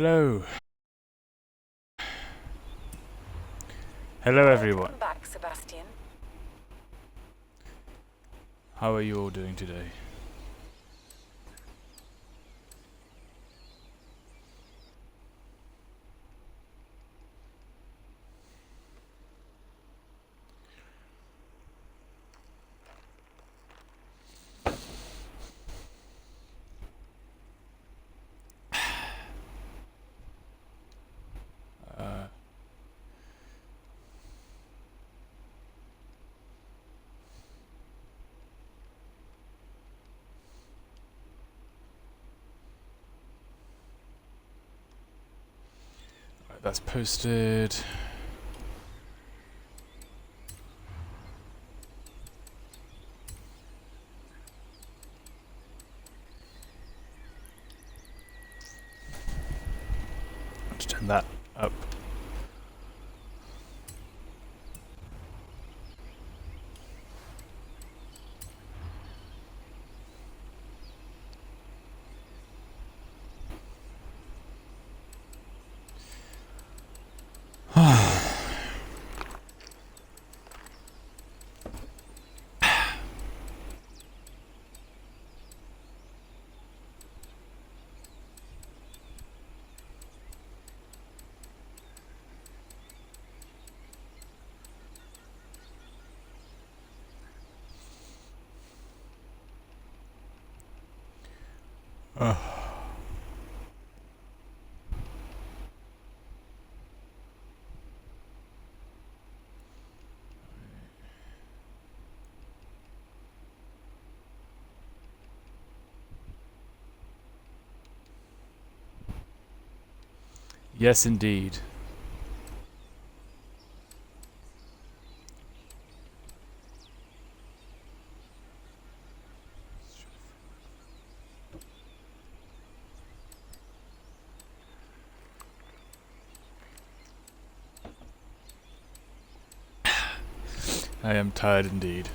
Hello. Hello everyone. Welcome back, Sebastian. How are you all doing today? Right, that's posted. Let's turn that up. Yes, indeed. I am tired indeed.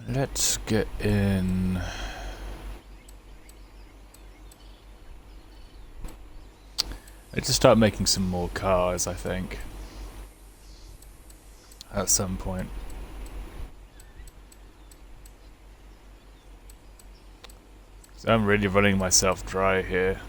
Let's get in. Let's just start making some more cars, I think. At some point. So I'm really running myself dry here.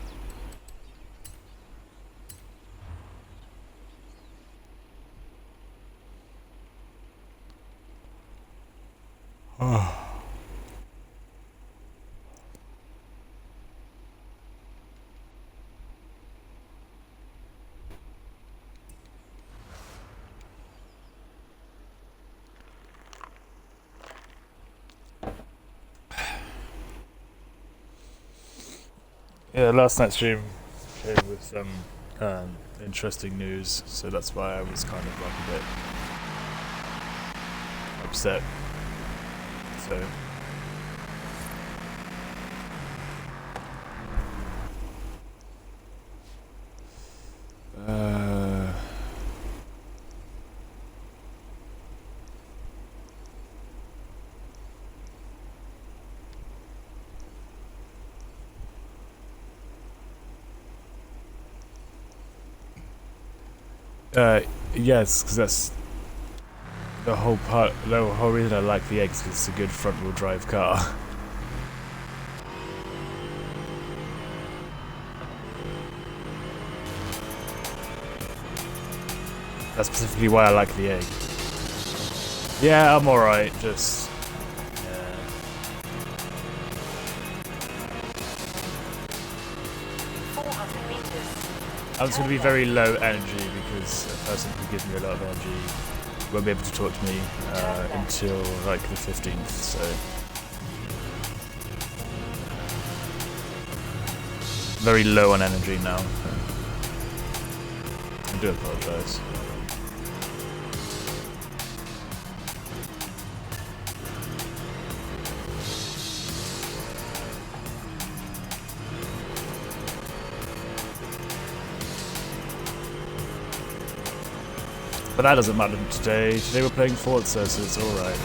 Yeah, last night's stream came with some interesting news, so that's why I was kind of like a bit upset. So yes, because that's the whole part. The whole reason I like the eggs, 'cause it's a good front-wheel drive car. That's specifically why I like the egg. Yeah, I'm alright, just... yeah. I'm just going to be very low energy because a person who gives me a lot of energy won't be able to talk to me until like the 15th, so... very low on energy now. I do apologise. But that doesn't matter today. Today we're playing Forza, so it's alright.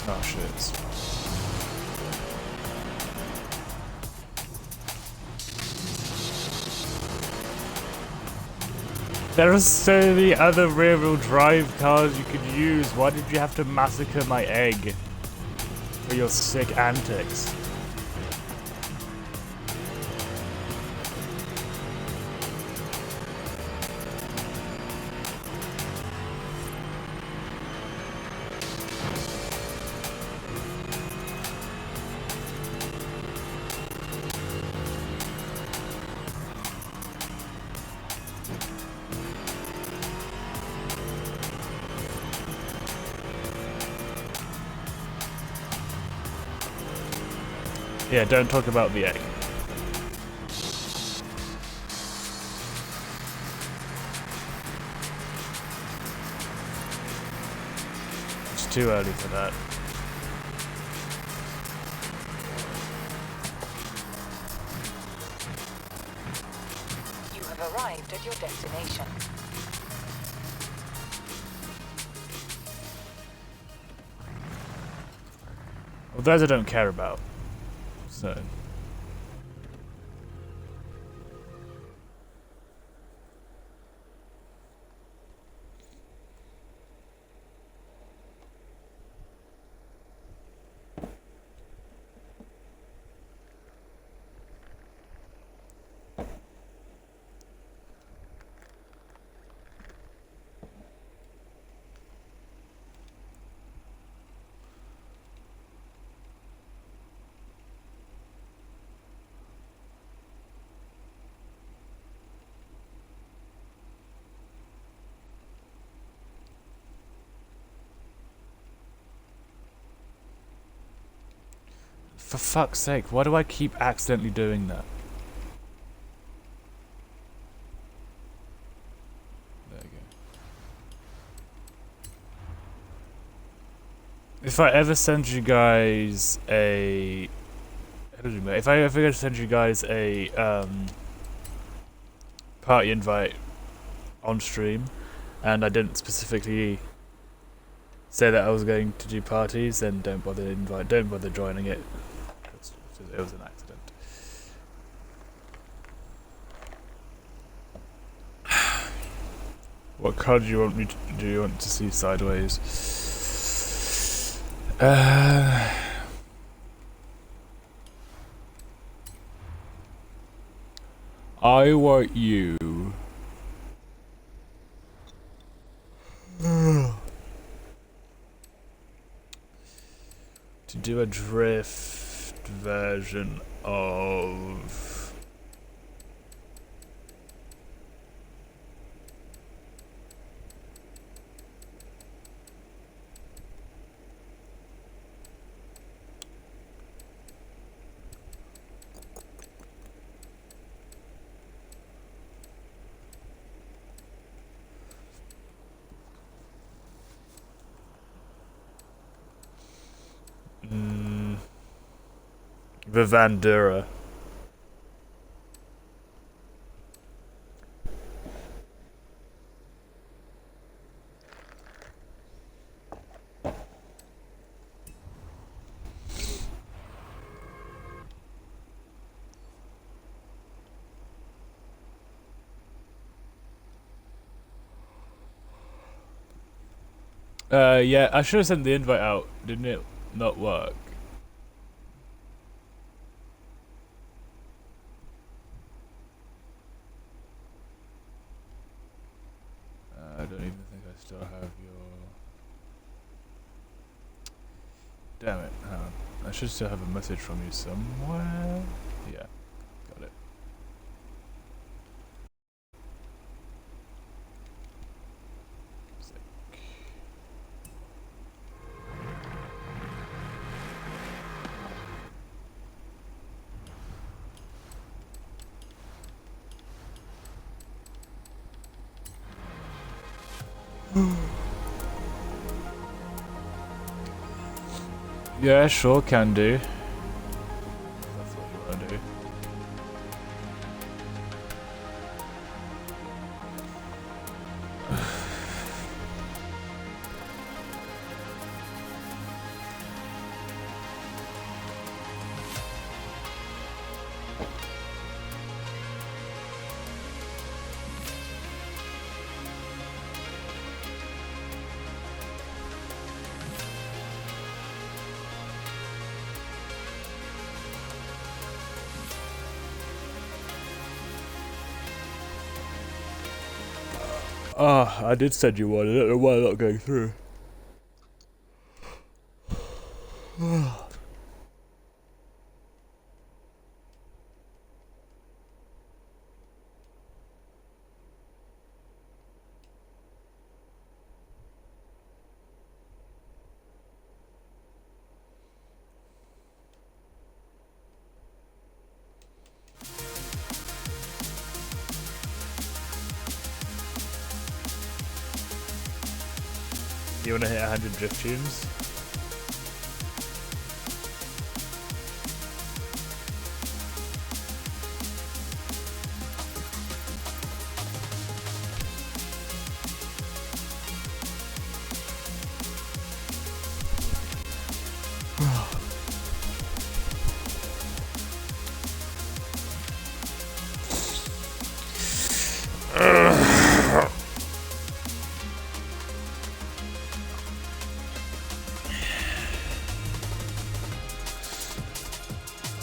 Oh shit. There are so many other rear-wheel drive cars you could use. Why did you have to massacre my egg for your sick antics? Yeah, don't talk about the egg. It's too early for that. You have arrived at your destination. Well, those I don't care about. So. For fuck's sake, why do I keep accidentally doing that? There you go. If I ever send you guys a... If I ever send you guys a party invite on stream, and I didn't specifically say that I was going to do parties, then don't bother joining it. It was an accident. What card do you want me to do? You want to see sideways? I want you to do a drift version of the Vandura. Yeah, I should have sent the invite out. Didn't it not work? I don't even think I still have your... Damn it, hang on. I should still have a message from you somewhere. Yeah, got it. Sick. Yeah, sure, can do. That's what you want to do. Ah, I did send you one. I don't know why I'm not going through. You want to hit 100 drift tunes?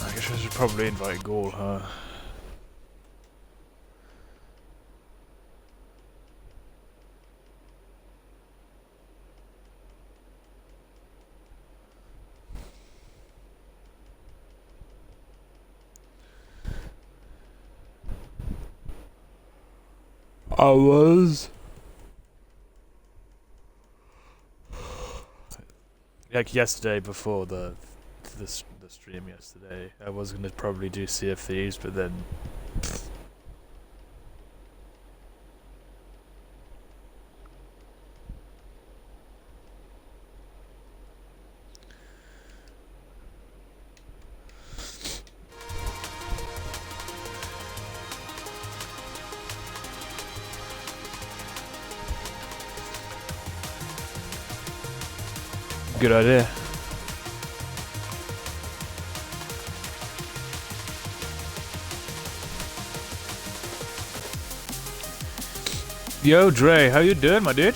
I guess I should probably invite Gaul, huh? I was. Like yesterday before the stream yesterday, I was gonna probably do Sea of Thieves, but then good idea. Yo, Dre, how you doing, my dude?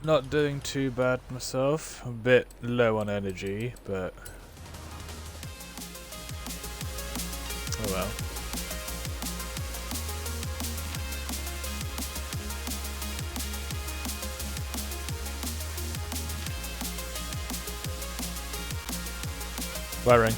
Not doing too bad myself. A bit low on energy, but oh well. Wiring.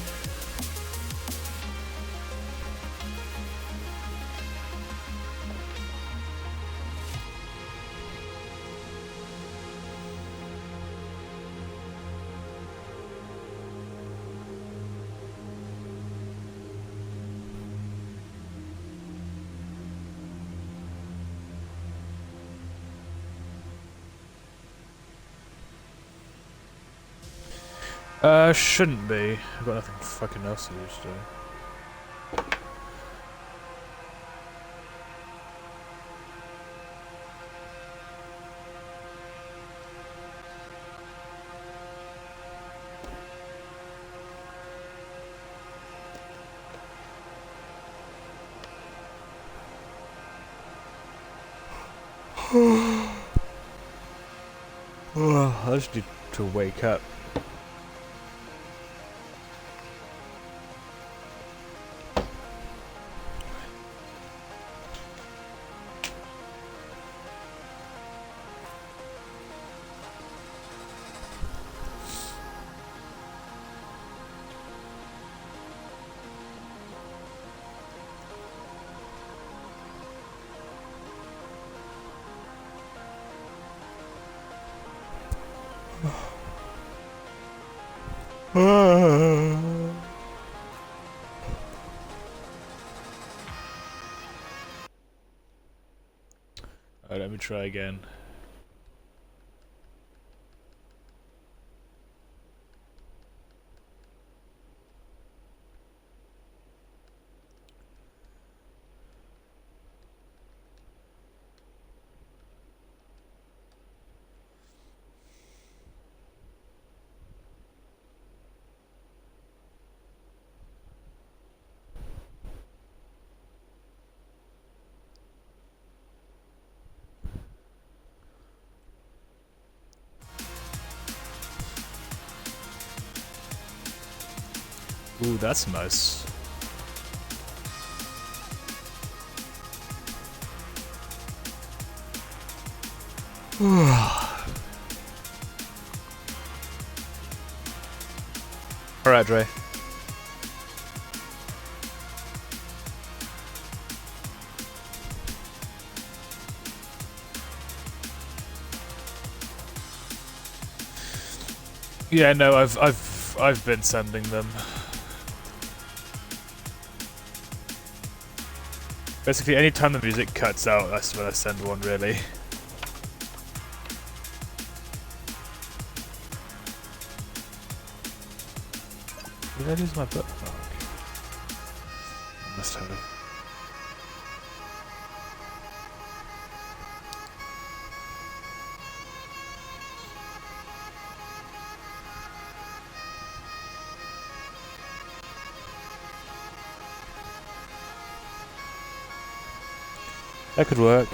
Shouldn't be. I've got nothing fucking else to do today. I just need to wake up. Alright, let me try again. Ooh, that's nice. Alright, Dre. Yeah, no, I've been sending them. Basically, anytime the music cuts out, that's when I send one, really. Did I lose my book? Oh, okay. I must have. That could work.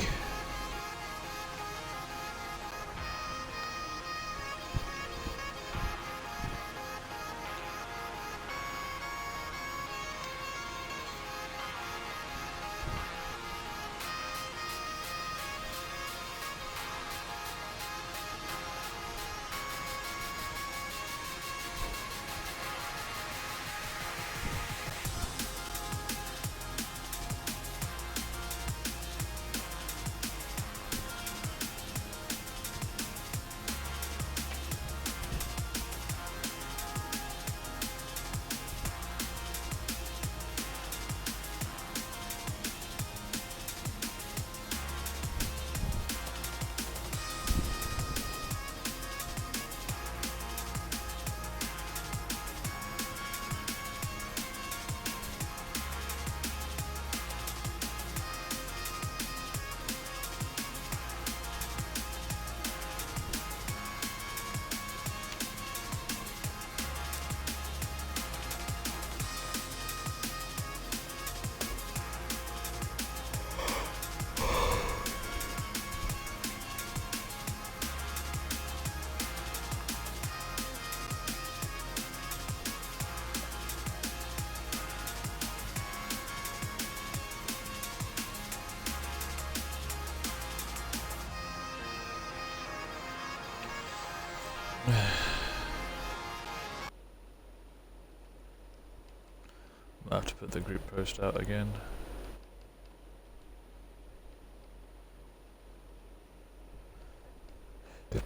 I'll have to put the group post out again.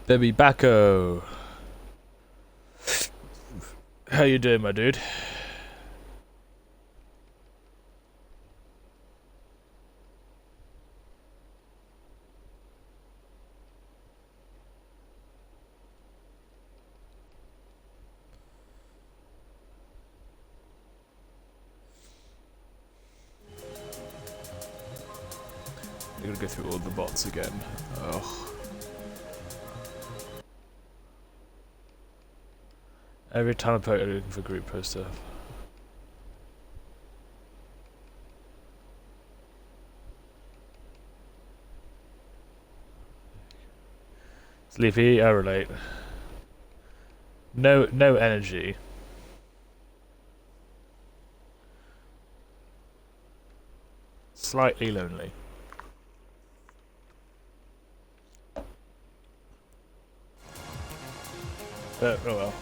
Baby Bacco! How you doing, my dude? I'm gonna go through all the bots again. Oh. Every time I put it looking for group post stuff. Sleepy, I relate. No energy. Slightly lonely. Oh well.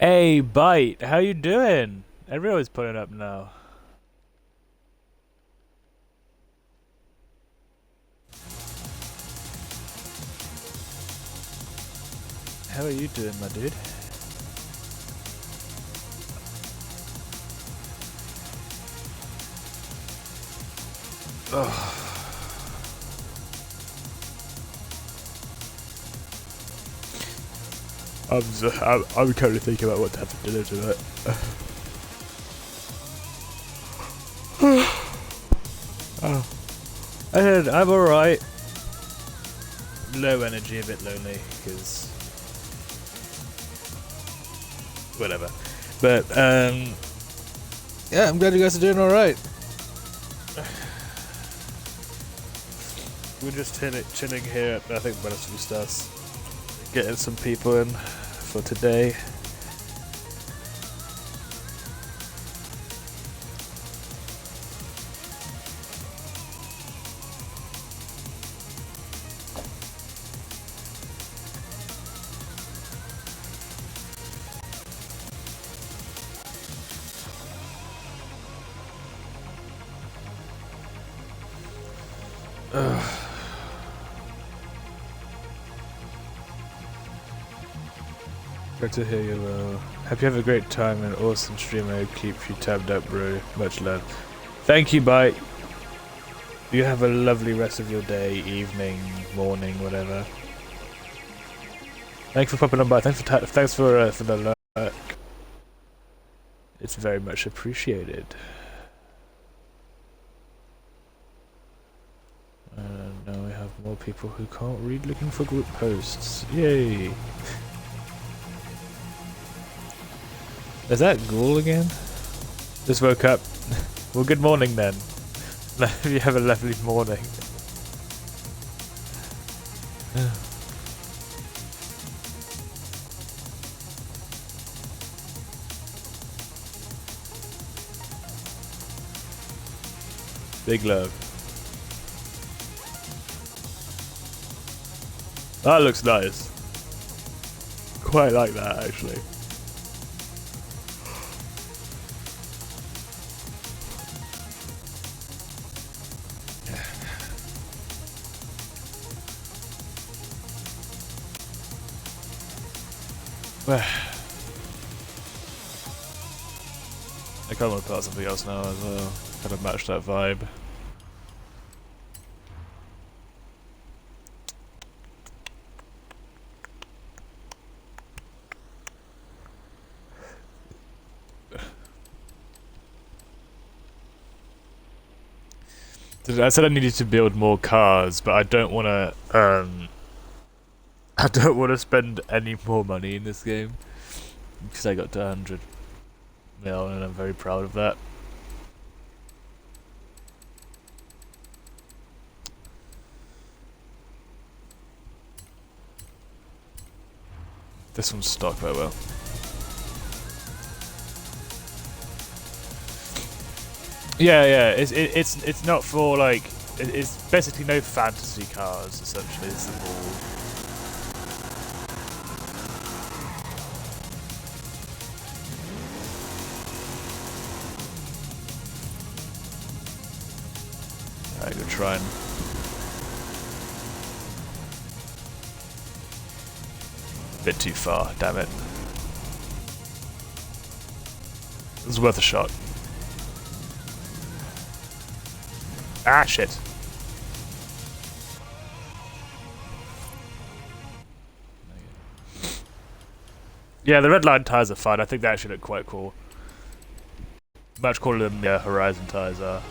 Hey, Bite, how you doing? Everyone's putting up now. How are you doing, my dude? Ugh. I'm currently thinking about what to have for dinner tonight. Oh. I said, I'm alright. Low energy, a bit lonely, because... whatever. But, yeah, I'm glad you guys are doing alright. We're just chilling here at, I think, Relatively Stars. Getting some people in for today. Glad to hear you well. Hope you have a great time and awesome streamer. Keep you tabbed up, bro. Much love. Thank you, bye. You have a lovely rest of your day, evening, morning, whatever. Thanks for popping on by. Thanks for the lurk. It's very much appreciated. And now we have more people who can't read looking for group posts. Yay! Is that Ghoul again? Just woke up. Well, good morning then. You have a lovely morning. Big love. That looks nice. Quite like that, actually. I kind of want to put out something else now as well. Kind of match that vibe. I said I needed to build more cars, but I don't want to. I don't want to spend any more money in this game because I got to 100 mil, and I'm very proud of that. This one's stock very well. Yeah. It's not for like. It's basically no fantasy cars. Essentially, it's all. Alright, good trying. Bit too far, damn it. It was worth a shot. Ah, shit. Yeah, the red line tires are fine. I think they actually look quite cool. Much cooler than the Horizon tires are.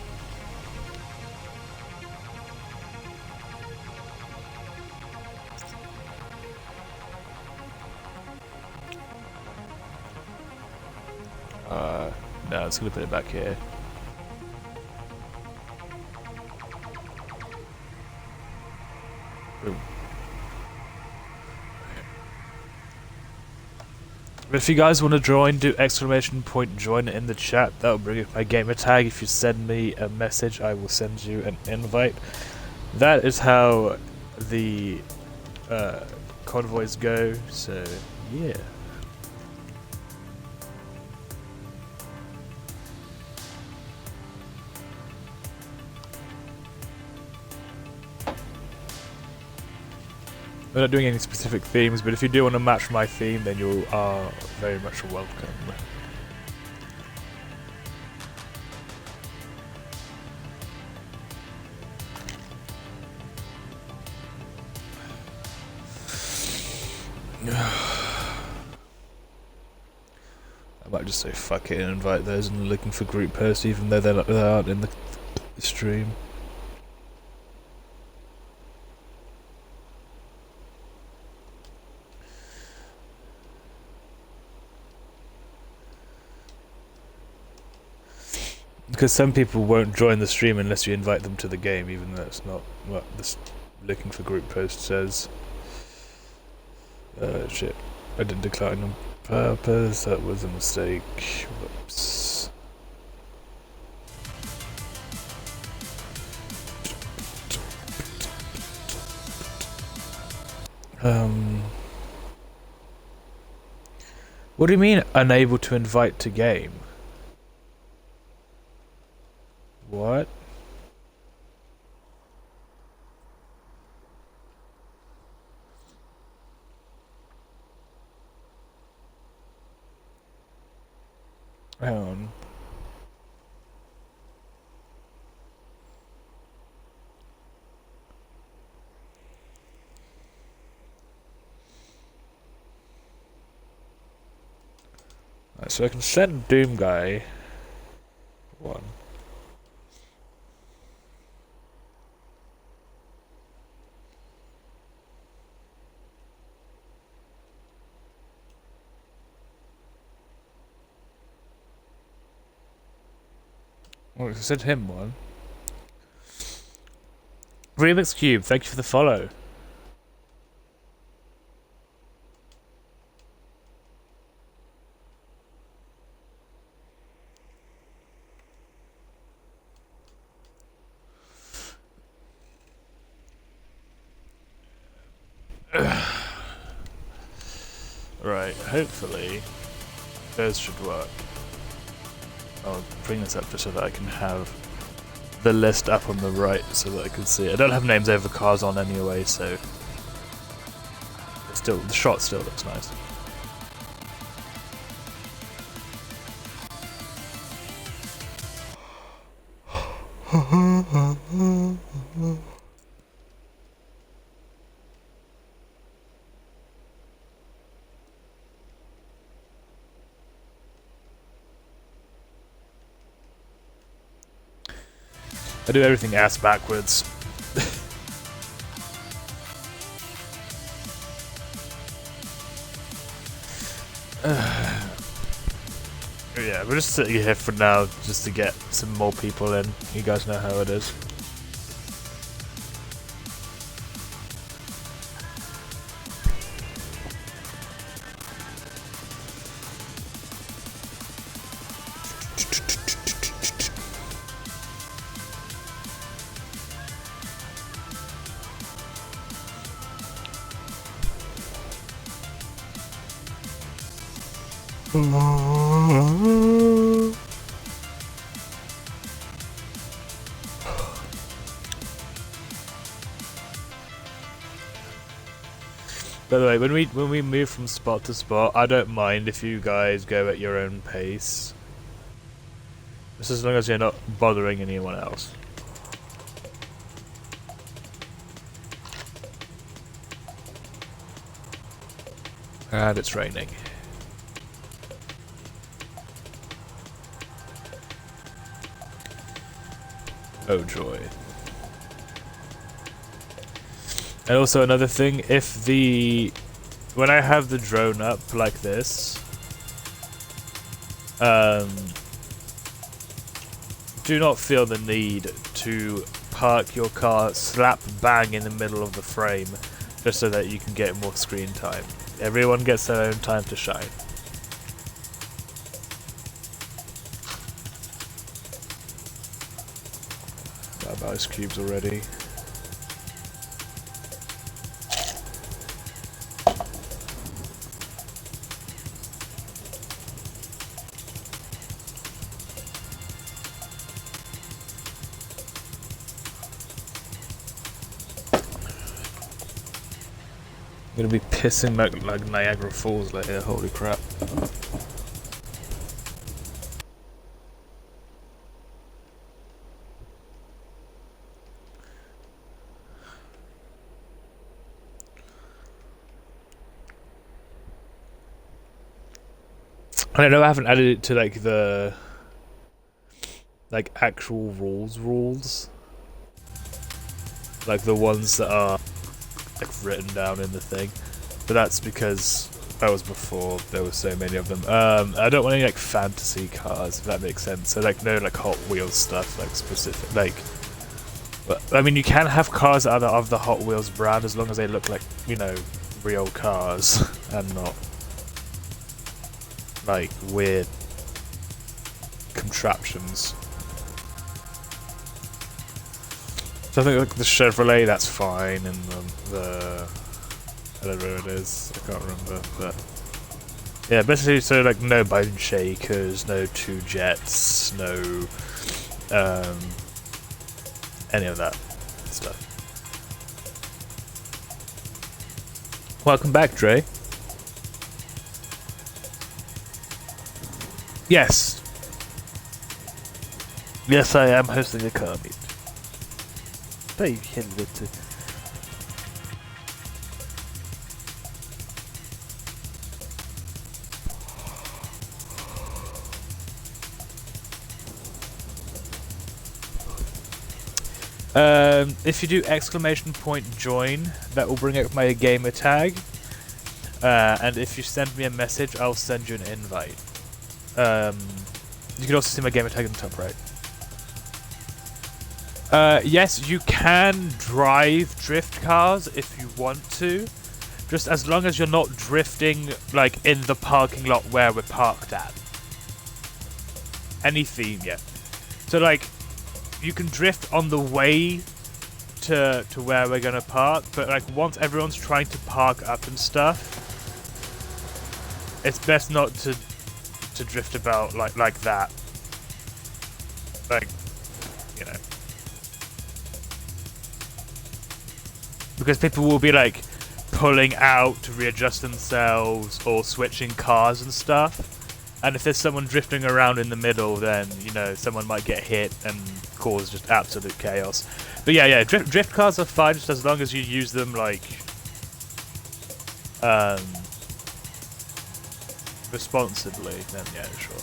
No, I'm just gonna put it back here. Boom. If you guys want to join, do exclamation point join in the chat. That'll bring up my gamer tag. If you send me a message, I will send you an invite. That is how the convoys go. So yeah. We're not doing any specific themes, but if you do want to match my theme, then you are very much welcome. I might just say fuck it and invite those and looking for group posts, even though they aren't in the stream. Because some people won't join the stream unless you invite them to the game, even though it's not what this looking for group post says. Shit. I didn't decline on purpose, that was a mistake. Whoops. What do you mean, unable to invite to game? What? Hang on. Right, so I can send Doom Guy one. Oh, I sent him one. Remix Cube, thank you for the follow. Right, hopefully those should work. I'll bring this up just so that I can have the list up on the right so that I can see it. I don't have names over cars on anyway, so it's still the shot still looks nice. I do everything ass backwards. Yeah, we're just sitting here for now just to get some more people in. You guys know how it is. By the way, when we move from spot to spot, I don't mind if you guys go at your own pace. Just as long as you're not bothering anyone else. And it's raining. Oh joy. And also another thing, when I have the drone up like this, do not feel the need to park your car slap bang in the middle of the frame just so that you can get more screen time. Everyone gets their own time to shine. I have ice cubes already. I'm gonna be pissing like Niagara Falls later, holy crap. I don't know, I haven't added it to like the actual rules. Like the ones that are like written down in the thing. But that's because That was before there were so many of them. I don't want any like fantasy cars, if that makes sense. So like no like Hot Wheels stuff, like specific like. I mean, you can have cars that are of the Hot Wheels brand as long as they look like, you know, real cars and not like weird contraptions. So I think like the Chevrolet, that's fine, and the I don't know what it is, I can't remember, but yeah, basically, so like no bone shakers, no two jets, no any of that stuff. Welcome back, Dre. Yes. Yes, I am hosting a car meet. Fy helvete. If you do !join, that will bring up my gamer tag. And if you send me a message, I'll send you an invite. You can also see my gamer tag in the top right. Yes, you can drive drift cars if you want to, just as long as you're not drifting like in the parking lot where we're parked at. Any theme, yeah. So like, you can drift on the way to where we're gonna park, but like once everyone's trying to park up and stuff, it's best not to drift about like that. Like, you know. Because people will be like pulling out to readjust themselves or switching cars and stuff. And if there's someone drifting around in the middle, then, you know, someone might get hit and cause just absolute chaos. But yeah, drift cars are fine just as long as you use them like responsibly, then yeah, sure.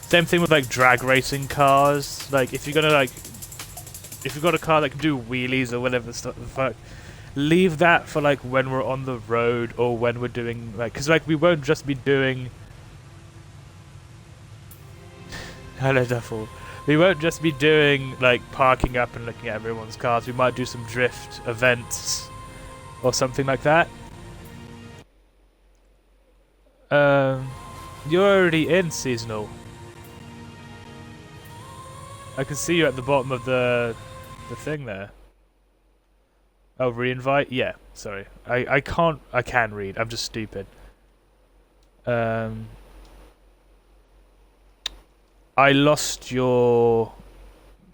Same thing with like drag racing cars. Like if you've got a car that can do wheelies or whatever the fuck, leave that for like when we're on the road or when we're doing like, because like we won't just be doing. Hello, Duffel. We won't just be doing like parking up and looking at everyone's cars. We might do some drift events or something like that. You're already in seasonal. I can see you at the bottom of the thing there. Oh, re-invite? Yeah, sorry. I can read. I'm just stupid. I lost your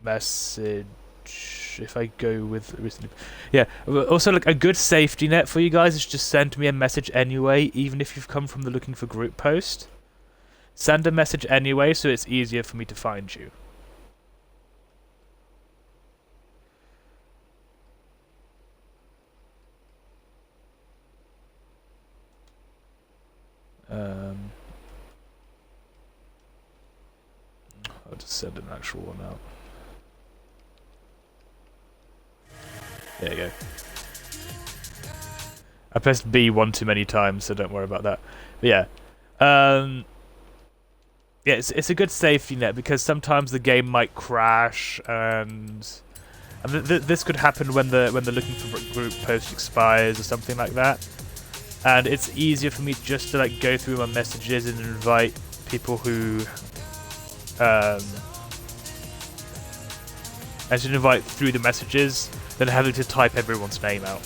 message. If I go with recently, yeah. Also, like a good safety net for you guys is just send me a message anyway, even if you've come from the looking for group post. Send a message anyway, so it's easier for me to find you. I'll just send an actual one out. There you go. I pressed B one too many times, so don't worry about that. But yeah, yeah, it's a good safety net because sometimes the game might crash, and this could happen when the looking for group post expires or something like that. And it's easier for me just to like go through my messages and invite people who I should invite through the messages than having to type everyone's name out.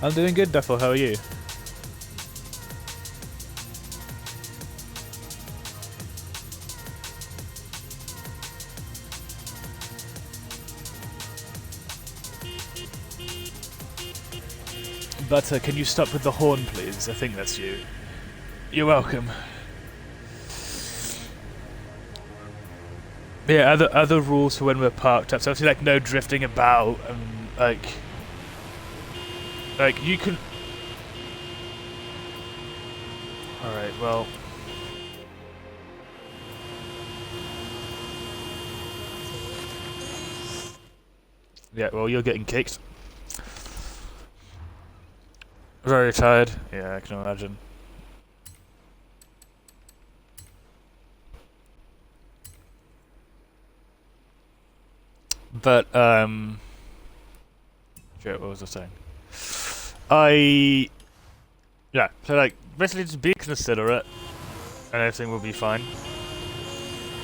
I'm doing good, Duffel. How are you? But can you stop with the horn, please? I think that's you. You're welcome. Yeah, other rules for when we're parked up. So obviously, like, no drifting about, and like you can. All right. Well. Yeah, well, you're getting kicked. Very tired. Yeah, I can imagine. But, shit, what was I saying? Yeah, so, like, basically just be considerate, and everything will be fine.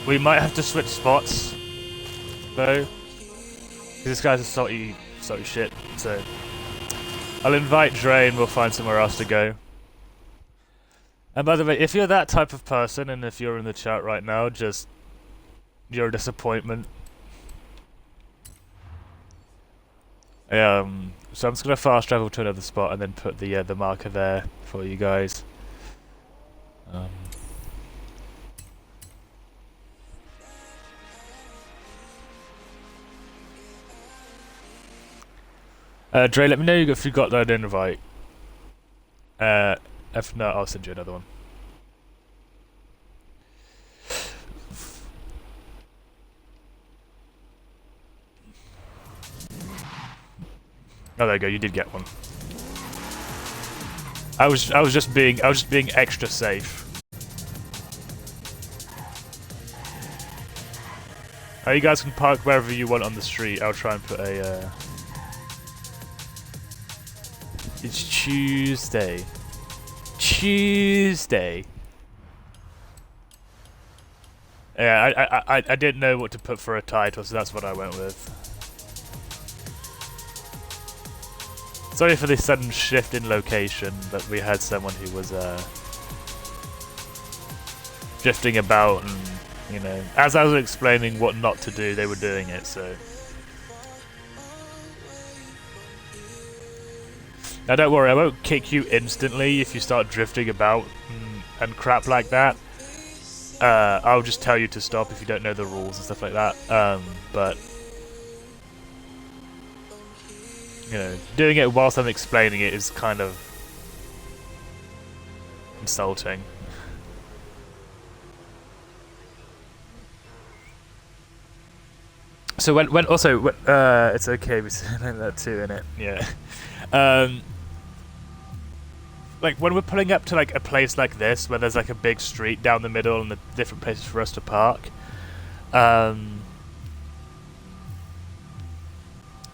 We might have to switch spots, though, because this guy's a salty shit, so... I'll invite Dre and we'll find somewhere else to go. And by the way, if you're that type of person, and if you're in the chat right now, just... You're a disappointment. So I'm just gonna fast travel to another spot and then put the marker there for you guys. Dre, let me know if you got that invite. If not, I'll send you another one. Oh, there you go. You did get one. I was just being extra safe. You guys can park wherever you want on the street. I'll try and put a. It's Cheeewsday. Cheeewsday. Yeah, I didn't know what to put for a title, so that's what I went with. Sorry for the sudden shift in location, but we had someone who was drifting about, and you know, as I was explaining what not to do, they were doing it. So now, don't worry, I won't kick you instantly if you start drifting about and crap like that. I'll just tell you to stop if you don't know the rules and stuff like that. But you know, doing it whilst I'm explaining it is kind of insulting. So when also it's okay we say that too, innit? Yeah. Like when we're pulling up to like a place like this where there's like a big street down the middle and the different places for us to park,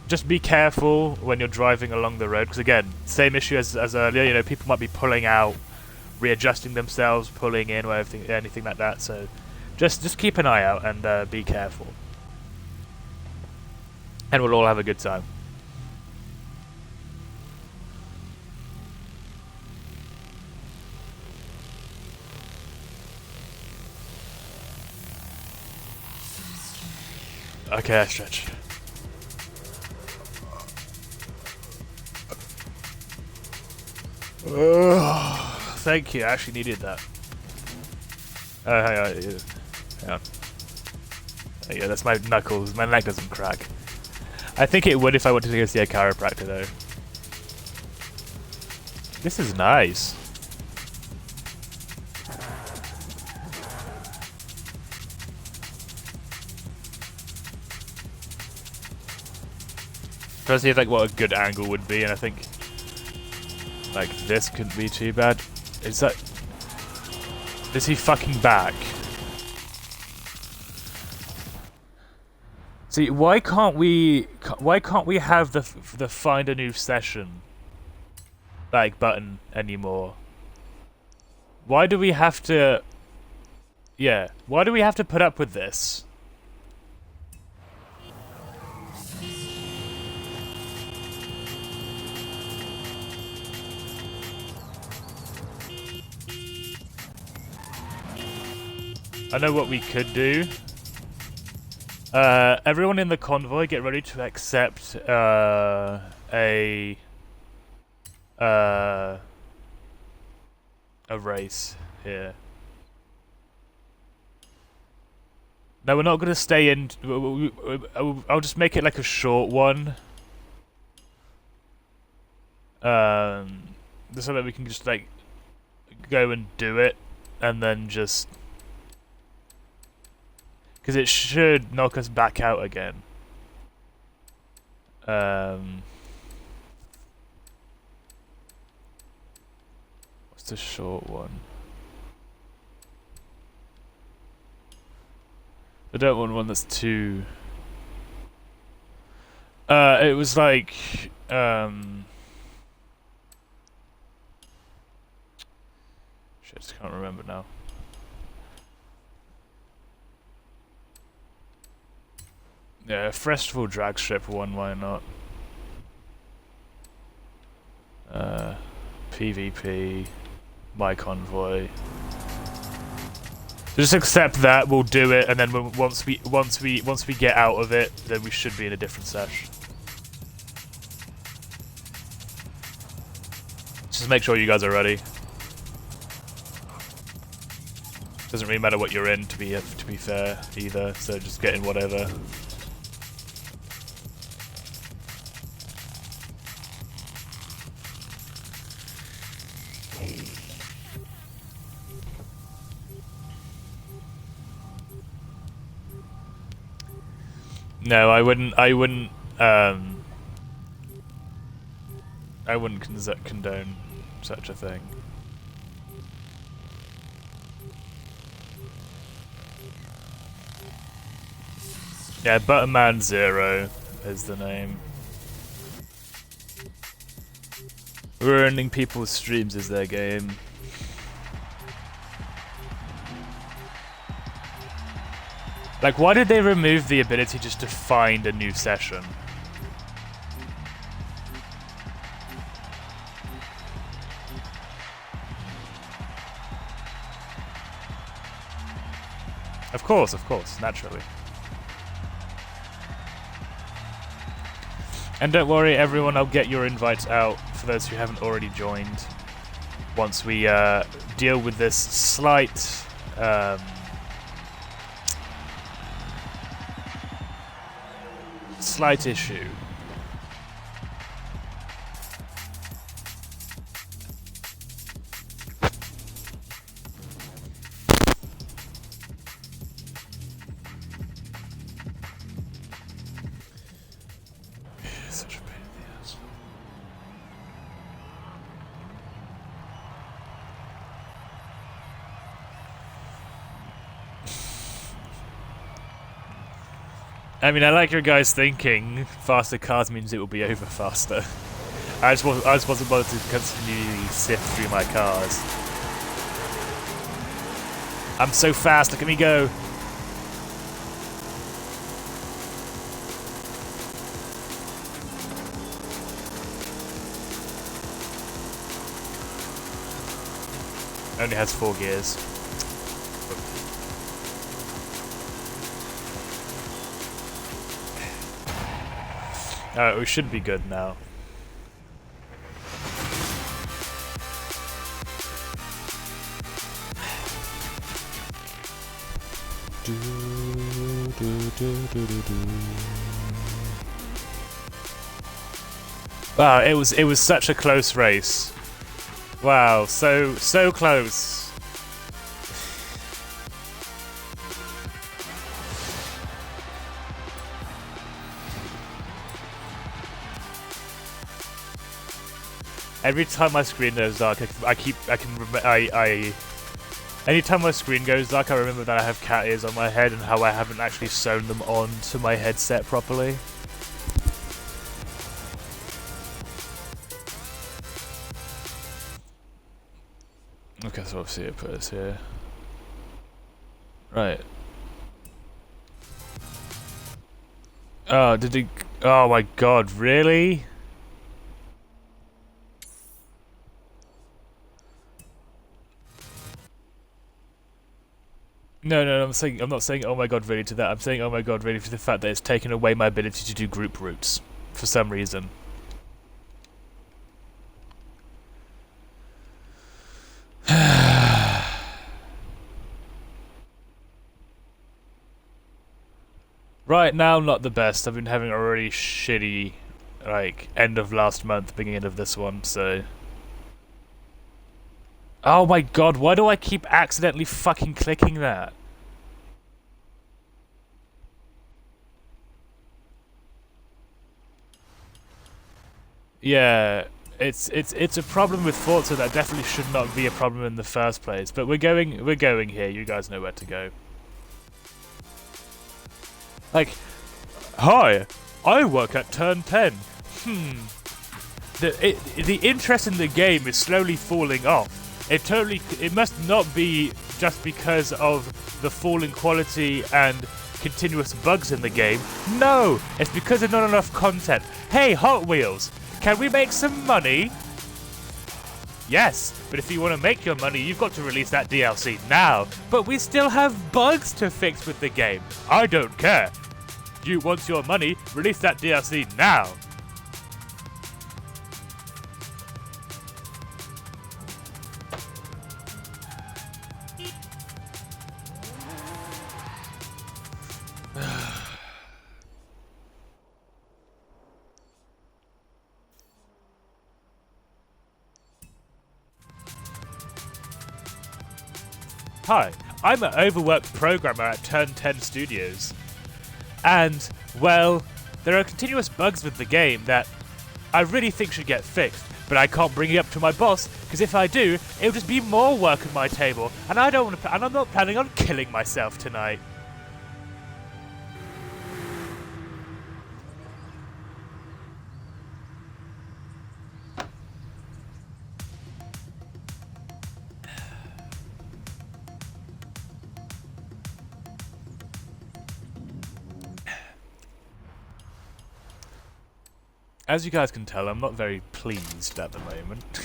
just be careful when you're driving along the road, because again, same issue as earlier. You know, people might be pulling out, readjusting themselves, pulling in, or anything like that. So, just keep an eye out and be careful, and we'll all have a good time. Okay, I stretch. Thank you, I actually needed that. Hang on. Hang on. Yeah, that's my knuckles. My neck doesn't crack. I think it would if I wanted to go see a chiropractor, though. This is nice. Trying to see like what a good angle would be, and I think like this couldn't be too bad. Is he fucking back? See, why can't we have the find a new session like button anymore? Why do we have to? Yeah, why do we have to put up with this? I know what we could do. Everyone in the convoy, get ready to accept a race here. No, we're not gonna stay in. I'll just make it like a short one. So that we can just like go and do it, and then just. Because it should knock us back out again. What's the short one? I don't want one that's too... it was like... Shit, I can't remember now. Yeah, festival drag strip one, why not? PvP, my convoy. Just accept that, we'll do it, and then once we get out of it, then we should be in a different sesh. Just make sure you guys are ready. Doesn't really matter what you're in, to be fair, either. So just get in whatever. No, I wouldn't condone such a thing. Yeah, Butterman Zero is the name. Ruining people's streams is their game. Like, why did they remove the ability just to find a new session? Of course, naturally. And don't worry, everyone, I'll get your invites out for those who haven't already joined. Once we deal with this slight issue. Such a pain in the ass. I mean, I like your guys thinking faster cars means it will be over faster. I just wasn't bothered to continually sift through my cars. I'm so fast, look at me go. Only has 4 gears. Alright, we should be good now. Wow, it was such a close race. Wow, so close. Every time my screen goes dark, anytime my screen goes dark, I remember that I have cat ears on my head and how I haven't actually sewn them on to my headset properly. Okay, so obviously it put us here. Right. Oh, did he... Oh my god, really? No, I'm not saying oh my god really to that. I'm saying oh my god really for the fact that it's taken away my ability to do group routes for some reason. Right now, not the best. I've been having a really shitty, like, end of last month, beginning of this one, so... Oh my god, why do I keep accidentally fucking clicking that? Yeah, it's a problem with Forza that definitely should not be a problem in the first place. But we're going here. You guys know where to go. Like, hi, I work at Turn 10. The interest in the game is slowly falling off. It must not be just because of the falling quality and continuous bugs in the game. No, it's because there's not enough content. Hey, Hot Wheels, can we make some money? Yes, but if you want to make your money, you've got to release that DLC now. But we still have bugs to fix with the game. I don't care. You want your money, release that DLC now. Hi, I'm an overworked programmer at Turn 10 Studios. And, well, there are continuous bugs with the game that I really think should get fixed, but I can't bring it up to my boss, because if I do, it'll just be more work on my table, and I don't want to, and I'm not planning on killing myself tonight. As you guys can tell, I'm not very pleased at the moment.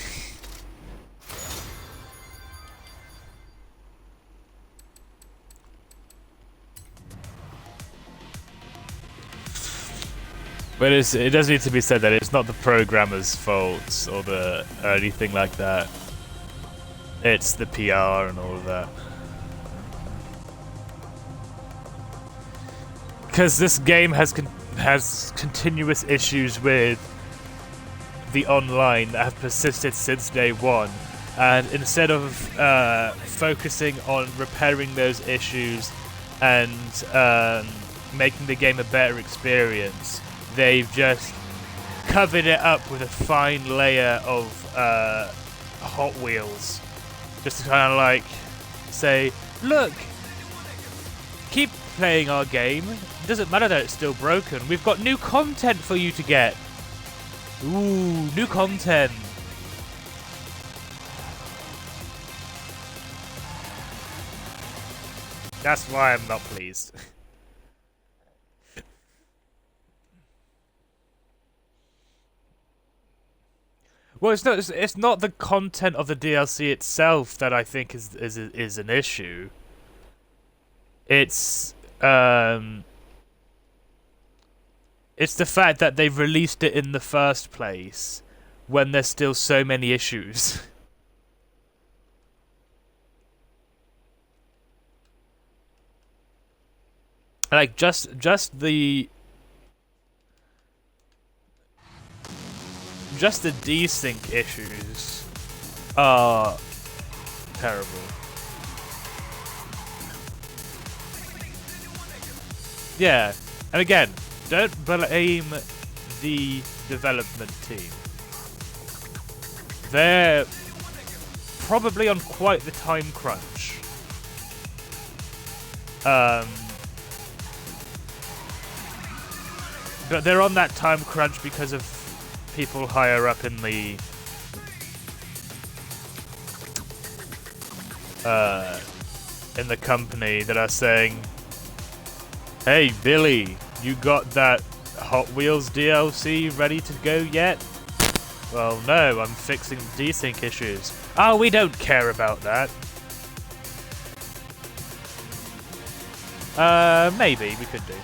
But it does need to be said that it's not the programmer's fault or anything like that. It's the PR and all of that. Because this game has continuous issues with the online that have persisted since day one, and instead of focusing on repairing those issues and making the game a better experience, they've just covered it up with a fine layer of Hot Wheels, just to kind of like say, look, keep playing our game. It doesn't matter that it's still broken. We've got new content for you to get. Ooh, new content. That's why I'm not pleased. Well, it's not the content of the DLC itself that I think is an issue. It's the fact that they've released it in the first place when there's still so many issues. Like just the desync issues are terrible. Yeah, and again, don't blame the development team. They're probably on quite the time crunch. But they're on that time crunch because of people higher up in the company that are saying, "Hey Billy, you got that Hot Wheels DLC ready to go yet?" Well, no, I'm fixing desync issues. Oh, we don't care about that. Maybe we could do.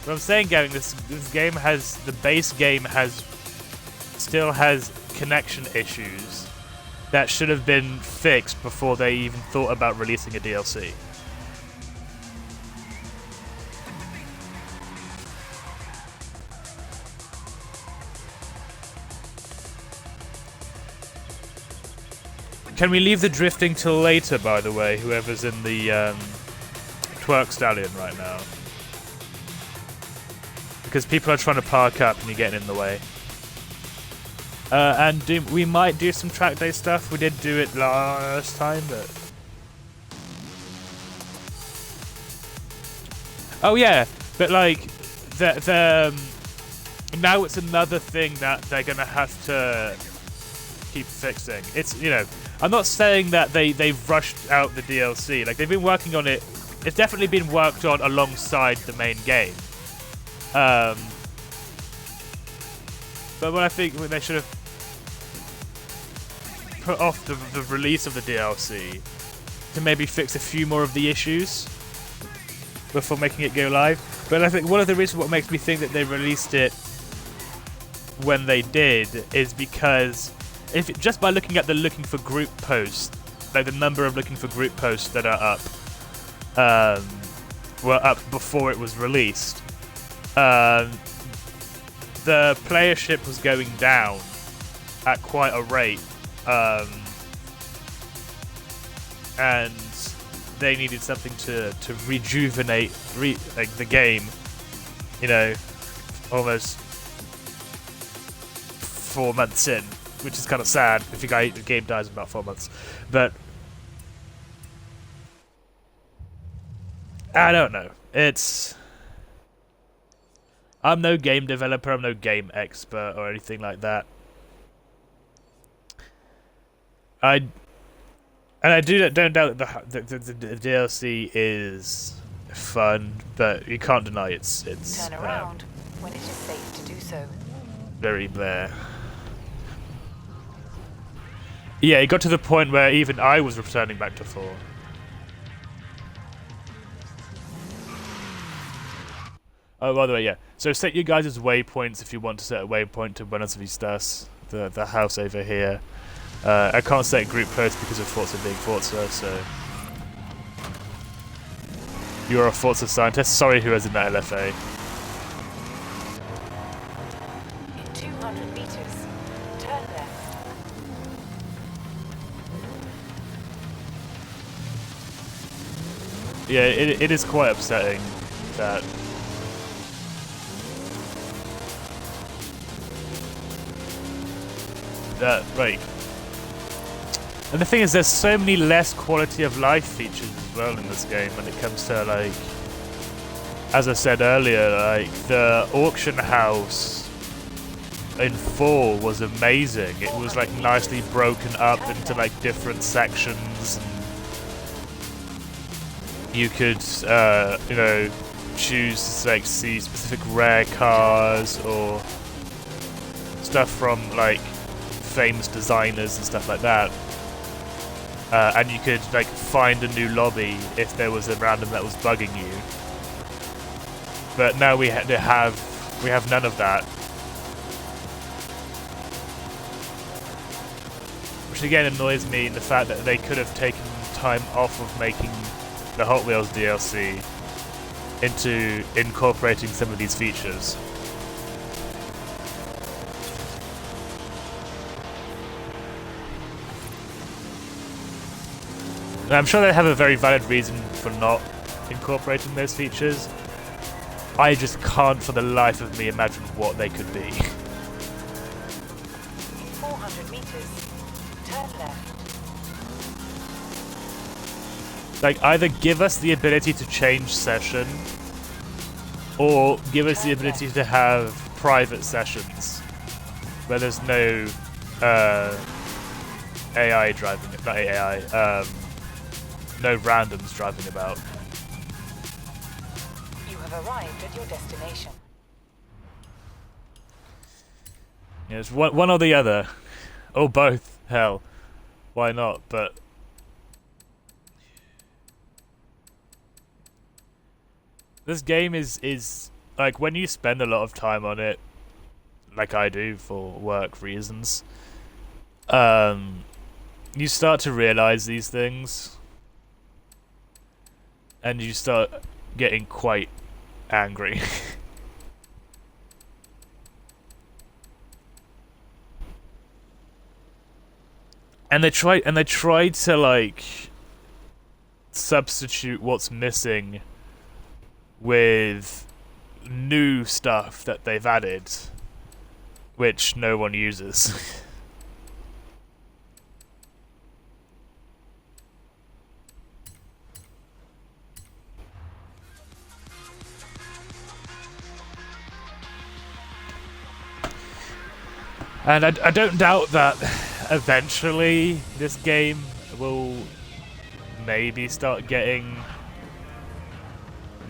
But I'm saying, Gavin, this game has, the base game still has connection issues that should have been fixed before they even thought about releasing a DLC. Can we leave the drifting till later, by the way, whoever's in the twerk stallion right now? Because people are trying to park up and you're getting in the way. And we might do some track day stuff. We did do it last time, but... Oh yeah, but like, now it's another thing that they're gonna have to keep fixing. It's, you know, I'm not saying that they've rushed out the DLC. Like, they've been working on it. It's definitely been worked on alongside the main game. But what I think they should have put off the release of the DLC to maybe fix a few more of the issues before making it go live. But I think one of the reasons what makes me think that they released it when they did is because just by looking at the looking for group posts, like the number of looking for group posts that are up, were up before it was released, the playership was going down at quite a rate, and they needed something to rejuvenate like the game, you know, almost 4 months in, which is kind of sad if the game dies in about 4 months. But I don't know. I'm no game developer, I'm no game expert or anything like that. I don't doubt that the DLC is fun, but you can't deny it's Turn around when it is safe to do so. Very bleh. Yeah, it got to the point where even I was returning back to 4. Oh, by the way, yeah. So set your guys' waypoints if you want to set a waypoint to Buenos Vistas, the house over here. I can't set group posts because of Forza being Forza, so... You're a Forza scientist. Sorry who is in that LFA. In 200 meters, turn left. Yeah, it is quite upsetting that... Right. And the thing is, there's so many less quality of life features as well in this game when it comes to, like, as I said earlier, like, the auction house in 4 was amazing. It was, like, nicely broken up into, like, different sections. And you could, you know, choose to, like, see specific rare cars or stuff from, like, famous designers and stuff like that. And you could, like, find a new lobby if there was a random that was bugging you. But now we have none of that. Which again annoys me in the fact that they could have taken time off of making the Hot Wheels DLC into incorporating some of these features. And I'm sure they have a very valid reason for not incorporating those features. I just can't for the life of me imagine what they could be. 400 meters, turn left. Like, either give us the ability to change session, or give us the ability to have private sessions where there's no AI driving it, not AI, no randoms driving about. You have arrived at your destination. Yeah, it's one or the other. Or both. Hell. Why not? But... this game is like, when you spend a lot of time on it, like I do for work reasons, you start to realize these things. And you start getting quite angry. And they tried to like substitute what's missing with new stuff that they've added, which no one uses. And I don't doubt that eventually this game will maybe start getting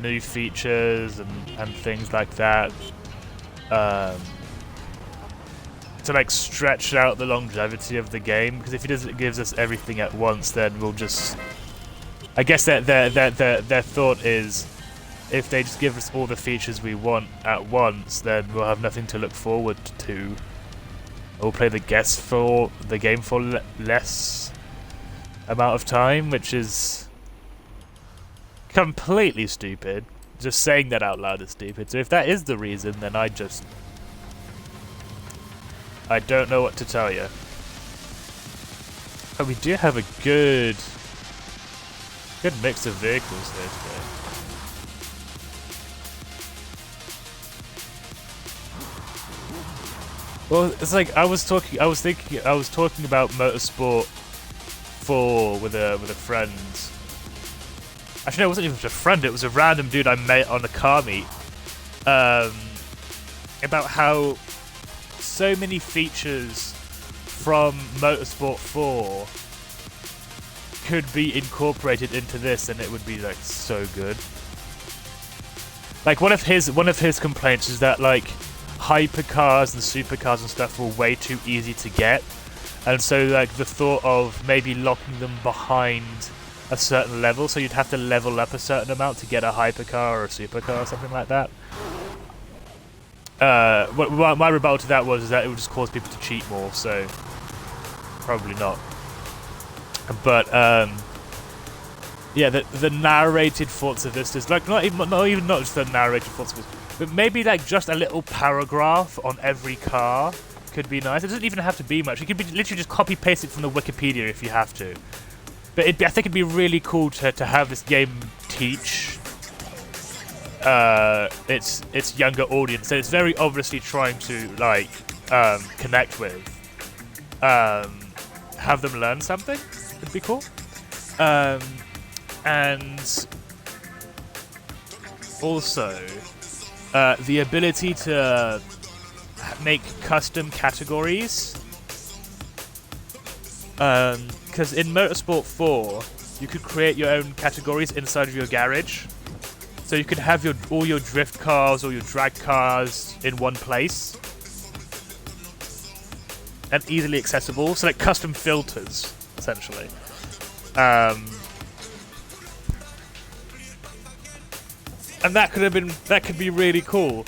new features and things like that to like stretch out the longevity of the game, because if it gives us everything at once, then we'll just, I guess their thought is, if they just give us all the features we want at once, then we'll have nothing to look forward to. We'll play the game for less amount of time, which is completely stupid. Just saying that out loud is stupid. So if that is the reason, then I don't know what to tell you. But we do have a good mix of vehicles here today. Well, it's like I was talking about Motorsport 4 with a friend. Actually, no, it wasn't even a friend. It was a random dude I met on a car meet. About how so many features from Motorsport 4 could be incorporated into this, and it would be like so good. Like one of his complaints is that like hypercars and supercars and stuff were way too easy to get, and so like the thought of maybe locking them behind a certain level, so you'd have to level up a certain amount to get a hypercar or a supercar or something like that. My rebuttal to that was that it would just cause people to cheat more, so probably not. But yeah, the narrated Forza Vistas, like not just the narrated Forza Vistas, but maybe like just a little paragraph on every car could be nice. It doesn't even have to be much. You could literally just copy paste it from the Wikipedia if you have to. But I think it'd be really cool to have this game teach its younger audience. So it's very obviously trying to like connect with, have them learn something. It'd be cool. And also the ability to make custom categories. Because in Motorsport 4, you could create your own categories inside of your garage. So you could have all your drift cars or your drag cars in one place. And easily accessible. So like custom filters, essentially. And that could be really cool.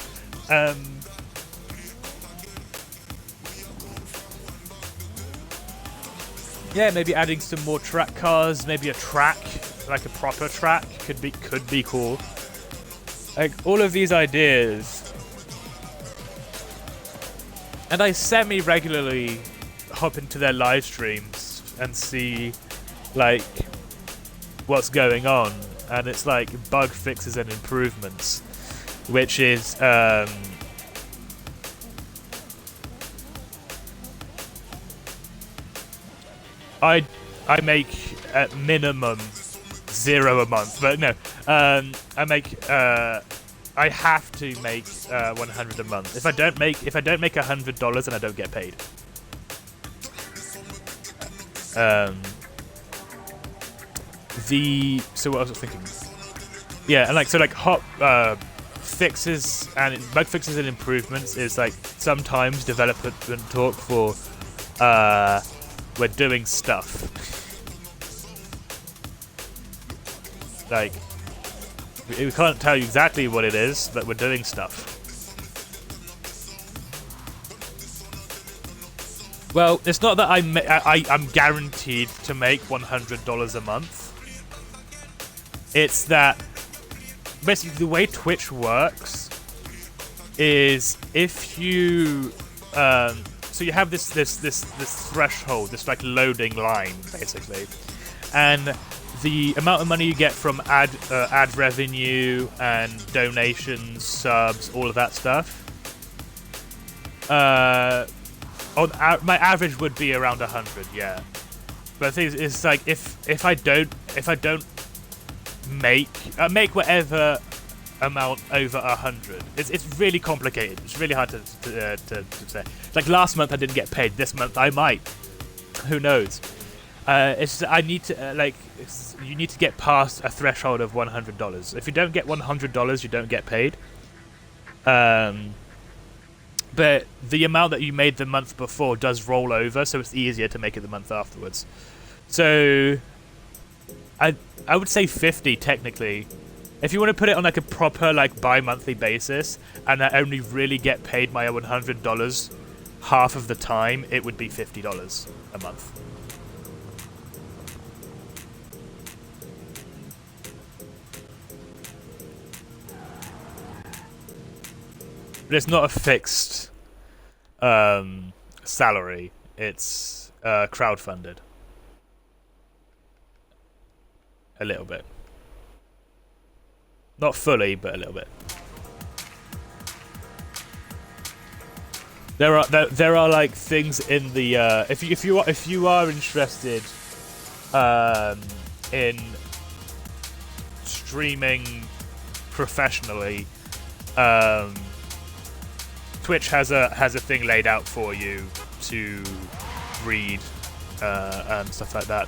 Yeah, maybe adding some more track cars, maybe a track, like a proper track, could be cool. Like all of these ideas, and I semi-regularly hop into their live streams and see like what's going on, and it's like bug fixes and improvements, which is I make at minimum 0 a month, but no, I have to make 100 a month. If I don't make $100, then I don't get paid. So what was I thinking? Yeah, and like hot fixes and bug fixes and improvements is like sometimes development talk for we're doing stuff. Like we can't tell you exactly what it is, but we're doing stuff. Well, it's not that I'm guaranteed to make $100 a month. It's that basically the way Twitch works is if you so you have this threshold, this like loading line basically, and the amount of money you get from ad revenue and donations, subs, all of that stuff. My average would be around 100, yeah. But the thing is, it's like if I don't make whatever amount over 100, it's really complicated. It's really hard to say. Like last month I didn't get paid. This month I might. Who knows? It's just, I need to you need to get past a threshold of $100. If you don't get $100, you don't get paid. But the amount that you made the month before does roll over, so it's easier to make it the month afterwards. So I would say 50 technically. If you want to put it on like a proper like bi-monthly basis, and I only really get paid my $100 half of the time, it would be $50 a month. But it's not a fixed salary. It's crowdfunded. A little bit. Not fully, but a little bit. There are like things in the if you are interested in streaming professionally, Twitch has a thing laid out for you to read and stuff like that.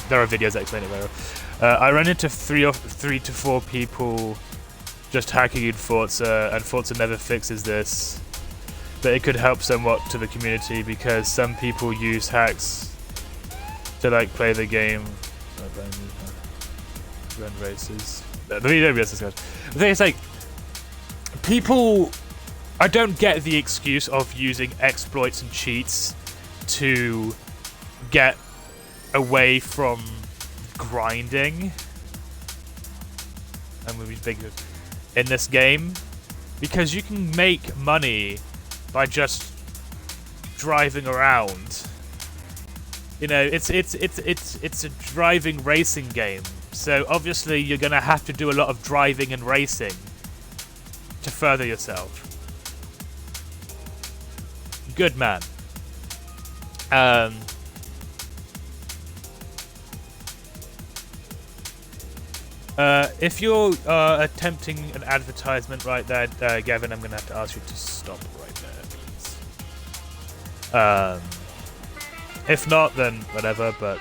There are videos that explain it very well. I ran into three to four people just hacking in Forza, and Forza never fixes this. But it could help somewhat to the community because some people use hacks to like play the game. Run races. The thing is, like, people. I don't get the excuse of using exploits and cheats to get away from grinding. I'm gonna be big in this game because you can make money by just driving around. You know, it's a driving racing game, so obviously you're gonna have to do a lot of driving and racing to further yourself. Good man. If you're attempting an advertisement right there, Gavin, I'm going to have to ask you to stop right there, please. If not, then whatever, but...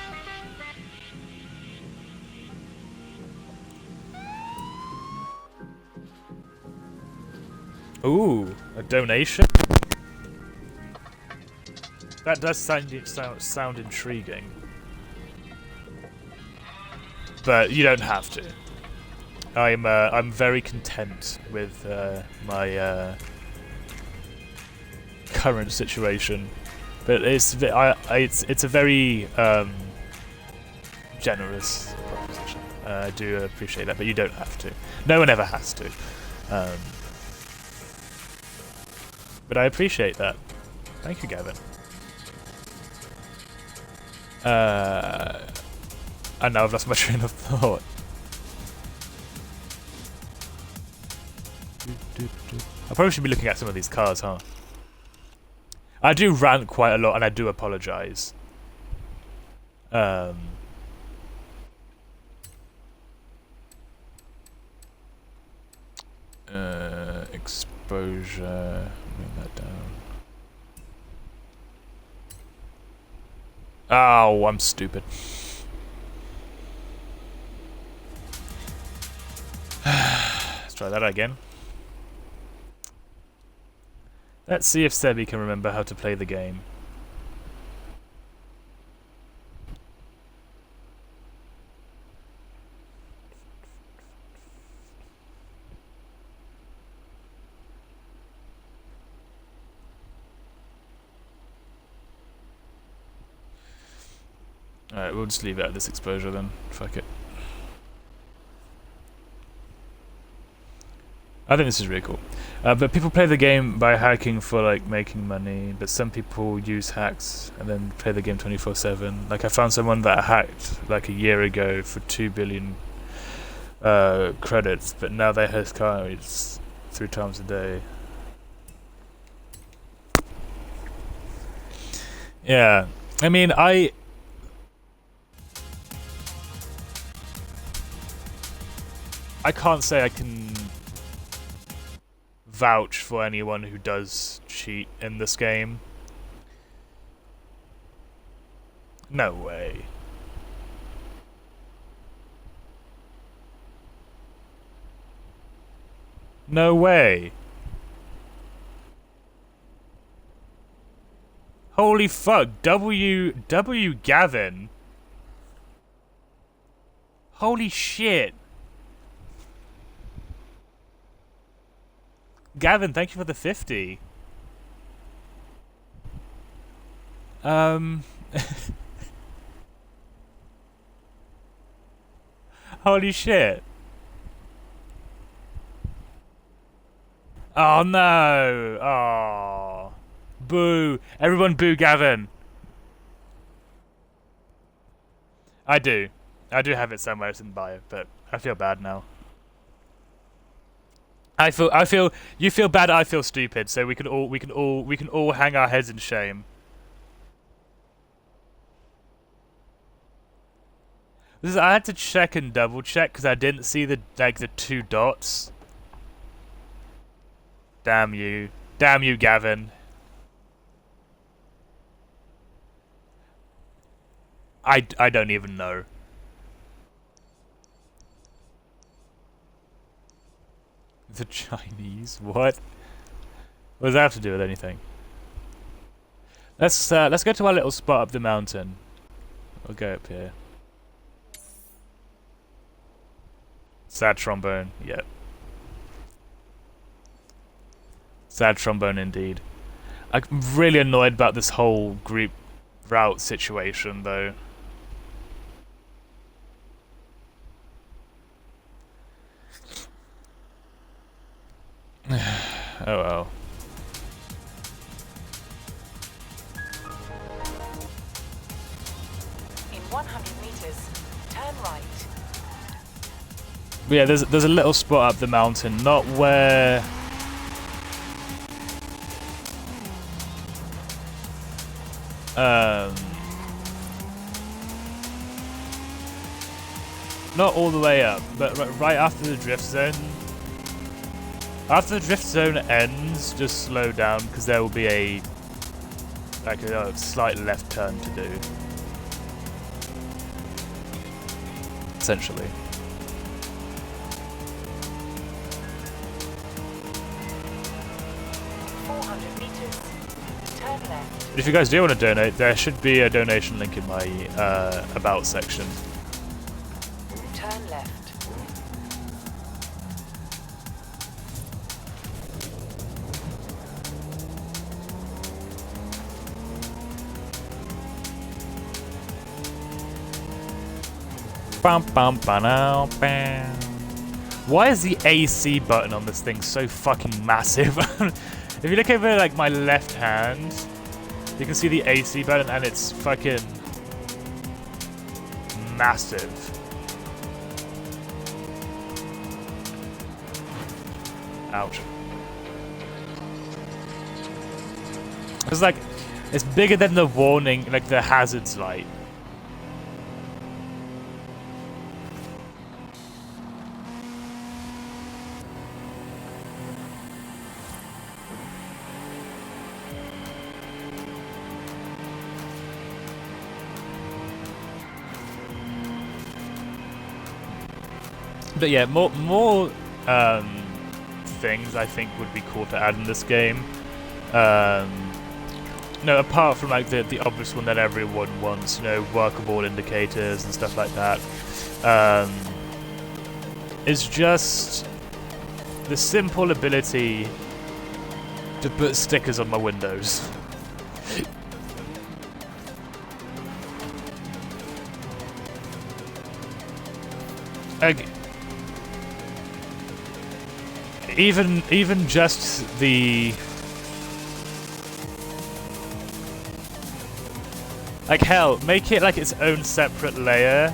Ooh, a donation? That does sound intriguing. But you don't have to. I'm very content with my current situation, but it's a very generous proposition. I do appreciate that, but you don't have to. No one ever has to. But I appreciate that. Thank you, Gavin. And now I've lost my train of thought. I probably should be looking at some of these cars, huh? I do rant quite a lot, and I do apologize. Exposure. Bring that down. Oh, I'm stupid. Let's try that again. Let's see if Sebi can remember how to play the game. Alright, we'll just leave it at this exposure then. Fuck it. I think this is really cool. But people play the game by hacking for like making money, but some people use hacks and then play the game 24/7. Like I found someone that hacked like a year ago for 2 billion credits, but now they host cards 3 times a day. Yeah, I mean, I can't say I can vouch for anyone who does cheat in this game. No way. No way. Holy fuck, W Gavin. Holy shit. Gavin, thank you for the 50. Holy shit. Oh no. Oh. Boo. Everyone boo Gavin. I do have it somewhere in bio, but I feel bad now. I feel you feel bad, I feel stupid, so we can all hang our heads in shame. I had to check and double check because I didn't see the 2 dots. Damn you, Gavin. I don't even know. The Chinese? What? What does that have to do with anything? Let's go to our little spot up the mountain. We'll go up here. Sad trombone, yep. Sad trombone indeed. I'm really annoyed about this whole group route situation though. Oh well. In 100 meters, turn right. But yeah, there's a little spot up the mountain, not where not all the way up, but right after the drift zone. After the drift zone ends, just slow down because there will be a slight left turn to do. Essentially. If you guys do want to donate, there should be a donation link in my about section. Turn left. Bum, bum, ba-now, bam. Why is the AC button on this thing so fucking massive? If you look over like my left hand, you can see the AC button and it's fucking massive. Ouch. It's like, it's bigger than the warning, like the hazards light. But yeah, more things I think would be cool to add in this game. No, apart from like the obvious one that everyone wants, you know, workable indicators and stuff like that. It's just the simple ability to put stickers on my windows. even just the like hell, make it like its own separate layer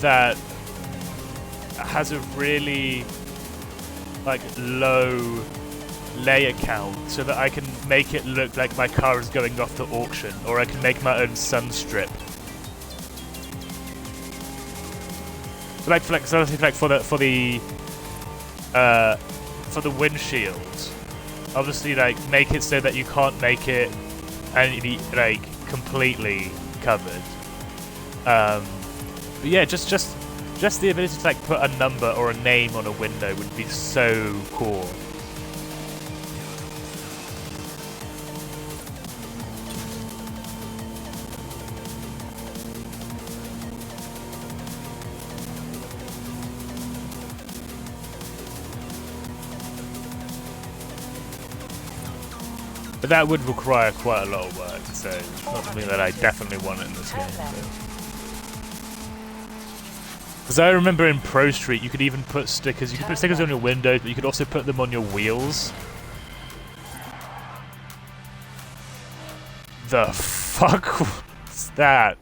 that has a really like low layer count so that I can make it look like my car is going off to auction, or I can make my own sun strip. So like for the windshield, obviously like make it so that you can't make it any like completely covered. But yeah, just the ability to like put a number or a name on a window would be so cool. But that would require quite a lot of work, so it's not something that I definitely want in this game. Because I remember in Pro Street, you could even put stickers. You could put stickers on your windows, but you could also put them on your wheels. The fuck was that?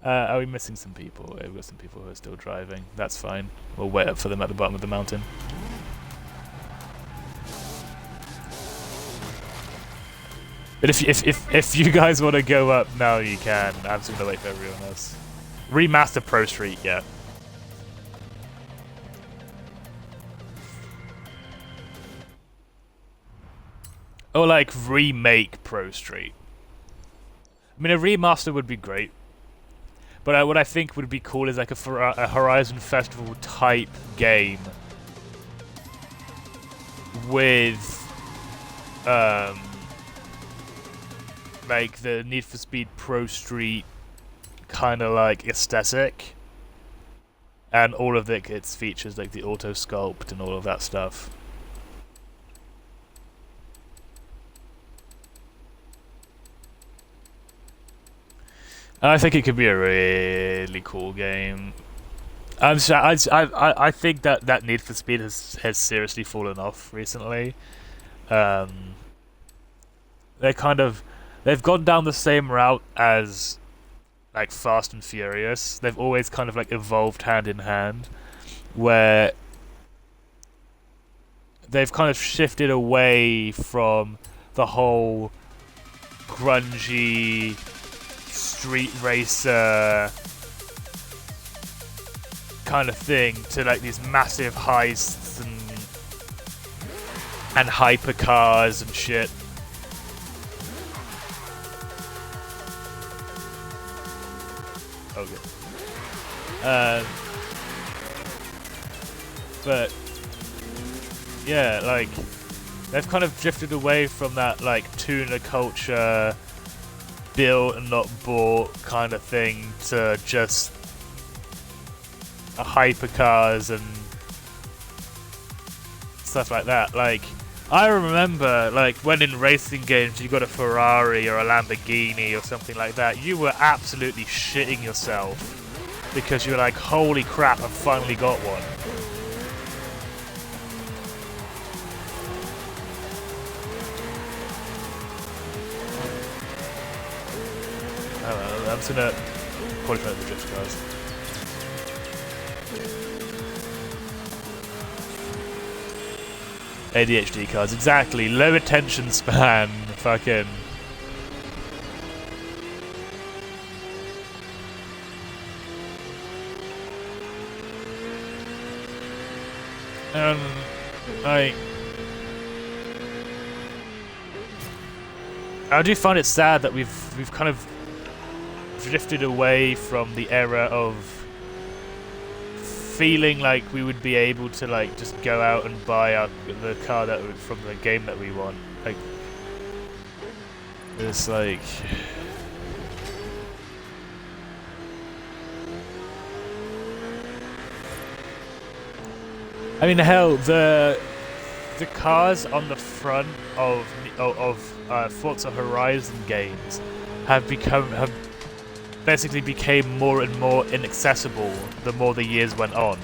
Are we missing some people? We've got some people who are still driving. That's fine. We'll wait up for them at the bottom of the mountain. But if you guys want to go up now, you can. I'm just gonna wait for everyone else. Remaster Pro Street, yeah. Or like remake Pro Street. I mean, a remaster would be great. But what I think would be cool is like a Horizon Festival type game with like the Need for Speed Pro Street kind of like aesthetic, and all of its features like the auto sculpt and all of that stuff. I think it could be a really cool game. I think that Need for Speed has seriously fallen off recently. They've gone down the same route as like Fast and Furious. They've always kind of like evolved hand in hand, where they've kind of shifted away from the whole grungy street racer kind of thing to like these massive heists and hypercars and shit. Okay. But yeah, like they've kind of drifted away from that like tuner culture, built and not bought kind of thing, to just hypercars and stuff like that. Like I remember, like when in racing games you got a Ferrari or a Lamborghini or something like that, you were absolutely shitting yourself because you were like, "Holy crap! I finally got one." I'm just gonna qualify the drift cars. ADHD cars, exactly. Low attention span, fucking. I do find it sad that we've kind of drifted away from the era of feeling like we would be able to like just go out and buy the car from the game that we want. Like it's like I mean, hell, the cars on the front of Forza Horizon games have basically became more and more inaccessible the more the years went on.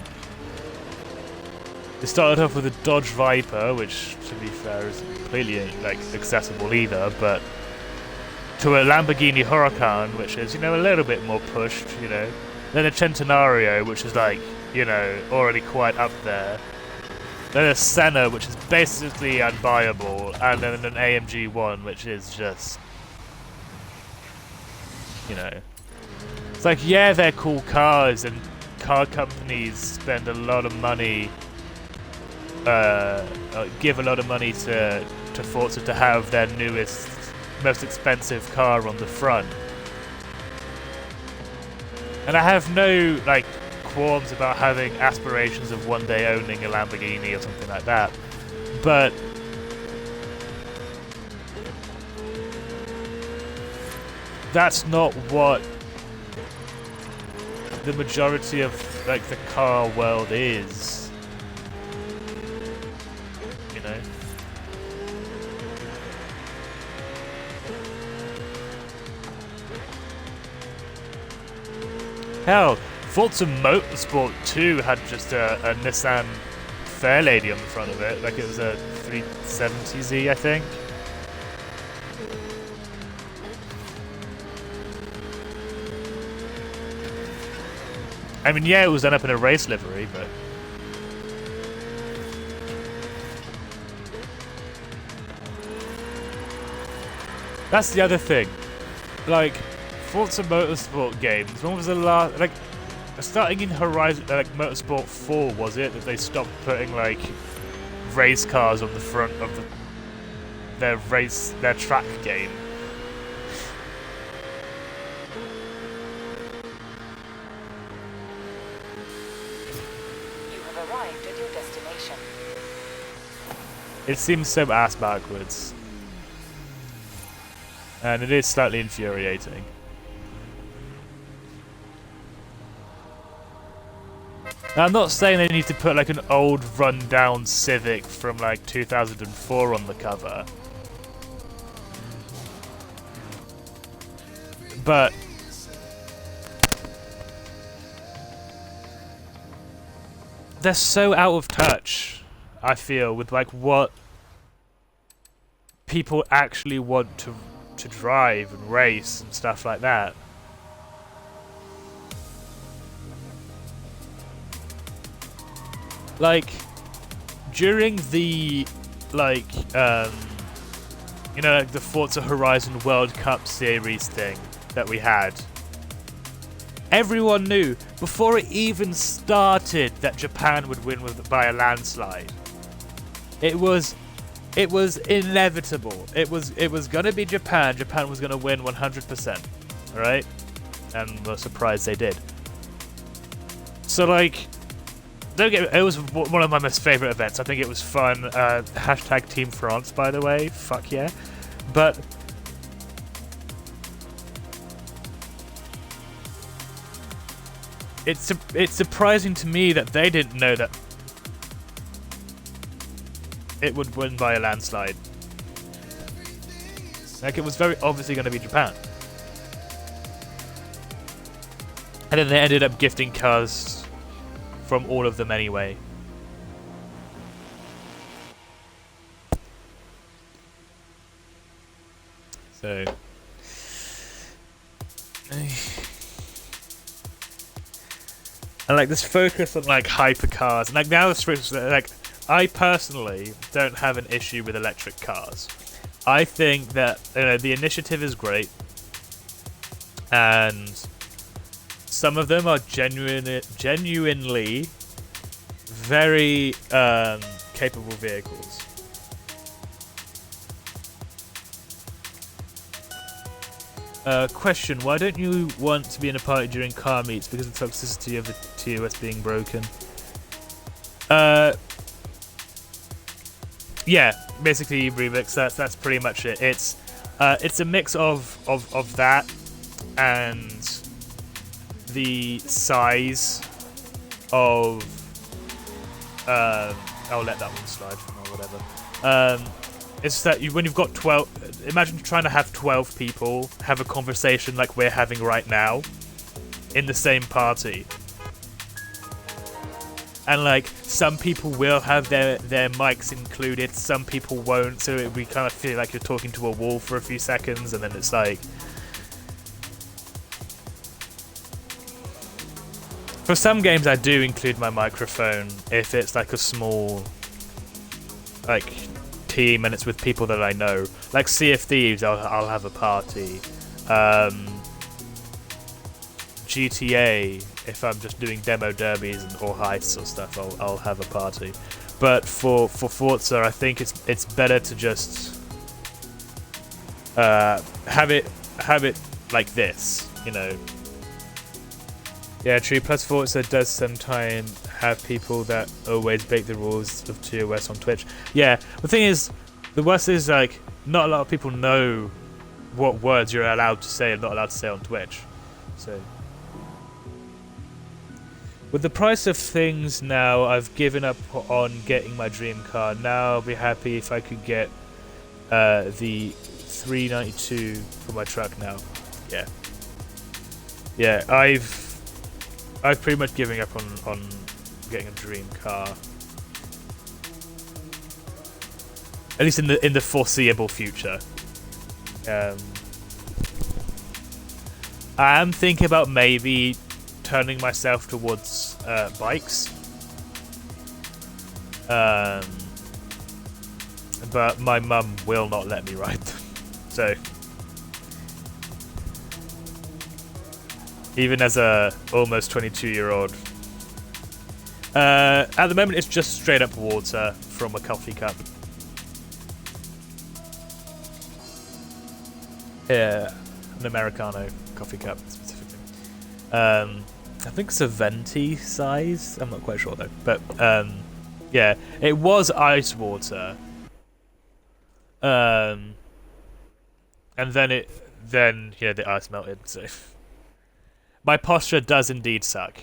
They started off with a Dodge Viper, which, to be fair, isn't completely like accessible either, but to a Lamborghini Huracan, which is, you know, a little bit more pushed, you know. Then a Centenario, which is like, you know, already quite up there. Then a Senna, which is basically unbuyable, and then an AMG 1, which is just, you know. It's like, yeah, they're cool cars, and car companies spend a lot of money, give a lot of money to Forza to have their newest, most expensive car on the front. And I have no, like, qualms about having aspirations of one day owning a Lamborghini or something like that. But that's not what the majority of, like, the car world is. You know? Hell, Forza Motorsport 2 had just a Nissan Fairlady on the front of it, like it was a 370Z, I think. I mean, yeah, it was done up in a race livery, but that's the other thing. Like, Forza Motorsport games, when was the last, like, starting in Horizon, like Motorsport 4, was it, that they stopped putting, like, race cars on the front of their track game? You have arrived at your destination. It seems so ass backwards. And it is slightly infuriating. Now, I'm not saying they need to put like an old run-down Civic from like 2004 on the cover. But they're so out of touch, I feel, with like what people actually want to drive and race and stuff like that. Like, during the, like, you know, like the Forza Horizon World Cup series thing that we had, everyone knew, before it even started, that Japan would win by a landslide. It was inevitable. It was gonna be Japan. Japan was gonna win 100%, right? And we're surprised they did. So, like, it was one of my most favorite events. I think it was fun. Hashtag Team France, by the way. Fuck yeah. But it's surprising to me that they didn't know that it would win by a landslide. Like, it was very obviously going to be Japan. And then they ended up gifting cars from all of them anyway. So and like this focus on like hypercars, and like now it's like, I personally don't have an issue with electric cars. I think that, you know, the initiative is great, and some of them are genuinely very capable vehicles. Question: why don't you want to be in a party during car meets? Because of the toxicity of the TOS being broken. Yeah, basically remix. That's pretty much it. It's a mix of that and the size of I'll let that one slide or whatever. It's that when you've got 12, imagine trying to have 12 people have a conversation like we're having right now in the same party. And like some people will have their mics included, some people won't, so we kind of feel like you're talking to a wall for a few seconds, and then it's like, for some games I do include my microphone if it's like a small like team and it's with people that I know. Like Sea of Thieves, I'll have a party. GTA, if I'm just doing demo derbies or heists or stuff, I'll have a party. But for Forza, I think it's better to just have it like this, you know. Yeah, true. Plus Forza does sometimes have people that always break the rules of TOS on Twitch. Yeah, the thing is, the worst is like not a lot of people know what words you're allowed to say and not allowed to say on Twitch. So. With the price of things now, I've given up on getting my dream car. Now I'll be happy if I could get the 392 for my truck now. Yeah. Yeah, I've pretty much given up on getting a dream car. At least in the foreseeable future. I am thinking about maybe turning myself towards bikes, but my mum will not let me ride them. So even as a almost 22-year-old, at the moment it's just straight up water from a coffee cup. Yeah, an Americano coffee cup specifically. I think it's a venti size. I'm not quite sure though. But yeah, it was ice water. And then the ice melted. So my posture does indeed suck.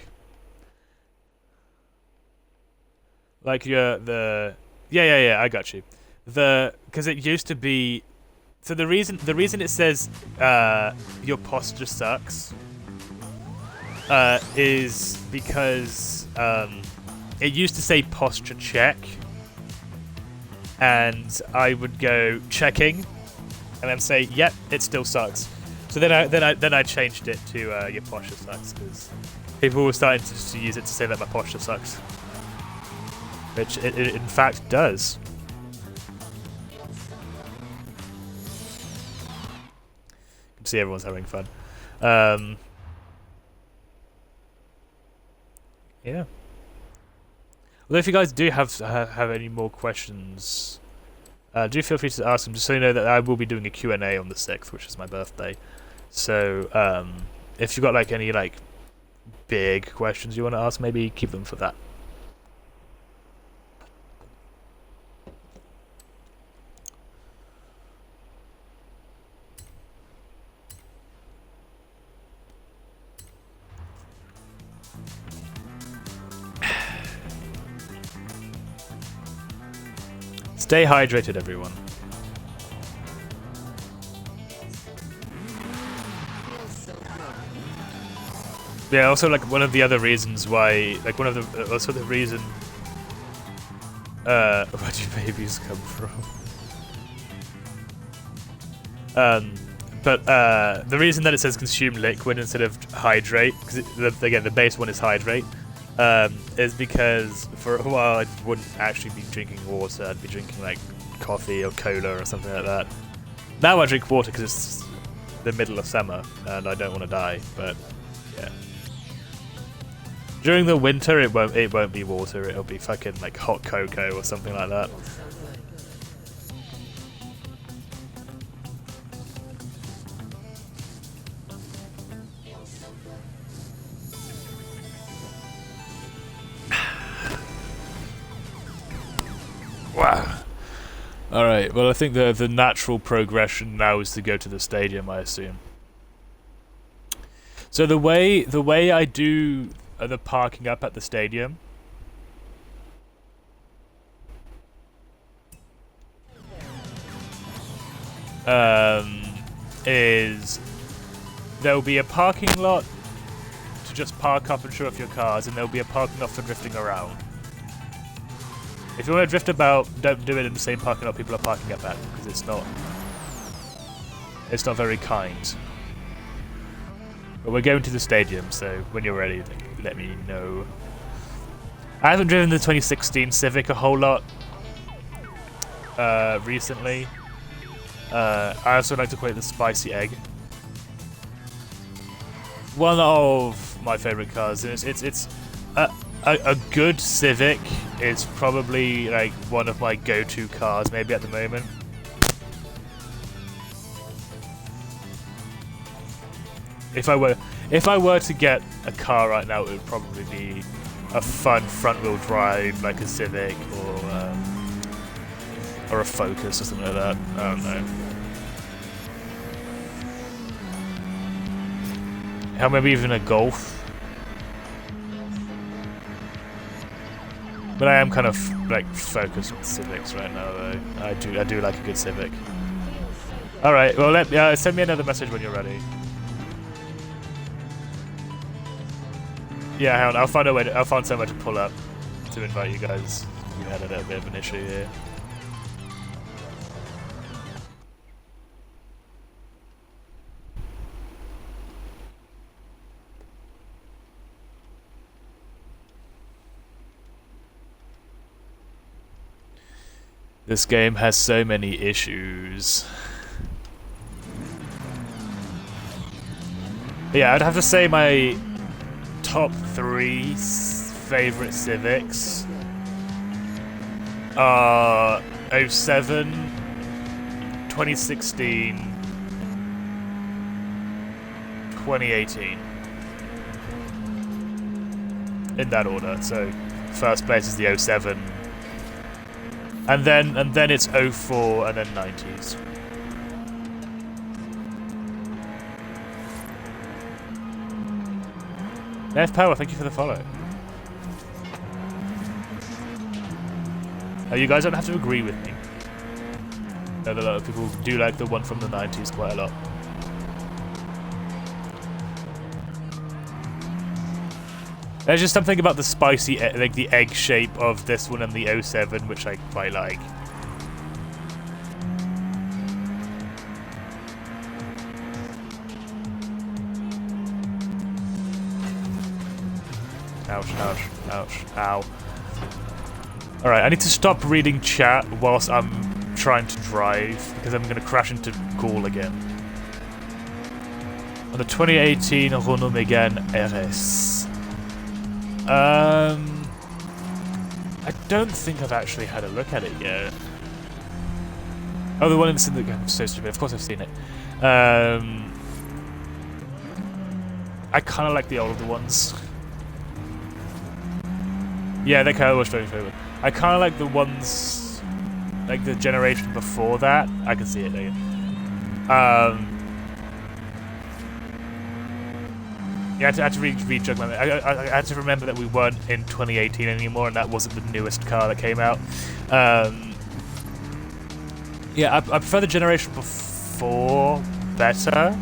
Like yeah, I got you. Because it used to be. So the reason it says your posture sucks is because it used to say posture check, and I would go checking, and then say yep, it still sucks. So then I changed it to your posture sucks, because people were starting to use it to say that my posture sucks, which it in fact does. See, everyone's having fun. Yeah. Well, if you guys do have any more questions, do feel free to ask them. Just so you know that I will be doing a Q&A on the 6th, which is my birthday. So if you've got like any like big questions you want to ask, maybe keep them for that. Stay hydrated, everyone. Yeah, also like one of the other reasons why, like one of the also the reason where do babies come from? But the reason that it says consume liquid instead of hydrate, because again the base one is hydrate, is because for a while I wouldn't actually be drinking water. I'd be drinking like coffee or cola or something like that. Now I drink water because it's the middle of summer and I don't want to die. But yeah, during the winter it won't be water. It'll be fucking like hot cocoa or something like that. Wow. Alright, well I think the natural progression now is to go to the stadium, I assume. So the way I do the parking up at the stadium is there'll be a parking lot to just park up and show off your cars, and there'll be a parking lot for drifting around. If you want to drift about, don't do it in the same parking lot people are parking up at, because it's not very kind. But we're going to the stadium, so when you're ready, let me know. I haven't driven the 2016 Civic a whole lot recently. I also like to call it the Spicy Egg. One of my favorite cars. It's a good Civic is probably like one of my go-to cars, maybe at the moment. If I were to get a car right now, it would probably be a fun front-wheel drive, like a Civic or a Focus or something like that. I don't know. Hell, maybe even a Golf. But I am kind of like focused on Civics right now, though. I do like a good Civic. All right, well, send me another message when you're ready. Yeah, hang on, I'll find somewhere to pull up to invite you guys. We had a little bit of an issue here. This game has so many issues. Yeah, I'd have to say my top 3 favorite Civics are 07, 2016, 2018. In that order. So first place is the 07. And then it's 04 and then 90s. F Power, thank you for the follow. You guys don't have to agree with me. I know that a lot of people do like the one from the 90s quite a lot. There's just something about the spicy, like the egg shape of this one and the 07, which I quite like. Ouch, ouch, ouch, ow. Alright, I need to stop reading chat whilst I'm trying to drive, because I'm going to crash into Gaul again. On the 2018 Renault Megane RS. I don't think I've actually had a look at it yet. Oh, the one in the... I'm so stupid. Of course I've seen it. I kind of like the older ones. Yeah, they kind of very favorite. I kind of like the ones, like the generation before that. I can see it there. Yeah, I had to rejug my... I had to remember that we weren't in 2018 anymore, and that wasn't the newest car that came out. Yeah, I prefer the generation before better,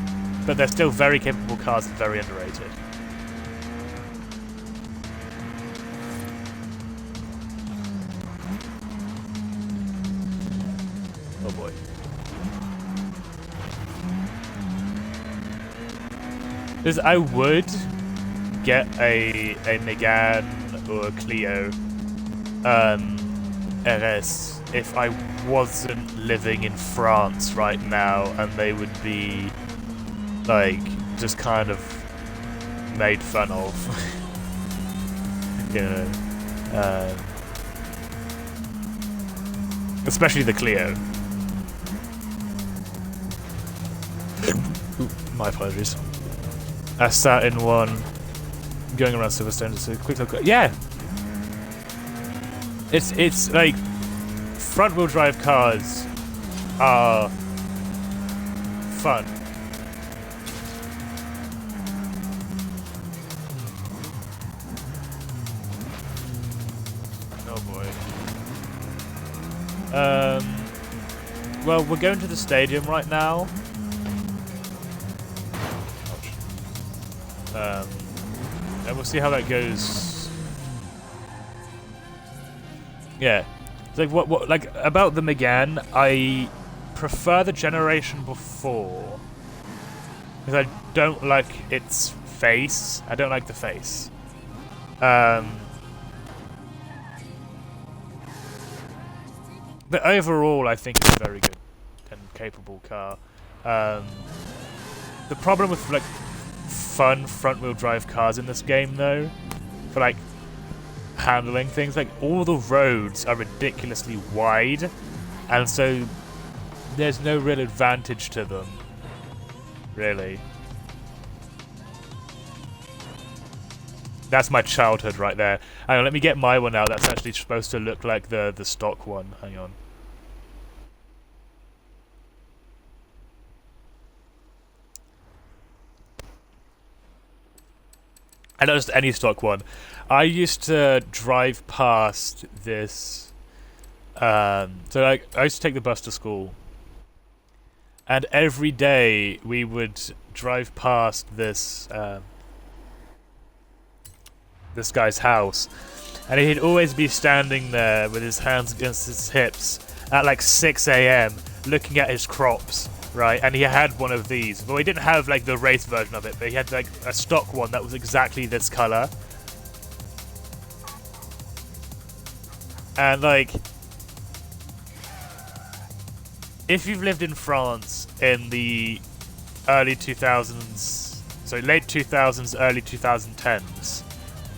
but they're still very capable cars and very underrated. Oh boy. Because I would get a Megane or a Clio RS if I wasn't living in France right now and they would be like just kind of made fun of. You know, especially the Clio. My apologies. I sat in one going around Silverstone. Just a quick look. Yeah, it's like front-wheel drive cars are fun. Oh boy. Well, we're going to the stadium right now. And we'll see how that goes. Yeah. It's like what like about them again, I prefer the generation before. Because I don't like its face. I don't like the face. But overall, I think it's a very good and capable car. The problem with like fun front-wheel drive cars in this game, though, for like handling things, like all the roads are ridiculously wide, and so there's no real advantage to them, really. That's my childhood right there. Hang on, let me get my one out. That's actually supposed to look like the stock one. Hang on. And not just any stock one. I used to drive past this. So like, I used to take the bus to school, and every day we would drive past this this guy's house, and he'd always be standing there with his hands against his hips at like 6 a.m. looking at his crops. Right, and he had one of these. Well, he didn't have like the race version of it, but he had like a stock one that was exactly this color. And like, if you've lived in France in the early 2000s, sorry, late 2000s, early 2010s,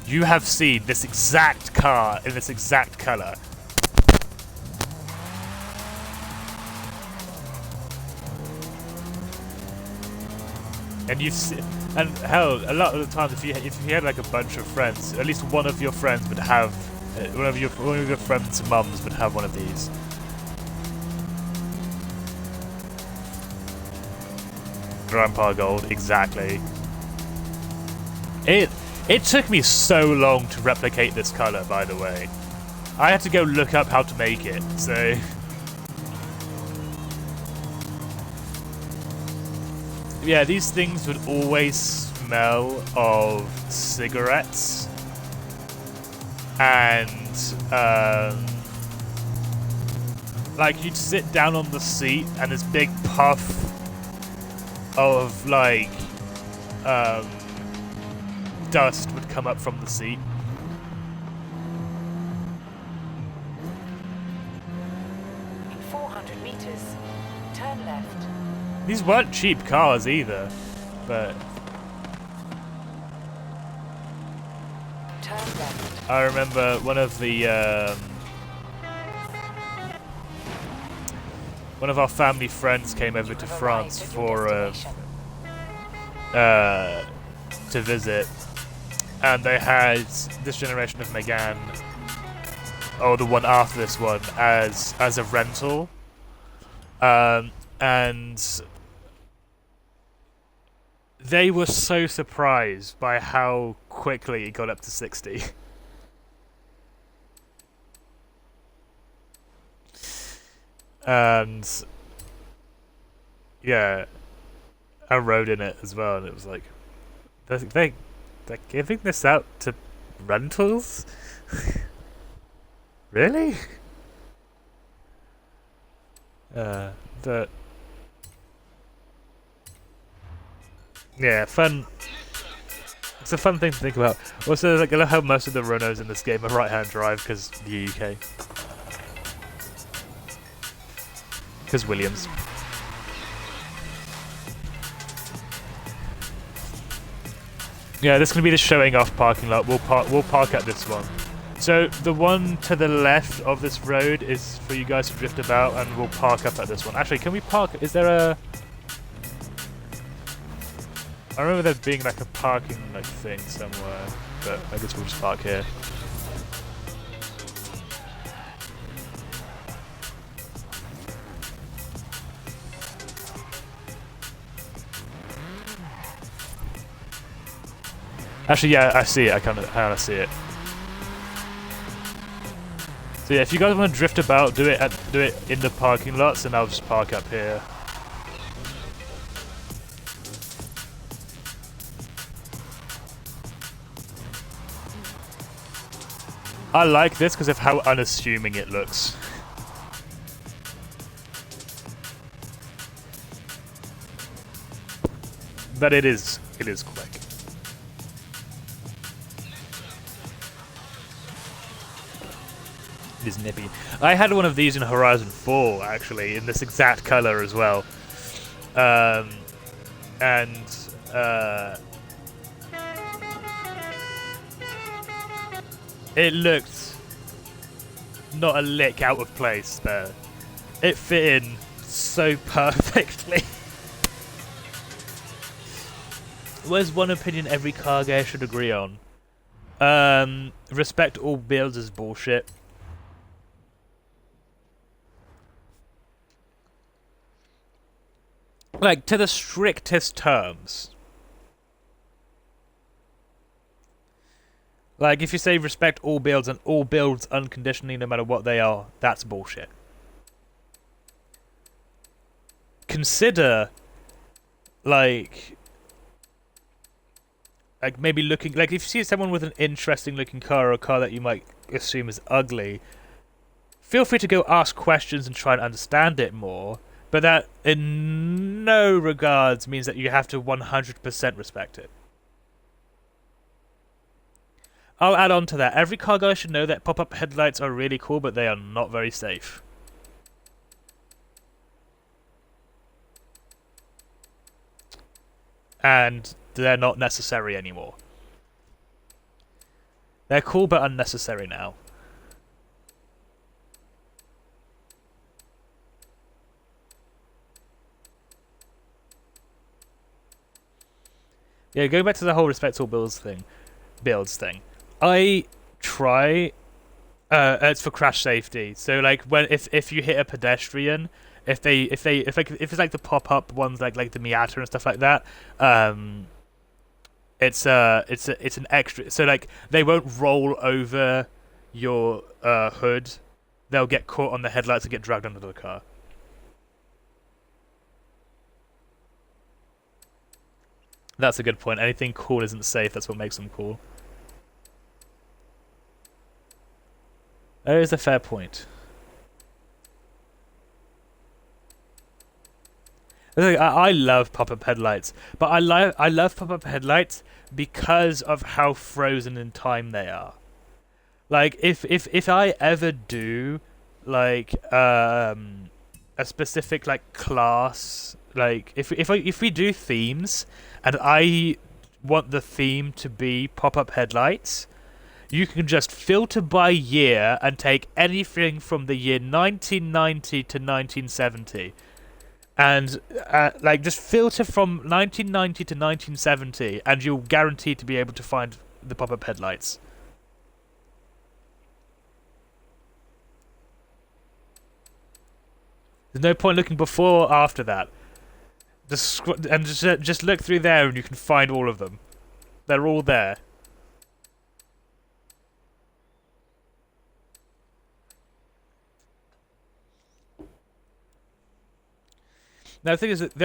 you have seen this exact car in this exact color. And you've seen, and hell, a lot of the times, if you had like a bunch of friends, at least one of your friends would have, one of your friends' mums would have one of these. Grandpa Gold, exactly. It took me so long to replicate this color, by the way. I had to go look up how to make it, so. Yeah, these things would always smell of cigarettes, and like you'd sit down on the seat and this big puff of like dust would come up from the seat. In 400 meters, turn left. These weren't cheap cars either, but turn left. I remember one of our family friends came over to France for to visit, and they had this generation of Megane, or the one after this one, as a rental, and they were so surprised by how quickly it got up to 60. And yeah, I rode in it as well, and it was like, they're giving this out to rentals? Really? But yeah, fun. It's a fun thing to think about. Also, like, I love how most of the Renaults in this game are right-hand drive because the UK. Because Williams. Yeah, this is gonna be the showing off parking lot. We'll park at this one. So the one to the left of this road is for you guys to drift about, and we'll park up at this one. Actually, can we park? Is there a? I remember there being like a parking like thing somewhere, but I guess we'll just park here. Actually, yeah, I see it. I kind of see it. So yeah, if you guys want to drift about, do it in the parking lots, and I'll just park up here. I like this because of how unassuming it looks. but it is quick. It is nippy. I had one of these in Horizon 4 actually, in this exact color as well, and it looked not a lick out of place there. It fit in so perfectly. Where's one opinion every car guy should agree on? Respect all builds is bullshit. Like, to the strictest terms. Like, if you say respect all builds and all builds unconditionally no matter what they are, that's bullshit. Consider, like maybe looking, like if you see someone with an interesting looking car or a car that you might assume is ugly, feel free to go ask questions and try and understand it more, but that in no regards means that you have to 100% respect it. I'll add on to that. Every car guy should know that pop-up headlights are really cool, but they are not very safe. And they're not necessary anymore. They're cool but unnecessary now. Yeah, going back to the whole respect all builds thing. I try. It's for crash safety. So like if you hit a pedestrian, if it's like the pop up ones like the Miata and stuff like that, it's an extra. So like they won't roll over your hood. They'll get caught on the headlights and get dragged under the car. That's a good point. Anything cool isn't safe. That's what makes them cool. That is a fair point. I love pop-up headlights, but I love pop-up headlights because of how frozen in time they are. Like if I ever do like a specific like class, like if we do themes and I want the theme to be pop-up headlights, you can just filter by year and take anything from the year 1990 to 1970. And like just filter from 1990 to 1970 and you'll guarantee to be able to find the pop-up headlights. There's no point looking before or after that. Just look through there and you can find all of them. They're all there. Now the thing is that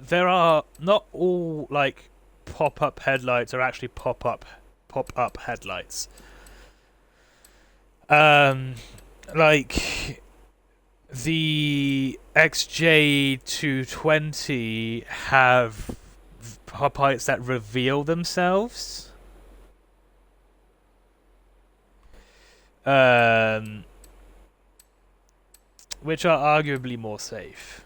there are not all like pop-up headlights are actually pop-up headlights. Like the XJ220 have pop-lights that reveal themselves. Which are arguably more safe.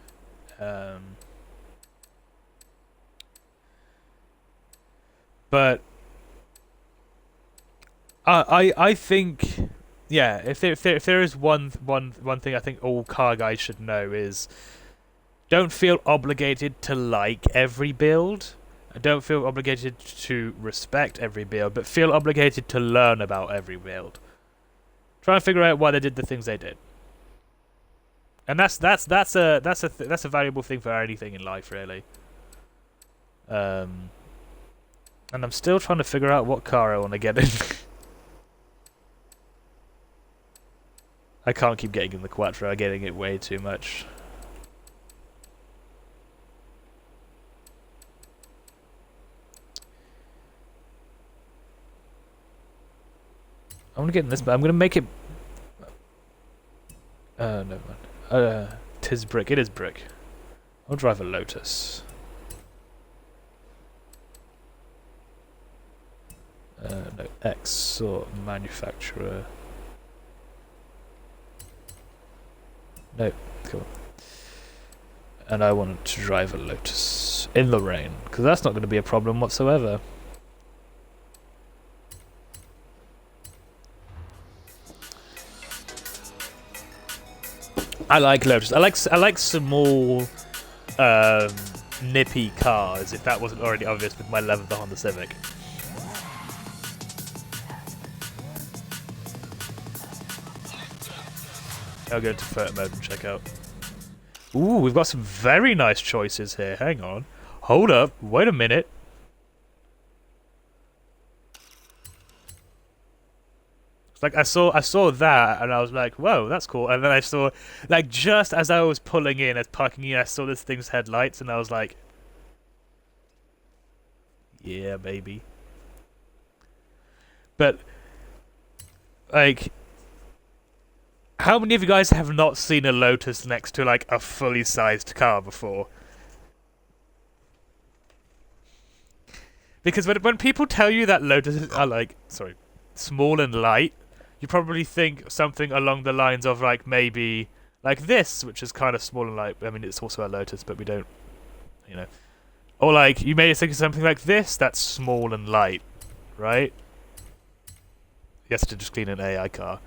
But I think, yeah, if there is one thing I think all car guys should know is don't feel obligated to like every build. Don't feel obligated to respect every build, but feel obligated to learn about every build. Try and figure out why they did the things they did. And that's a valuable thing for anything in life, really. And I'm still trying to figure out what car I want to get in. I can't keep getting in the Quattro. I'm getting it way too much. I want to get in this, but I'm going to make it... never mind. Tis brick. It is brick. I'll drive a Lotus. No, X or manufacturer. No, cool. And I wanted to drive a Lotus in the rain, because that's not going to be a problem whatsoever. I like Lotus. I like small, nippy cars. If that wasn't already obvious with my love of the Honda Civic. I'll go to photo mode and check out. Ooh, we've got some very nice choices here. Hang on. Hold up. Wait a minute. It's like I saw that and I was like, whoa, that's cool. And then I saw, like, just as I was pulling in, as parking in, I saw this thing's headlights and I was like, yeah, baby. But, like, how many of you guys have not seen a Lotus next to, like, a fully sized car before? Because when people tell you that Lotuses are, like, small and light, you probably think something along the lines of, like, maybe, like this, which is kind of small and light. I mean, it's also a Lotus, but we don't, you know. Or, like, you may think of something like this, that's small and light, right? Yes, to just clean an AI car.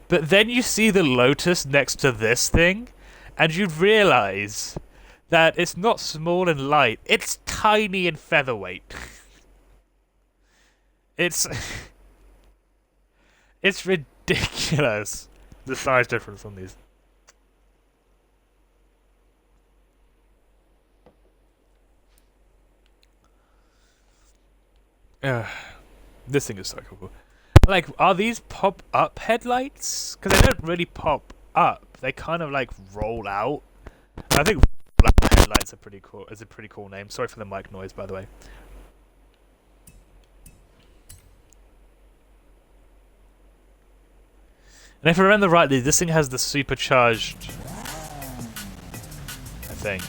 But then you see the Lotus next to this thing, and you realize that it's not small and light, it's tiny and featherweight. It's ridiculous, the size difference on these. This thing is so cool. Like, are these pop-up headlights? Because they don't really pop up. They kind of, like, roll out. I think roll-out headlights are pretty cool. Is a pretty cool name. Sorry for the mic noise, by the way. And if I remember rightly, this thing has the supercharged, I think.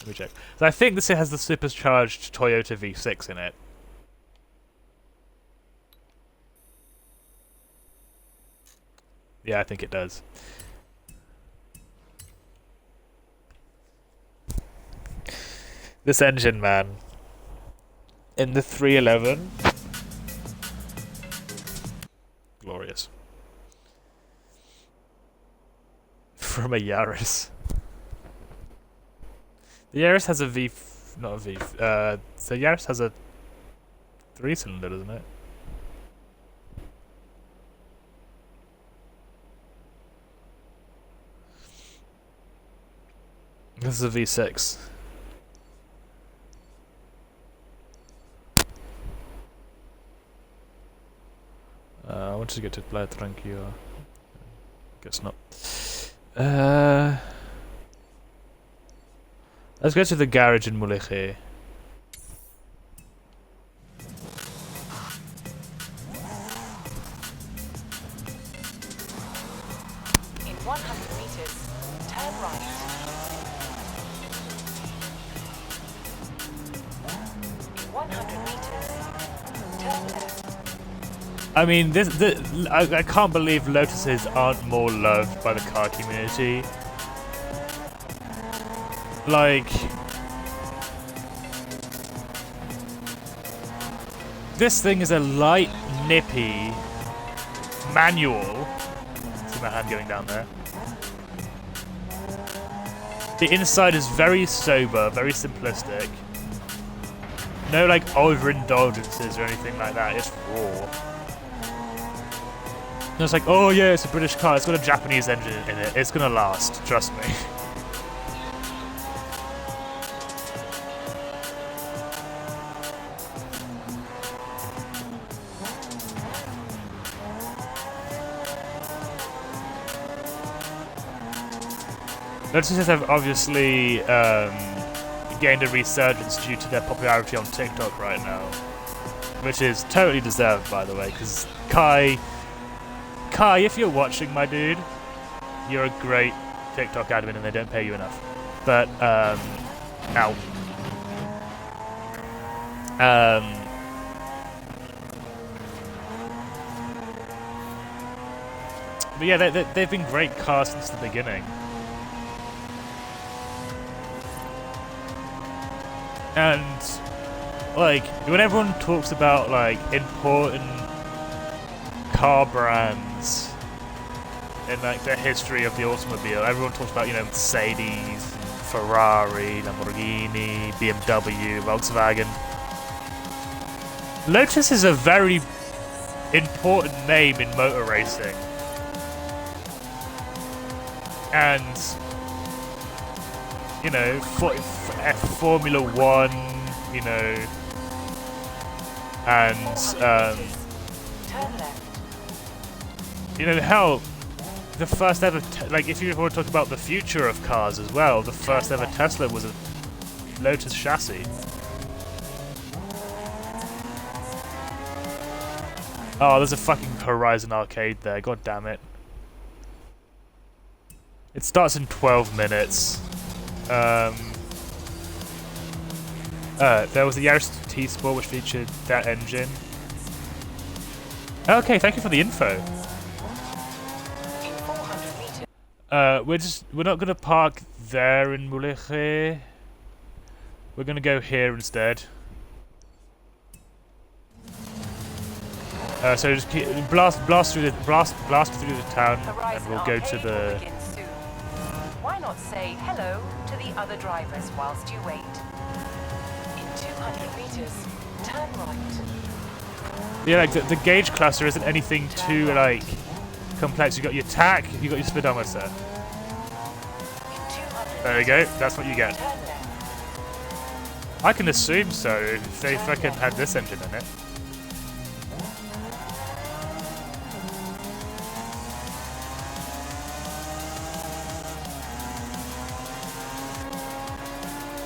Let me check. So I think this has the supercharged Toyota V6 in it. Yeah, I think it does. This engine, man. In the 311. Glorious. From a Yaris. The Yaris has a V... not a V... the Yaris has a 3-cylinder, doesn't it? This is a V6. I wanted to get to play Tranquilo. Guess not. Let's go to the garage in Mulegé. In 100 meters, turn right. In 100 meters, turn left. I mean, I can't believe Lotuses aren't more loved by the car community. Like, this thing is a light, nippy manual. See my hand going down there. The inside is very sober, very simplistic. No, like, overindulgences or anything like that. It's raw. And it's like, oh yeah, it's a British car. It's got a Japanese engine in it. It's gonna last. Trust me. Lotuses have obviously gained a resurgence due to their popularity on TikTok right now, which is totally deserved, by the way, because Kai, if you're watching, my dude, you're a great TikTok admin and they don't pay you enough. But, ow. But yeah, they've been great cars since the beginning. And like when everyone talks about like important car brands in like the history of the automobile, everyone talks about, you know, Mercedes, Ferrari, Lamborghini, BMW, Volkswagen. Lotus is a very important name in motor racing. And, you know, Formula One, you know, and, you know, hell, the first ever, like, if you want to talk about the future of cars as well, the first ever Tesla was a Lotus chassis. Oh, there's a fucking Horizon arcade there, god damn it. It starts in 12 minutes. There was the Yaris T-Sport which featured that engine. Okay, thank you for the info. We're not gonna park there in Mulegé. We're gonna go here instead. So just blast through the town, and we'll go to the. Why not say hello to the other drivers whilst you wait? In 200 meters, turn right. Yeah, like the gauge cluster isn't anything too like complex. You got your tach, you got your speedometer. There we go. That's what you get. I can assume so if they fucking had this engine in it.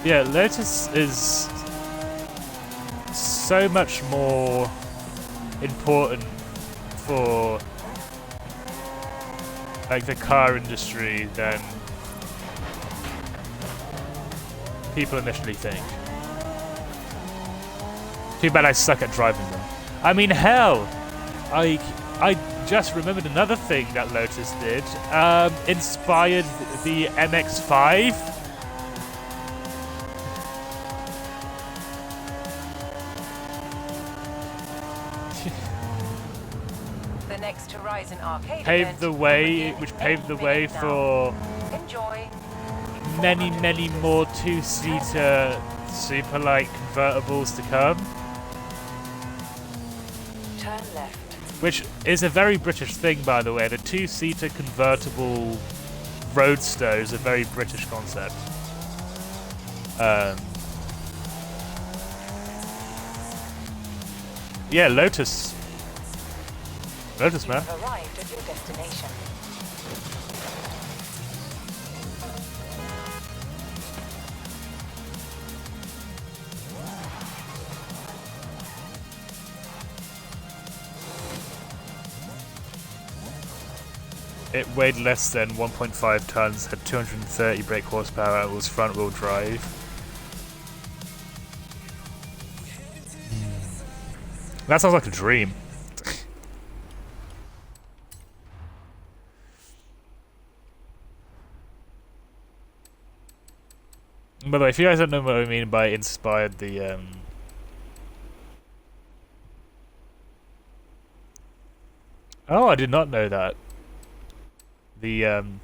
Yeah, Lotus is so much more important for like the car industry than people initially think. Too bad I suck at driving them. I mean, hell, I just remembered another thing that Lotus did. Inspired the MX-5. Paved the way, which paved the way for many more two-seater super light convertibles to come. Turn left. Which is a very British thing, by the way. The two-seater convertible roadster is a very British concept. Yeah, Lotus. Lotus, man. You've arrived at your destination. It weighed less than 1.5 tons, had 230 brake horsepower, and was front-wheel drive. That sounds like a dream. By the way, if you guys don't know what I mean by inspired the Oh, I did not know that. The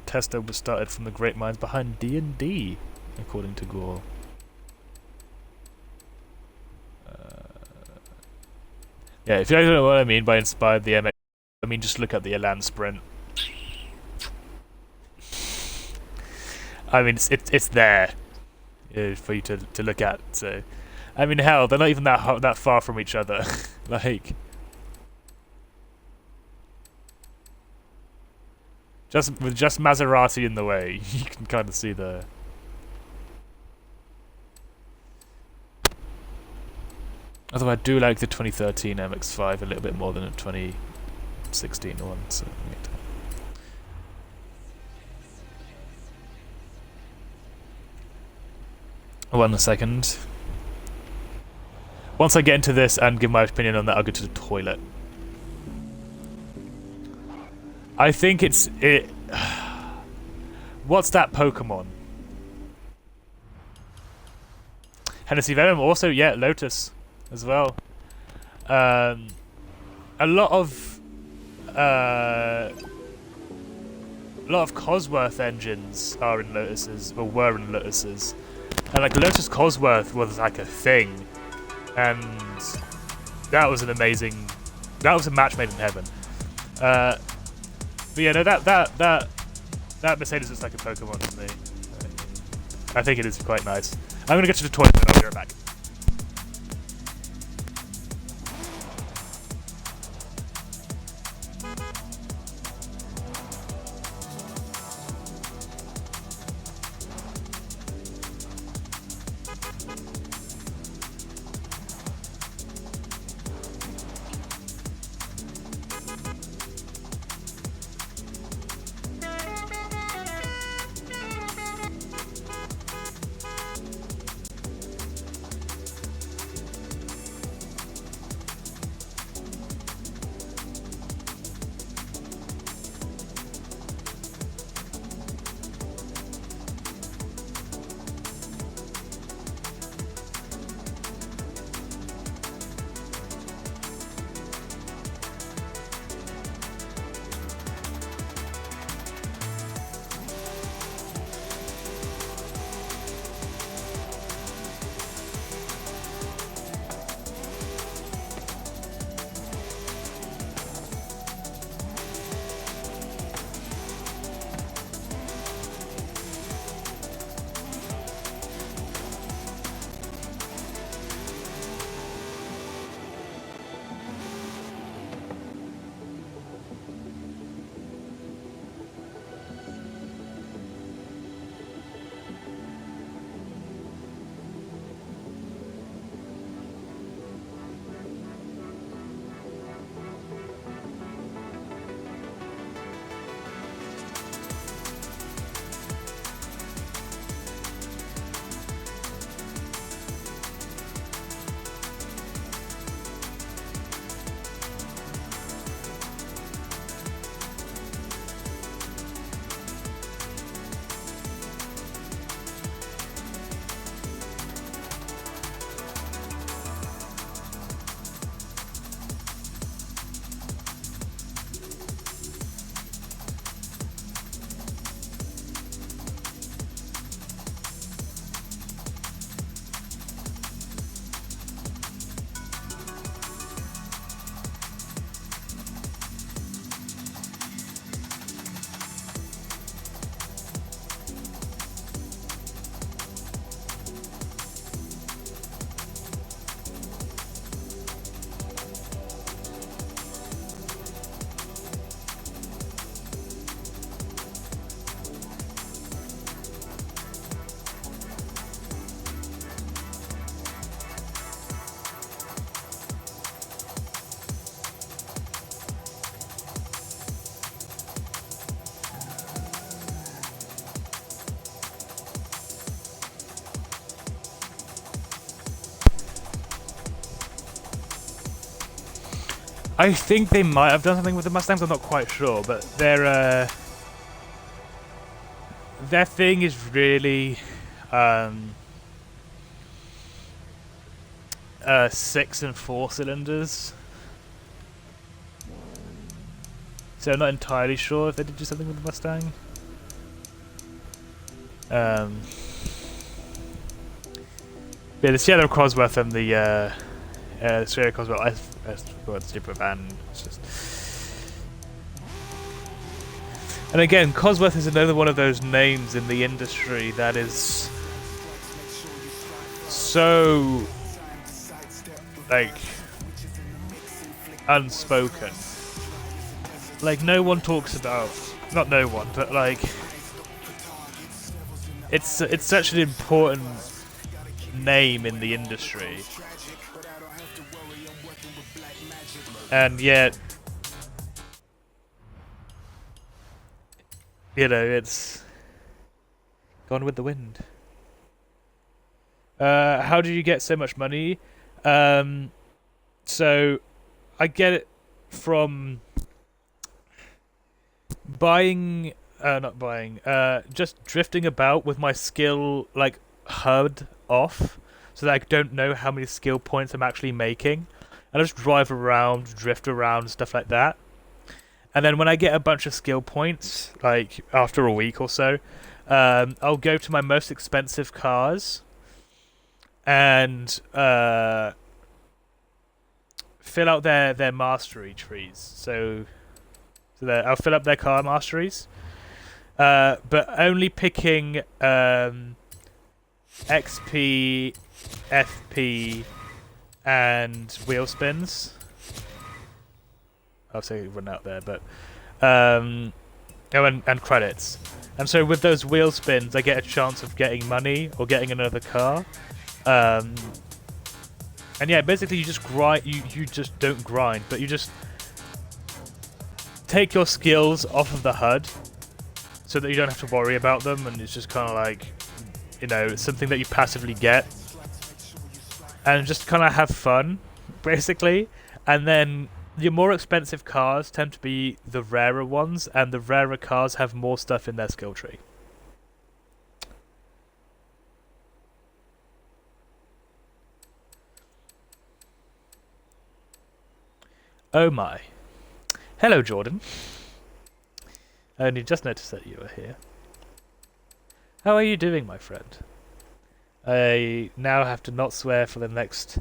Tesla was started from the great minds behind D&D, according to Gore. Yeah, if you guys don't know what I mean by inspired the MX, I mean just look at the Elan Sprint. I mean, it's there for you to look at. So, I mean, hell, they're not even that far from each other. Like, with just Maserati in the way, you can kind of see the. Although I do like the 2013 MX-5 a little bit more than the 2016 one. So. 1 second. Once I get into this and give my opinion on that, I'll go to the toilet. I think it's it. What's that Pokemon? Hennessy Venom. Also, yeah, Lotus as well. A lot of Cosworth engines are in Lotuses, or were in Lotuses, and like Lotus Cosworth was like a thing, and that was an amazing. That was a match made in heaven. But yeah, no, that Mercedes looks like a Pokemon to me. I think it is quite nice. I'm gonna get to the toilet and I'll be right back. I think they might have done something with the Mustangs. I'm not quite sure, but their thing is really 6 and 4 cylinders. So I'm not entirely sure if they did do something with the Mustang. Yeah, the Sierra Cosworth and the Sierra Cosworth. I forgot the stupid van. It's just. And again, Cosworth is another one of those names in the industry that is so like unspoken. Like no one talks about, not no one, but like it's such an important name in the industry, and yet you know it's gone with the wind. How do you get so much money? So I get it from buying, not buying, just drifting about with my skill like HUD off, so that I don't know how many skill points I'm actually making. I just drive around, drift around, stuff like that. And then when I get a bunch of skill points, like after a week or so, I'll go to my most expensive cars and fill out their mastery trees. So I'll fill up their car masteries, but only picking XP, FP, and wheel spins. I'll say run out there, but and credits. And so with those wheel spins, I get a chance of getting money or getting another car. And yeah, basically you just grind. You just don't grind, but you just take your skills off of the HUD, so that you don't have to worry about them, and it's just kind of like, you know, it's something that you passively get, and just kind of have fun, basically. And then your more expensive cars tend to be the rarer ones, and the rarer cars have more stuff in their skill tree. Oh my. Hello, Jordan. I only just noticed that you were here. How are you doing, my friend? I now have to not swear for the next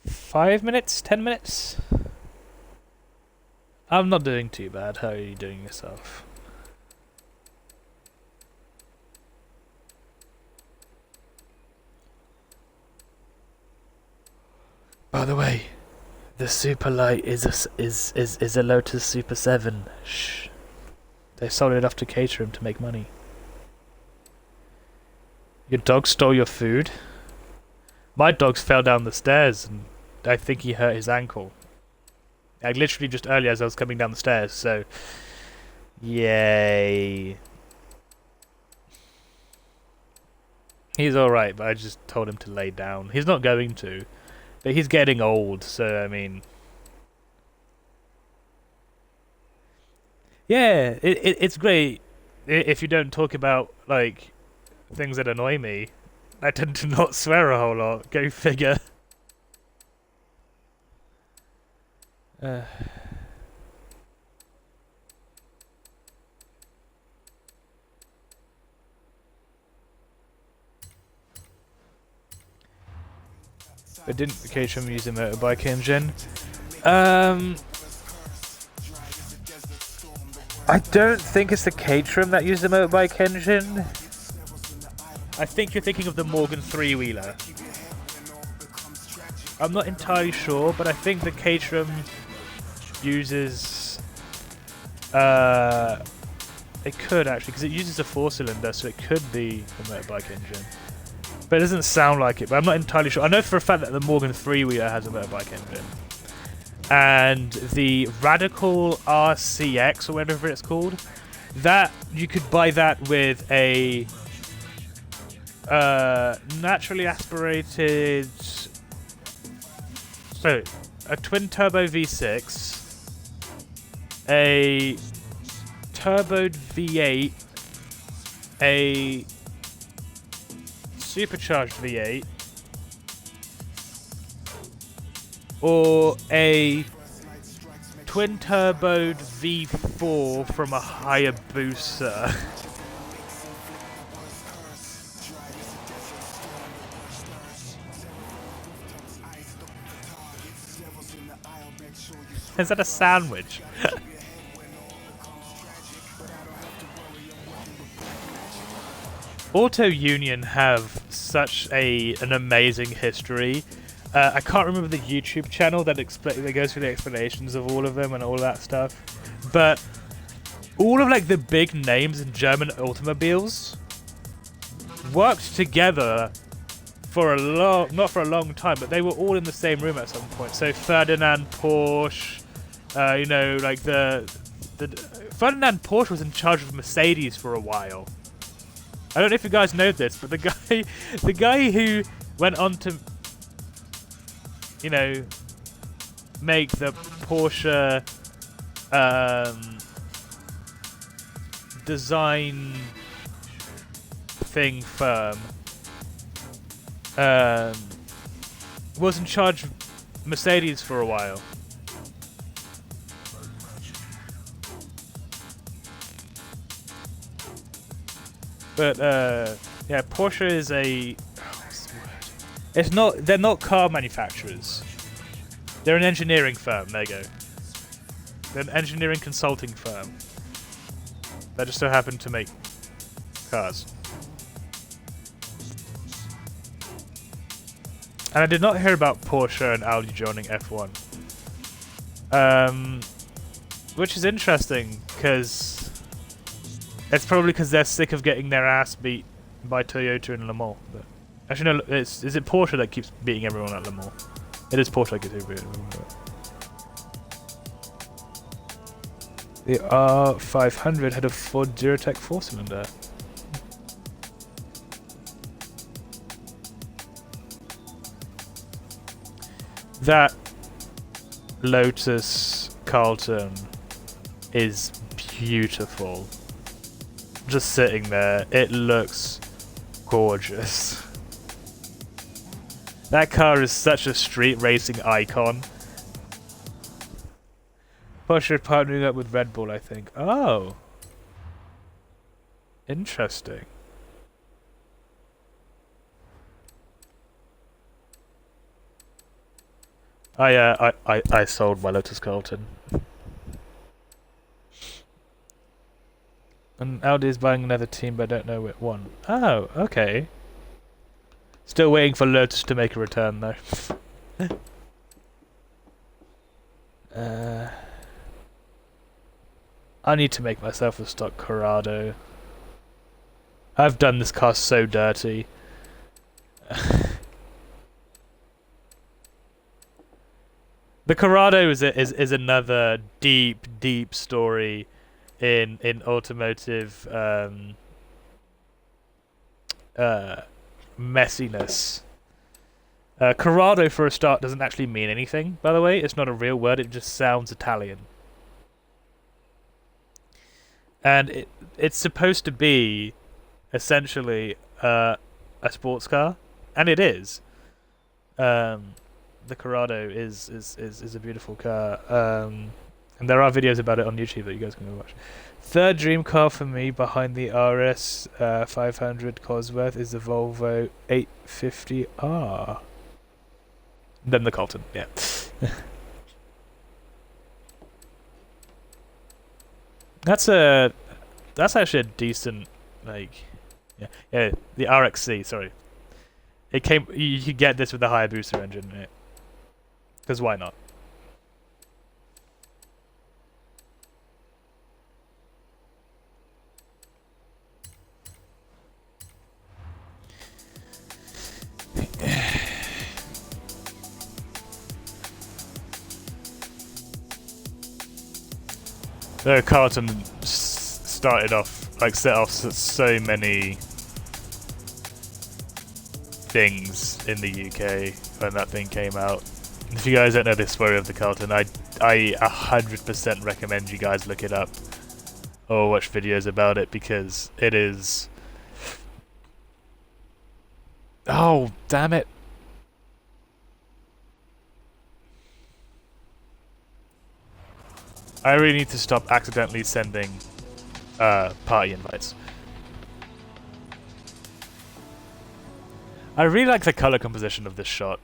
5 minutes, 10 minutes? I'm not doing too bad. How are you doing yourself? By the way, the Super Light is a Lotus Super 7. Shh. They sold it off to Caterham to make money. Your dog stole your food? My dog fell down the stairs and I think he hurt his ankle. Like literally just earlier as I was coming down the stairs, so yay. He's alright, but I just told him to lay down. He's not going to. But he's getting old, so I mean... Yeah, it's great if you don't talk about, like, things that annoy me. I tend to not swear a whole lot. Go figure. But didn't the Caterham use a motorbike engine? I don't think it's the Caterham that used the motorbike engine. I think you're thinking of the Morgan three-wheeler. I'm not entirely sure, but I think the Caterham uses... it could actually, because it uses a 4-cylinder, so it could be the motorbike engine. But it doesn't sound like it, but I'm not entirely sure. I know for a fact that the Morgan three-wheeler has a motorbike engine. And the Radical RCX, or whatever it's called, that you could buy that with a naturally aspirated, so a twin turbo V6, a turboed V8, a supercharged V8, or a twin turboed V4 from a Hayabusa. Is that a sandwich? Auto Union have such an amazing history. I can't remember the YouTube channel that goes through the explanations of all of them and all that stuff, but all of like the big names in German automobiles worked together for not for a long time, but they were all in the same room at some point. So Ferdinand Porsche, you know, like the Ferdinand Porsche was in charge of Mercedes for a while. I don't know if you guys know this, but the guy who went on to you know, make the Porsche design thing firm was in charge of Mercedes for a while. But yeah, Porsche is a what's the word? It's not. They're not car manufacturers. They're an engineering firm. There you go. They're an engineering consulting firm that just so happen to make cars. And I did not hear about Porsche and Audi joining F1. Which is interesting, because it's probably because they're sick of getting their ass beat by Toyota in Le Mans. But actually, no, is it Porsche that keeps beating everyone at Le Mans? It is Porsche that keeps beating everyone. The R500 had a Ford Durotech 4-cylinder. That Lotus Carlton is beautiful. Just sitting there, it looks gorgeous. That car is such a street racing icon. Porsche partnering up with Red Bull, I think. Oh. Interesting. I sold my Lotus Carlton. And Audi is buying another team, but I don't know which one. Oh, okay. Still waiting for Lotus to make a return, though. I need to make myself a stock Corrado. I've done this car so dirty. The Corrado is another deep story in automotive messiness. Corrado, for a start, doesn't actually mean anything, by the way. It's not a real word, it just sounds Italian. And it's supposed to be, essentially, a sports car. And it is. The Corrado is a beautiful car. And there are videos about it on YouTube that you guys can go watch. Third dream car for me behind the RS 500 Cosworth is the Volvo 850R. Then the Carlton, yeah. That's actually a decent, like, yeah, the RXC, sorry. It came, you could get this with the Hayabusa engine in it. Because why not? The Carlton started off, like, set off so many things in the UK when that thing came out. If you guys don't know the story of the Carlton, I 100% recommend you guys look it up or watch videos about it, because it is... Oh, damn it. I really need to stop accidentally sending party invites. I really like the color composition of this shot.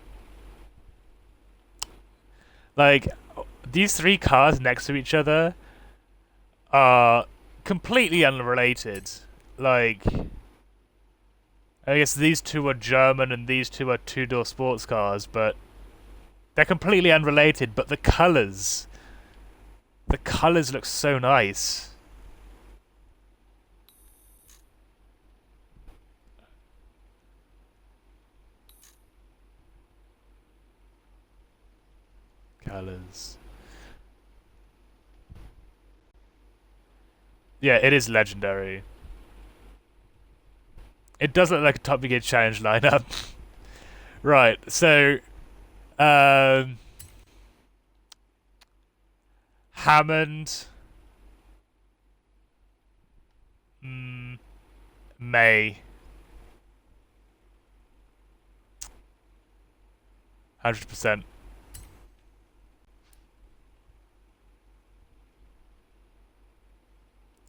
Like, these three cars next to each other are completely unrelated. Like, I guess these two are German and these two are two-door sports cars, but they're completely unrelated, but the colors look so nice. Colors. Yeah, it is legendary. It does look like a Top Gear Challenge lineup. Right, so Hammond. May. 100%.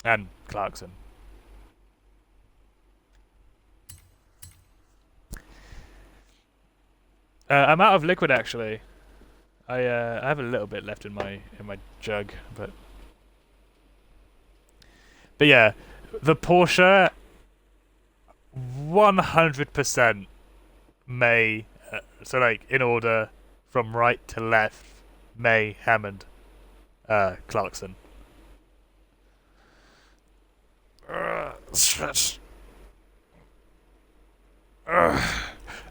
And Clarkson. I'm out of liquid actually. I have a little bit left in my jug, but yeah, the Porsche 100% May. So like in order from right to left, May, Hammond, Clarkson. Stretch.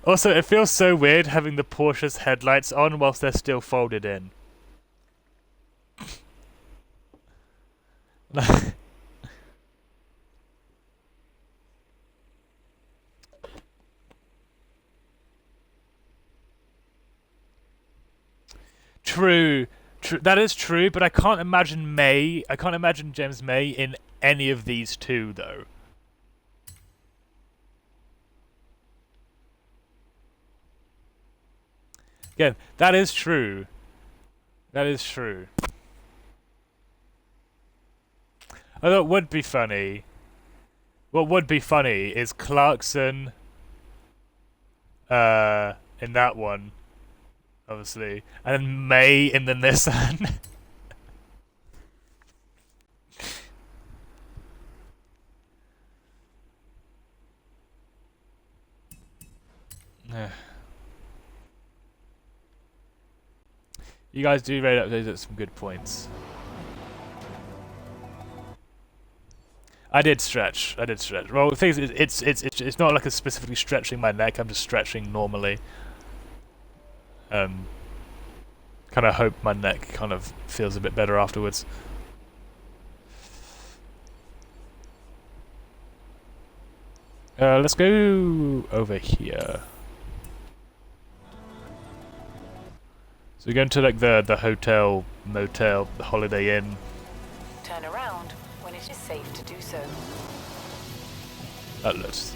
Also, it feels so weird having the Porsche's headlights on whilst they're still folded in. True. That is true, but I can't imagine May. I can't imagine James May in any of these two, though. Again, that is true. That is true. Although it would be funny. What would be funny is Clarkson in that one, obviously, and then May in the Nissan. You guys do raid updates at some good points. I did stretch. Well, the thing is, it's not like a specifically stretching my neck. I'm just stretching normally. Kind of hope my neck kind of feels a bit better afterwards. Let's go over here. So we're going to like the hotel, motel, the Holiday Inn. Turn around when it is safe to do so. That looks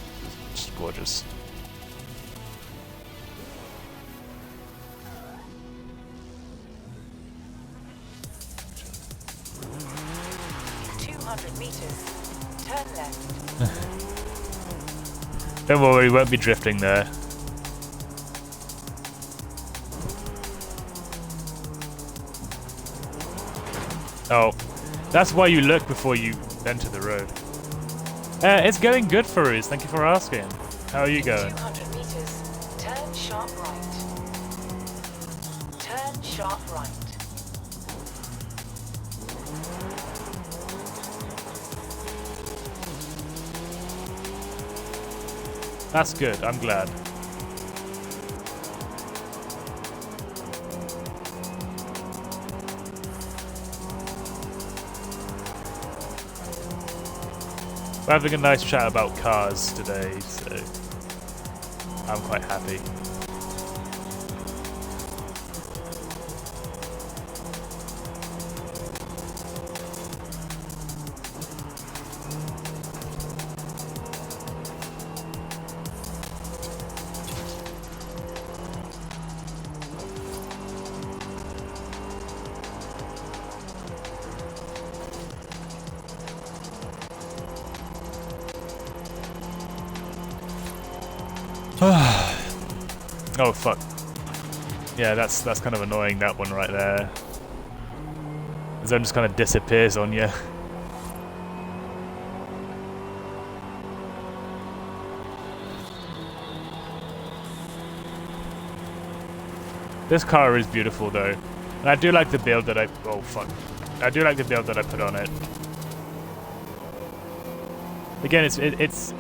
just gorgeous. In 200 meters, turn left. Don't worry, we won't be drifting there. Oh, that's why you look before you enter the road. It's going good for us. Thank you for asking. How are you going? 200 meters, turn sharp right. Turn sharp right. That's good. I'm glad. We're having a nice chat about cars today, so I'm quite happy. Oh fuck. Yeah, that's kind of annoying, that one right there. The zone just kind of disappears on you. This car is beautiful though. And I do like the build that I do like the build that I put on it. Again, it's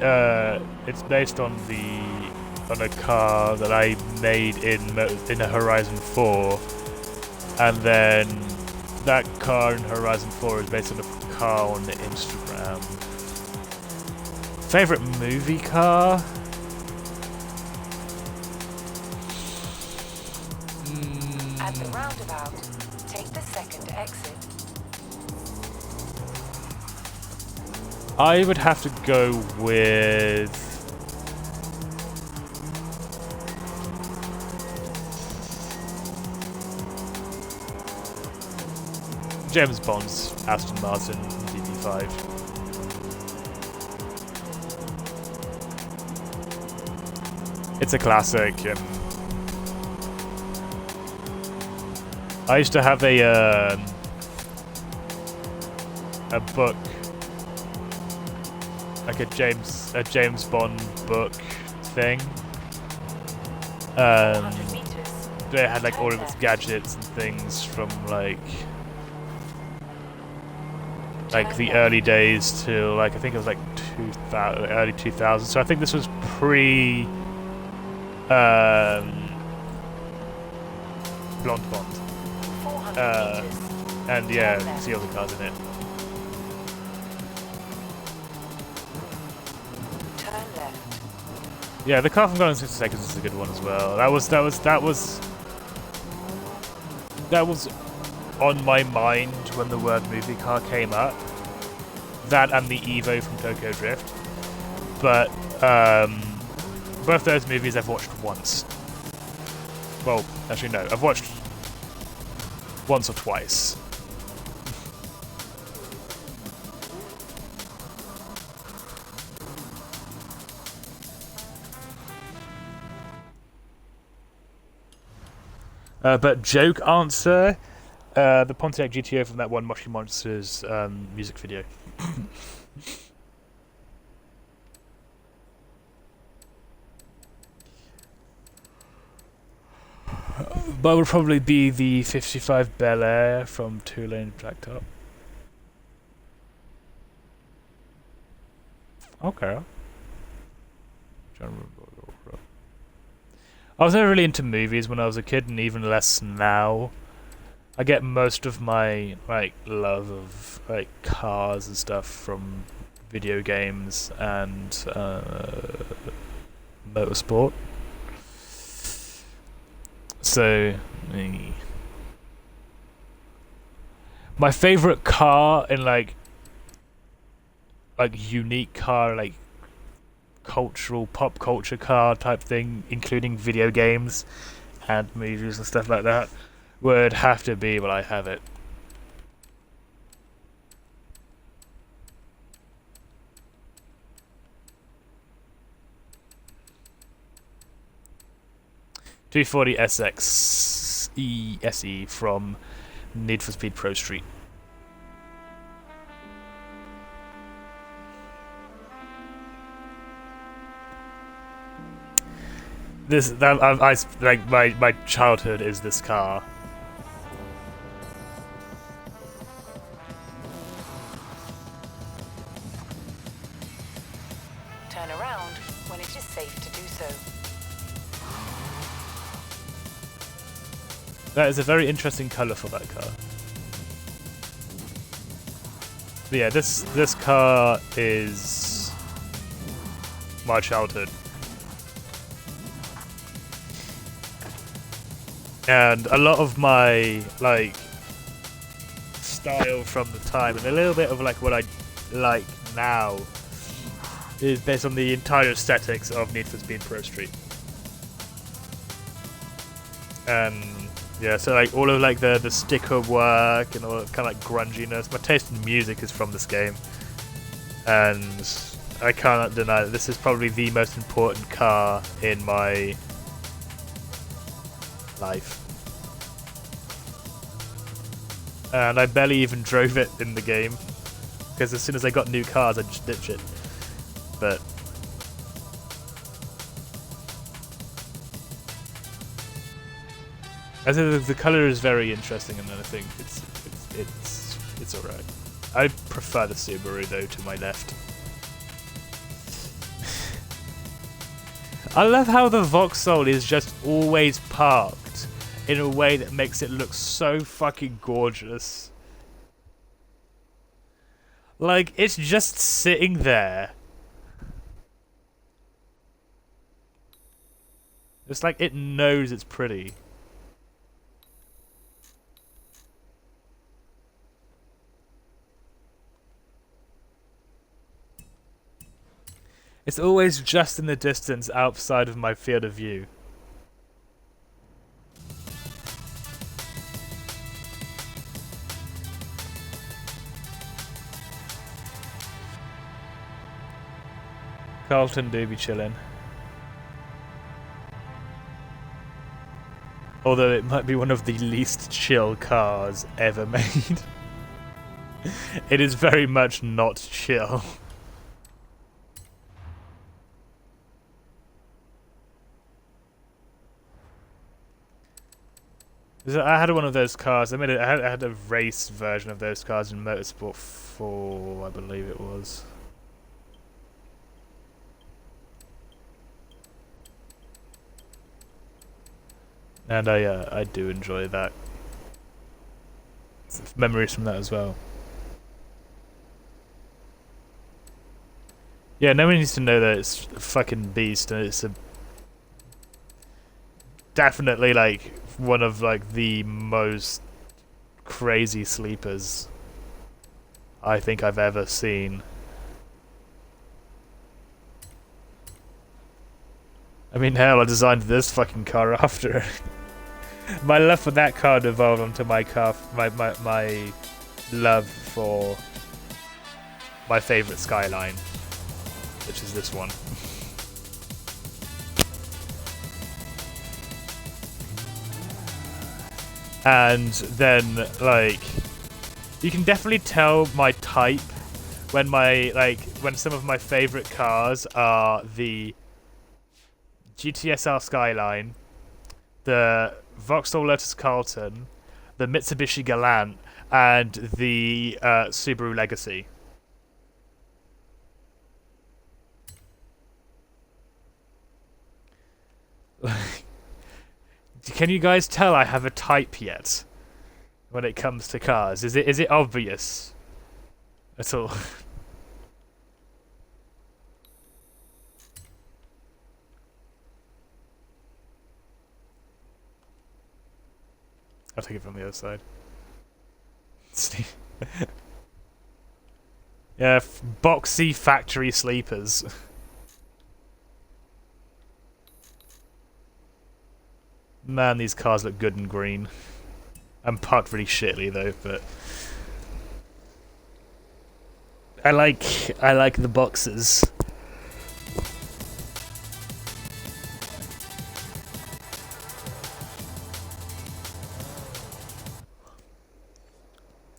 based on a car that I made in a Horizon 4, and then that car in Horizon 4 is based on a car on the Instagram. Favorite movie car? At the roundabout, take the second exit. I would have to go with James Bond's Aston Martin DB5. It's a classic, and I used to have a book, like a James Bond book thing. They had like all of its gadgets and things from like the early days to like I think it was like 2000, early 2000s. So I think this was pre Blonde Bond. And yeah, you can see all the cars in it. Turn left. Yeah, the car from Gone in 60 Seconds is a good one as well. That was on my mind when the word movie car came up. That and the Evo from Tokyo Drift. But both those movies I've watched once. Well, actually no, I've watched once or twice. But joke answer, the Pontiac GTO from that one Moshi Monsters music video. But would probably be the 55 Bel Air from Two Lane Blacktop. Okay. I was never really into movies when I was a kid, and even less now. I get most of my like love of like cars and stuff from video games and motorsport. So, my favorite car in like unique car, like cultural pop culture car type thing, including video games and movies and stuff like that, would have to be, well, I have it. .240 SX SE from Need for Speed Pro Street. I like my childhood is this car. Turn around when it is safe to do so. That is a very interesting colour for that car. But yeah, this car is my childhood. And a lot of my like style from the time and a little bit of like what I like now is based on the entire aesthetics of Need for Speed Pro Street. And yeah, so like all of like the sticker work and all that kind of like grunginess. My taste in music is from this game, and I cannot deny that this is probably the most important car in my life. And I barely even drove it in the game, because as soon as I got new cars, I just ditch it. But I think the color is very interesting, and I think it's alright. I prefer the Subaru though to my left. I love how the Vauxhall is just always parked in a way that makes it look so fucking gorgeous. Like, it's just sitting there. It's like it knows it's pretty. It's always just in the distance outside of my field of view. Carlton do be chilling. Although it might be one of the least chill cars ever made. It is very much not chill. I had one of those cars. I had a race version of those cars in Motorsport 4, I believe it was. And I do enjoy that. Memories from that as well. Yeah, no one needs to know that it's a fucking beast, and it's definitely like one of like the most crazy sleepers I think I've ever seen. I mean, hell, I designed this fucking car after it. My love for that car devolved onto my love for my favourite Skyline, which is this one. And then, like, you can definitely tell my type when when some of my favourite cars are the GTSR Skyline, the Vauxhall Lotus Carlton, the Mitsubishi Galant, and the Subaru Legacy. Can you guys tell I have a type yet when it comes to cars? Is it obvious at all? I'll take it from the other side. Yeah, boxy factory sleepers. Man, these cars look good in green. I'm parked really shittily though, but I like the boxes.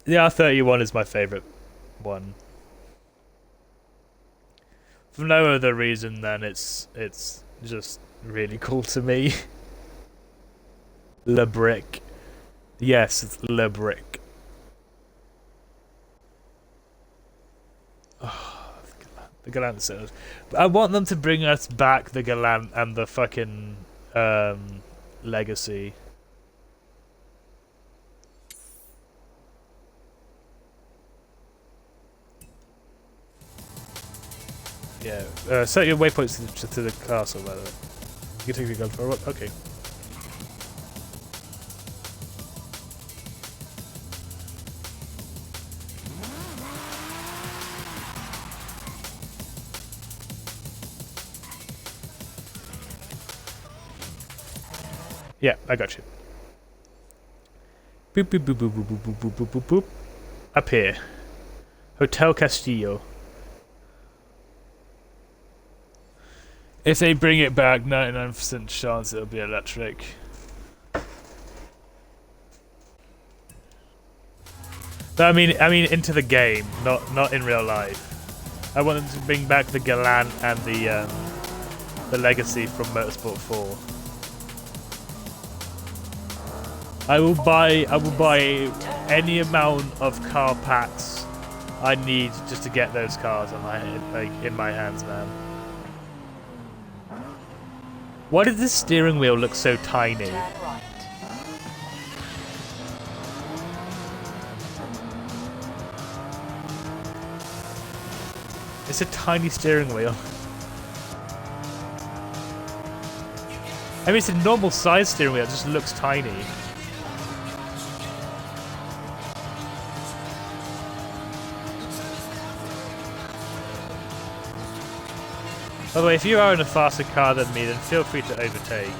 The R31 is my favourite one. For no other reason than it's just really cool to me. Le Brick. Yes, it's Le Brick. Oh, the Galant sounds. I want them to bring us back the Galant and the fucking Legacy. Yeah, set your waypoints to the castle, by the way. You can take the gun for a walk. Okay. Yeah, I got you. Boop boop boop boop boop boop boop boop boop boop. Up here. Hotel Castillo. If they bring it back, 99% chance it'll be electric. But I mean into the game, not in real life. I want them to bring back the Galant and the Legacy from Motorsport 4. I will buy any amount of car packs I need just to get those cars on in my hands, man. Why did this steering wheel look so tiny? It's a tiny steering wheel. I mean, it's a normal size steering wheel, it just looks tiny. By the way, if you are in a faster car than me, then feel free to overtake.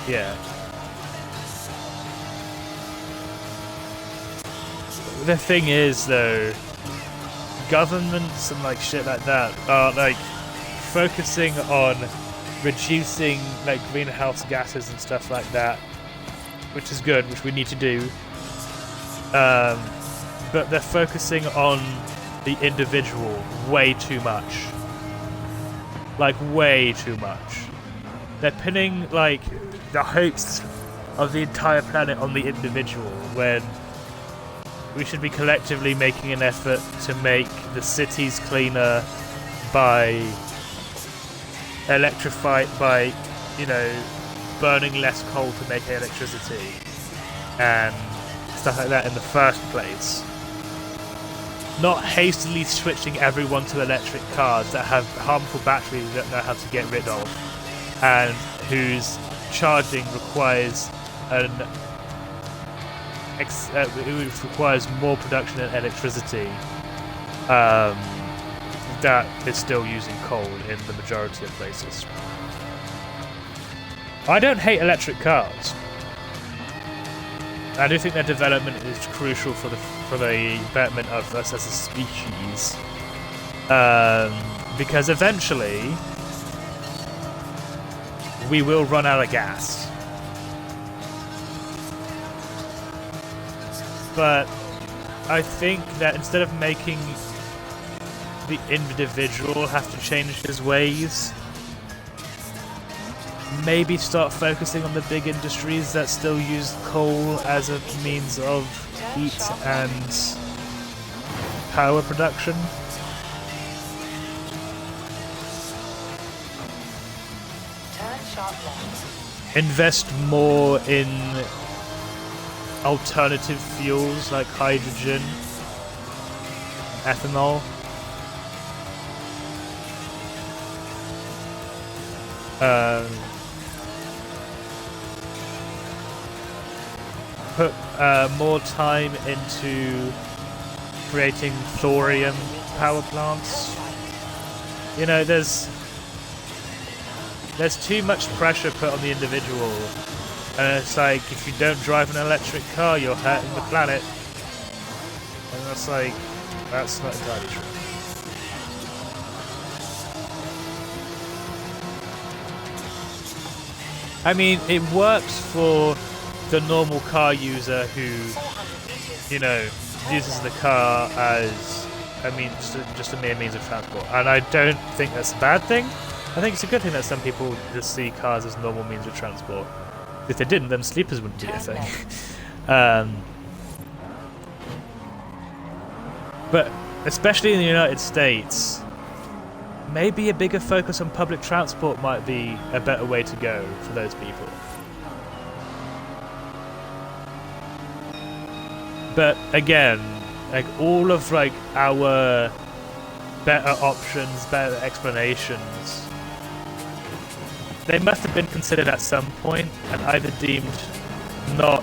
Yeah. The thing is, though, governments and like shit like that are like focusing on reducing like greenhouse gases and stuff like that, which is good, which we need to do. But they're focusing on the individual way too much. Like way too much. They're pinning like the hopes of the entire planet on the individual when we should be collectively making an effort to make the cities cleaner by burning less coal to make electricity and stuff like that in the first place. Not hastily switching everyone to electric cars that have harmful batteries we don't know how to get rid of, and whose charging requires requires more production of electricity that is still using coal in the majority of places. I don't hate electric cars. I do think their development is crucial for the betterment of us as a species, because eventually we will run out of gas. But I think that instead of making the individual have to change his ways, maybe start focusing on the big industries that still use coal as a means of heat and power production. Invest more in alternative fuels like hydrogen, ethanol. Put more time into creating thorium power plants. You know, there's too much pressure put on the individual. And it's like, if you don't drive an electric car, you're hurting the planet. And that's like, that's not entirely true. I mean, it works for the normal car user who, you know, uses the car as, I mean, just a mere means of transport. And I don't think that's a bad thing. I think it's a good thing that some people just see cars as normal means of transport. If they didn't, then sleepers wouldn't be a thing. But especially in the United States, maybe a bigger focus on public transport might be a better way to go for those people. But again, like all of like our better options, better explanations, they must have been considered at some point and either deemed not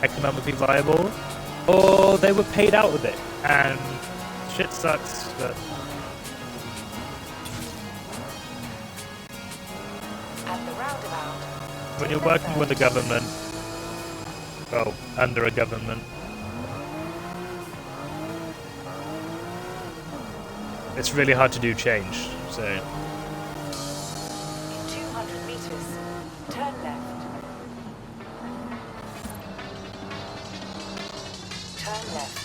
economically viable, or they were paid out with it. And shit sucks, but At the roundabout, when you're working with a government, well, under a government, it's really hard to do change, so... 200 meters, turn left. Turn left.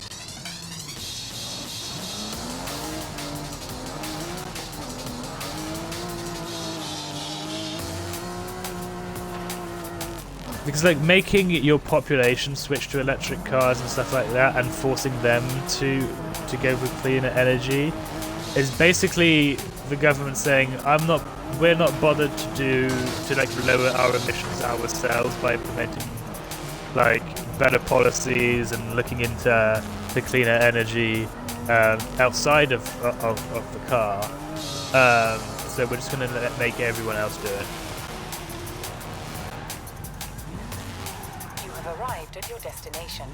Because like making your population switch to electric cars and stuff like that, and forcing them to go with cleaner energy, is basically the government saying, we're not bothered to lower our emissions ourselves by implementing like better policies and looking into the cleaner energy outside of the car. So we're just gonna make everyone else do it. arrived at your destination.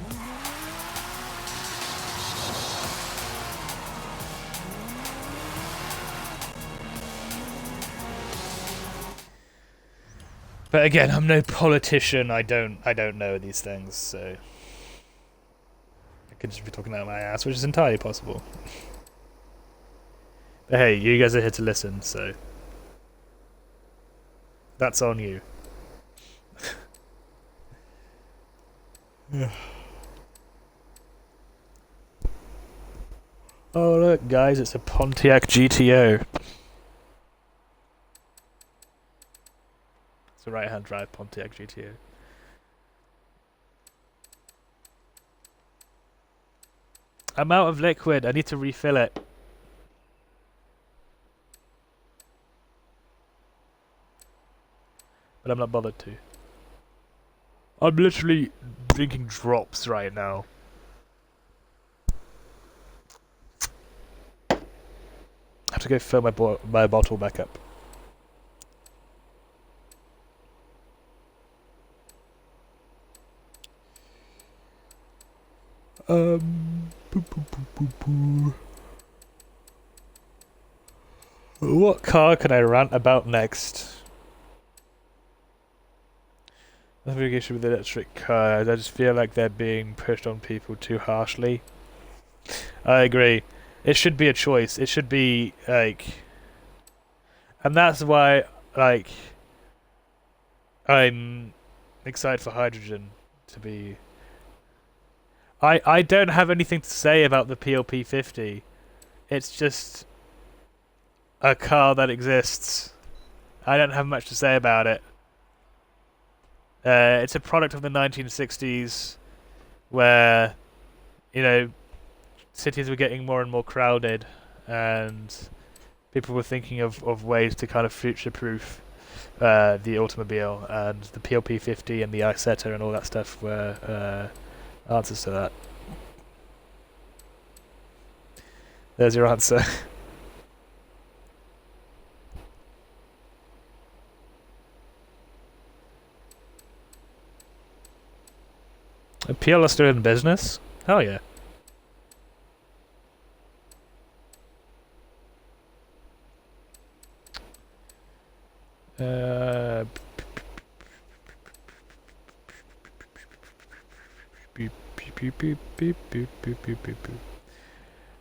But again, I'm no politician. I don't know these things, so I could just be talking out of my ass, which is entirely possible. But hey, you guys are here to listen, so that's on you. Oh look, guys, it's a Pontiac GTO. It's a right-hand drive Pontiac GTO. I'm out of liquid. I need to refill it. But I'm not bothered to. I'm literally drinking drops right now. I have to go fill my bottle back up. What car can I rant about next? Navigation with electric cars. I just feel like they're being pushed on people too harshly. I agree. It should be a choice. It should be like, and that's why like I'm excited for hydrogen to be. I don't have anything to say about the PLP 50. It's just a car that exists. I don't have much to say about it. It's a product of the 1960s where, you know, cities were getting more and more crowded and people were thinking of ways to kind of future-proof the automobile, and the PLP 50 and the Isetta and all that stuff were answers to that. There's your answer. PL are still in business? Hell yeah.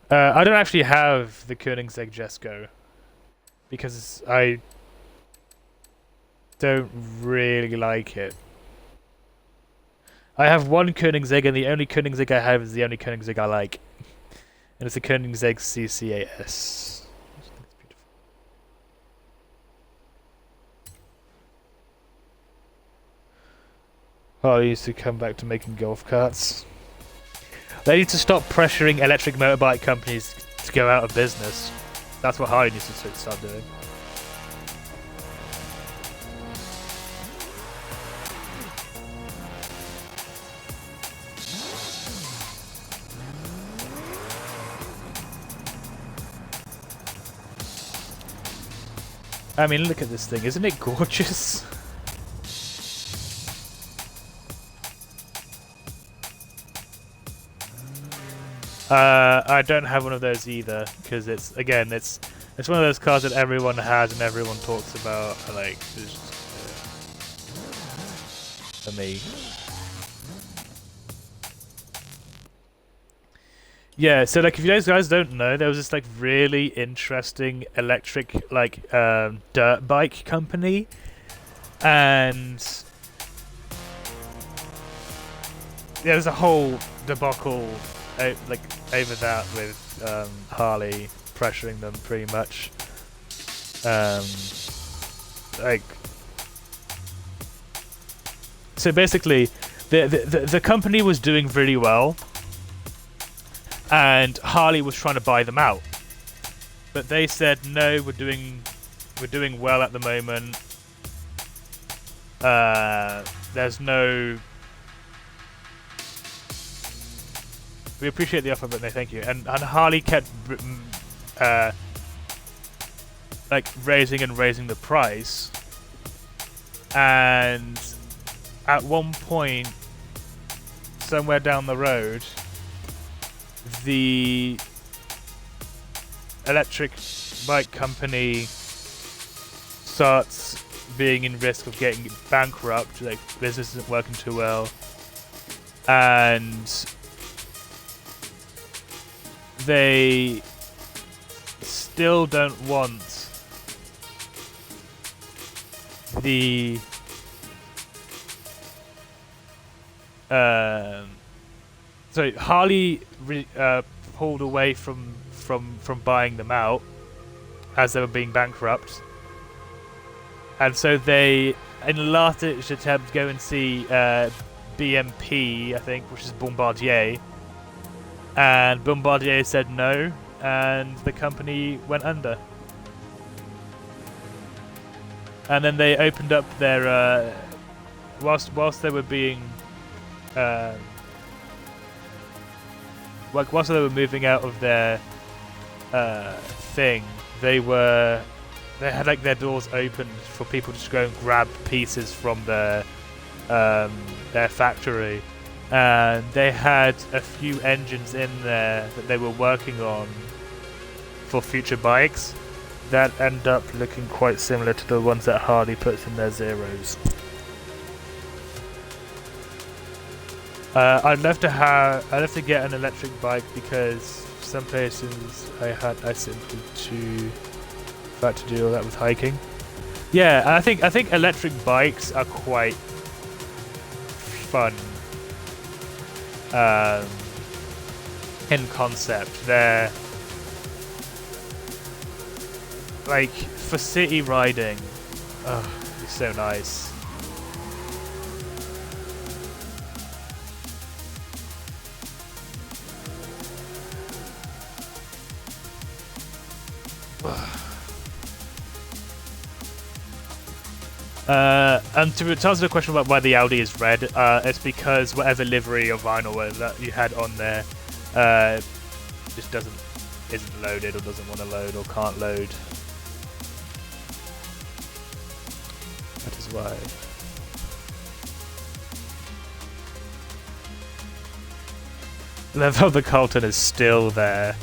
I don't actually have the Koenigsegg Jesko because I don't really like it. I have one Koenigsegg, and the only Koenigsegg I have is the only Koenigsegg I like. And it's a Koenigsegg CC8S. Oh, I used to come back to making golf carts. They need to stop pressuring electric motorbike companies to go out of business. That's what Harley needs to start doing. I mean, look at this thing. Isn't it gorgeous? I don't have one of those either, because it's one of those cars that everyone has and everyone talks about. Like, it's just, for me. Yeah, so like if you guys don't know, there was this like really interesting electric like dirt bike company, and there's a whole debacle like over that with Harley pressuring them pretty much. Like, so basically, the company was doing really well. And Harley was trying to buy them out, but they said no. We're doing well at the moment. There's no. We appreciate the offer, but no, thank you. And Harley kept like raising the price, and at one point somewhere down the road, the electric bike company starts being in risk of getting bankrupt, like business isn't working too well, and they still don't want the so Harley pulled away from buying them out as they were being bankrupt, and so they, in a last-ditch attempt, go and see BMP, I think, which is Bombardier, and Bombardier said no, and the company went under. And then they opened up their whilst they were being whilst they were moving out of their thing, they had like their doors opened for people to just go and grab pieces from their factory, and they had a few engines in there that they were working on for future bikes that end up looking quite similar to the ones that Harley puts in their Zeros. I'd love to get an electric bike, because some places I simply had to do all that with hiking. Yeah, and I think electric bikes are quite fun in concept. They're like, for city riding, it's so nice. And to answer the question about why the Audi is red, it's because whatever livery or vinyl that you had on there just isn't loaded, or doesn't want to load, or can't load. That is why. Level of the Colton is still there.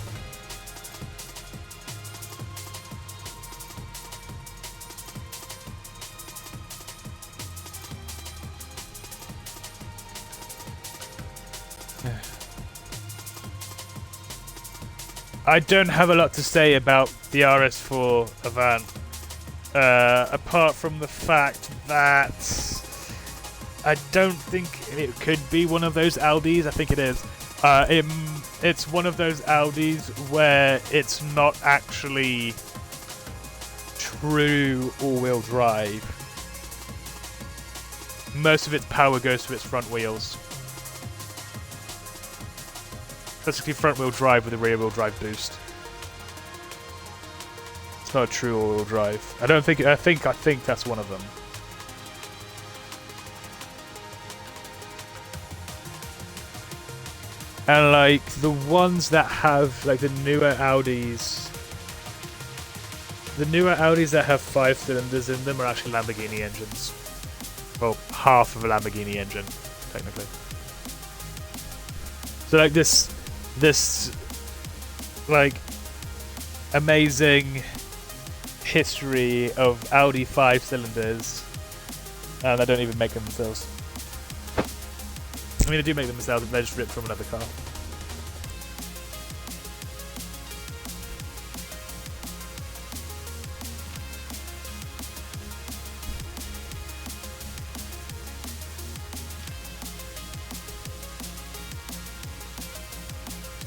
I don't have a lot to say about the RS4 Avant, apart from the fact that I don't think it could be one of those Audis. I think it is. It's one of those Audis where it's not actually true all-wheel drive. Most of its power goes to its front wheels. Basically front-wheel drive with a rear-wheel drive boost. It's not a true all-wheel drive. I think that's one of them. And like the ones that have like the newer Audis that have 5 cylinders in them are actually Lamborghini engines. Well, half of a Lamborghini engine, technically. So like this like amazing history of Audi 5 cylinders, and they don't even make them themselves. I mean, they do make them themselves, but they're just ripped from another car.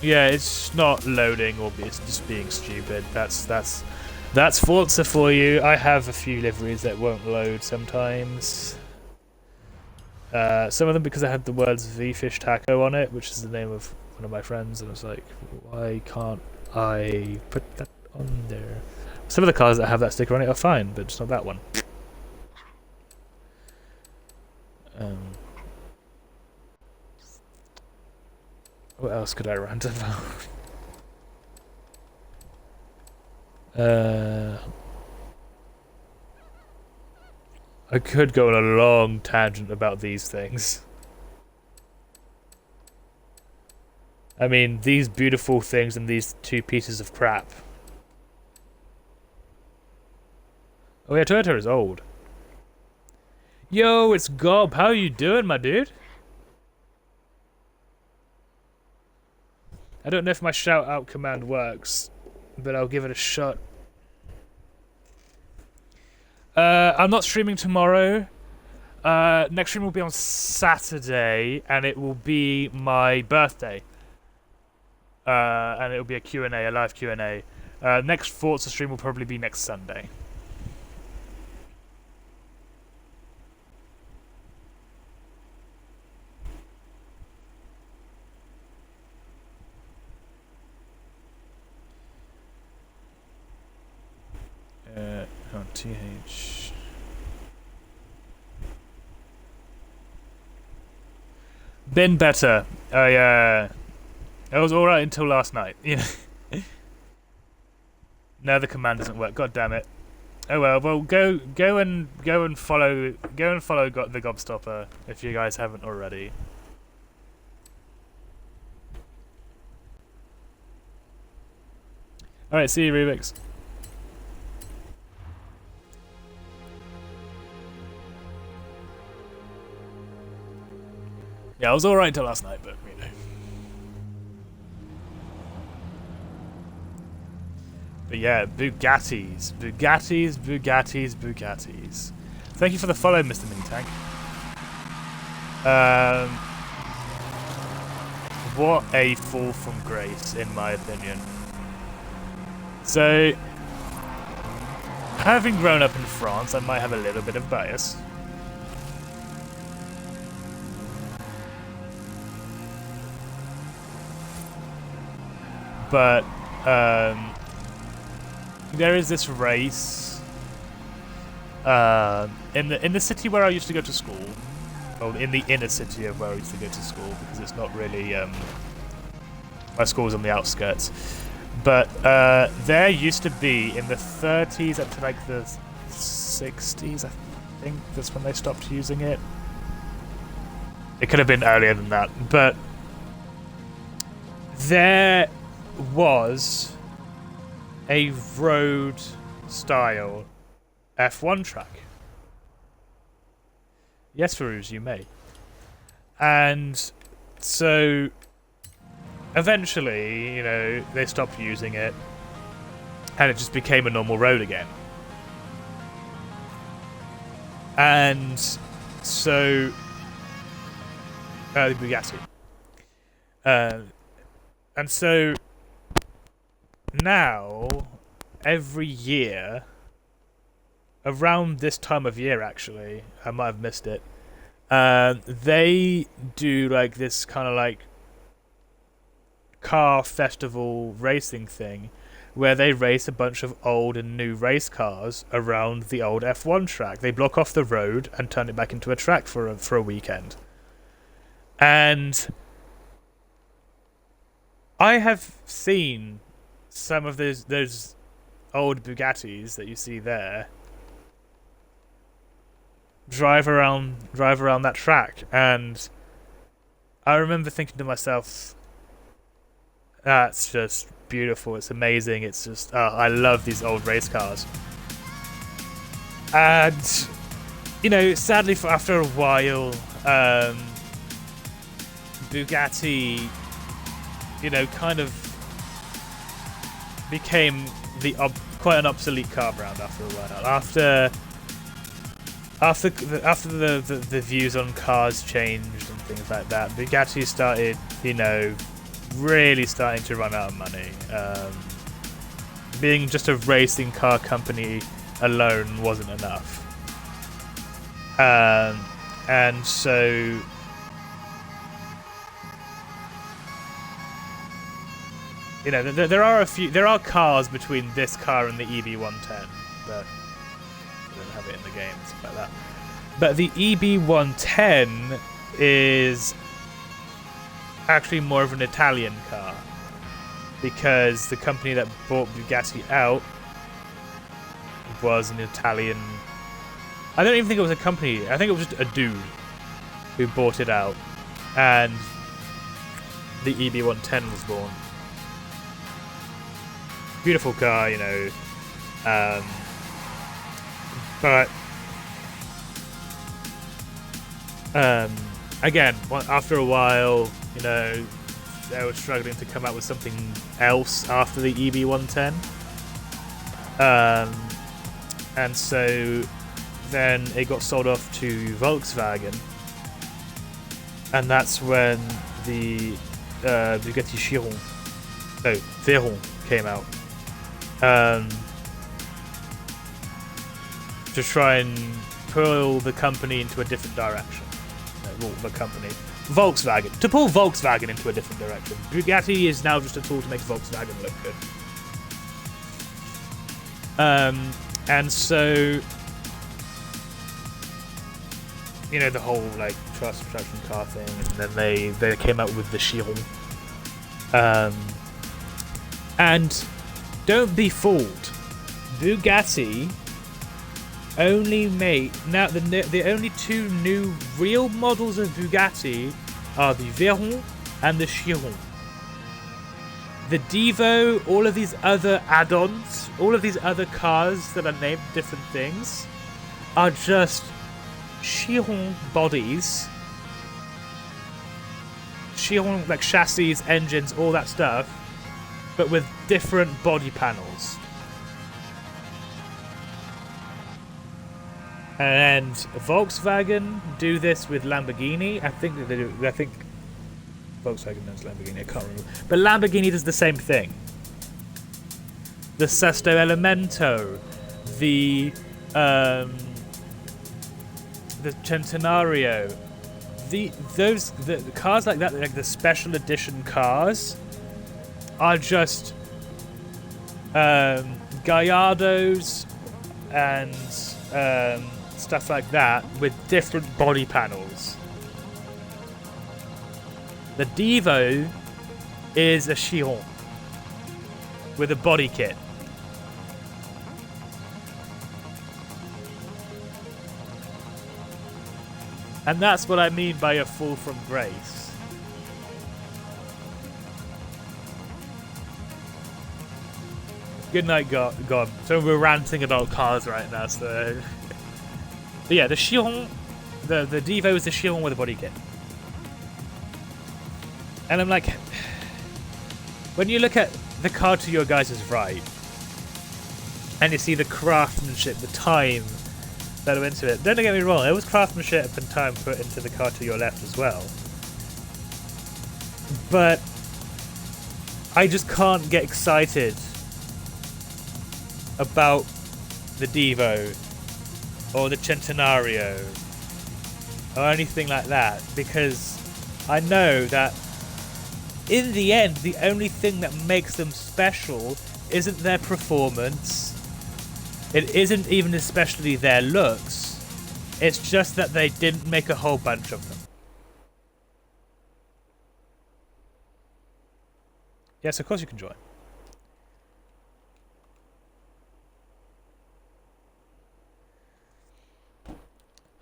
Yeah, it's not loading, or it's just being stupid. That's Forza for you. I have a few liveries that won't load sometimes. Some of them because I had the words V-Fish Taco on it, which is the name of one of my friends, and I was like, why can't I put that on there? Some of the cars that have that sticker on it are fine, but it's not that one. What else could I rant about? I could go on a long tangent about these things. I mean, these beautiful things and these two pieces of crap. Oh yeah, Toyota is old. Yo, it's Gob. How you doing, my dude? I don't know if my shout out command works, but I'll give it a shot. I'm not streaming tomorrow. Next stream will be on Saturday, and it will be my birthday. And it will be a Q&A, a live Q&A. Next Forza stream will probably be next Sunday. TH. Been better. I was alright until last night. You know. Now the command doesn't work. God damn it. Oh well. Well, go and follow the Gobstopper if you guys haven't already. All right. See you, Rubix. Yeah, I was alright until last night, but you know. But yeah, Bugattis. Thank you for the follow, Mr. Mini Tank. What a fall from grace, in my opinion. So, having grown up in France, I might have a little bit of bias. But there is this race in the city where I used to go to school, or in the inner city of where I used to go to school, because it's not really my school's on the outskirts. But there used to be in the 30s up to like the 60s, I think that's when they stopped using it. It could have been earlier than that, but there was a road style F1 track. Yes, Farouz, you may. And so eventually, you know, they stopped using it and it just became a normal road again. And so the Bugatti. And so now, every year, around this time of year actually, I might have missed it, they do like this kind of like car festival racing thing where they race a bunch of old and new race cars around the old F1 track. They block off the road and turn it back into a track for a weekend. And I have seen some of those old Bugattis that you see there drive around that track, and I remember thinking to myself, that's just beautiful, it's amazing, it's just I love these old race cars. And you know, sadly after a while, Bugatti, you know, kind of became quite an obsolete car brand after a while. After the views on cars changed and things like that, Bugatti started, you know, really starting to run out of money. Being just a racing car company alone wasn't enough. And so you know, there are cars between this car and the EB110, but I don't have it in the game, stuff like that. But the EB110 is actually more of an Italian car, because the company that bought Bugatti out was an Italian. I don't even think it was a company. I think it was just a dude who bought it out, and the EB110 was born. Beautiful car, you know, but again, after a while, you know, they were struggling to come out with something else after the EB110, and so then it got sold off to Volkswagen, and that's when the Bugatti Veyron came out, to try and pull the company into a different direction. Well, the company, Volkswagen, to pull Volkswagen into a different direction. Bugatti is now just a tool to make Volkswagen look good. And so, you know, the whole like trust production car thing, and then they came out with the Chiron. And don't be fooled, Bugatti only made now the only two new real models of Bugatti are the Veyron and the Chiron. The Devo, all of these other add-ons, all of these other cars that are named different things, are just Chiron bodies, Chiron like chassis, engines, all that stuff, but with different body panels. And Volkswagen do this with Lamborghini. I think that they do. I think Volkswagen knows Lamborghini. I can't remember. But Lamborghini does the same thing. The Sesto Elemento, the Centenario, the cars like that, like the special edition cars, are just Gallardos and stuff like that with different body panels. The Devo is a Chiron with a body kit. And that's what I mean by a fall from grace. Good night, God. So we're ranting about cars right now, so... But yeah, the Chiron, the Devo is the Chiron with a body kit. And I'm like, when you look at the car to your guys' right, and you see the craftsmanship, the time that went into it, don't get me wrong, there was craftsmanship and time put into the car to your left as well. But I just can't get excited about the Devo or the Centenario or anything like that, because I know that in the end the only thing that makes them special isn't their performance, it isn't even especially their looks, it's just that they didn't make a whole bunch of them. Yes, of course you can join.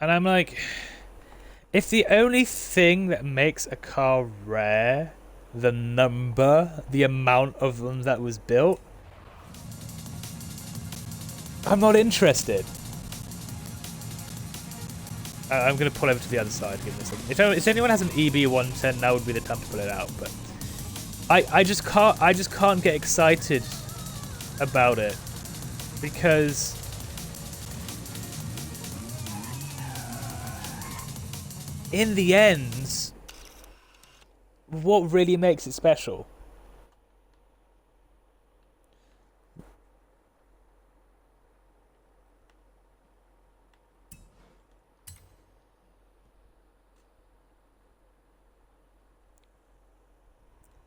And I'm like, if the only thing that makes a car rare, the amount of them that was built, I'm not interested. I'm going to pull over to the other side. Give this if anyone has an EB110, now would be the time to pull it out. But I just can't get excited about it, because in the end, what really makes it special?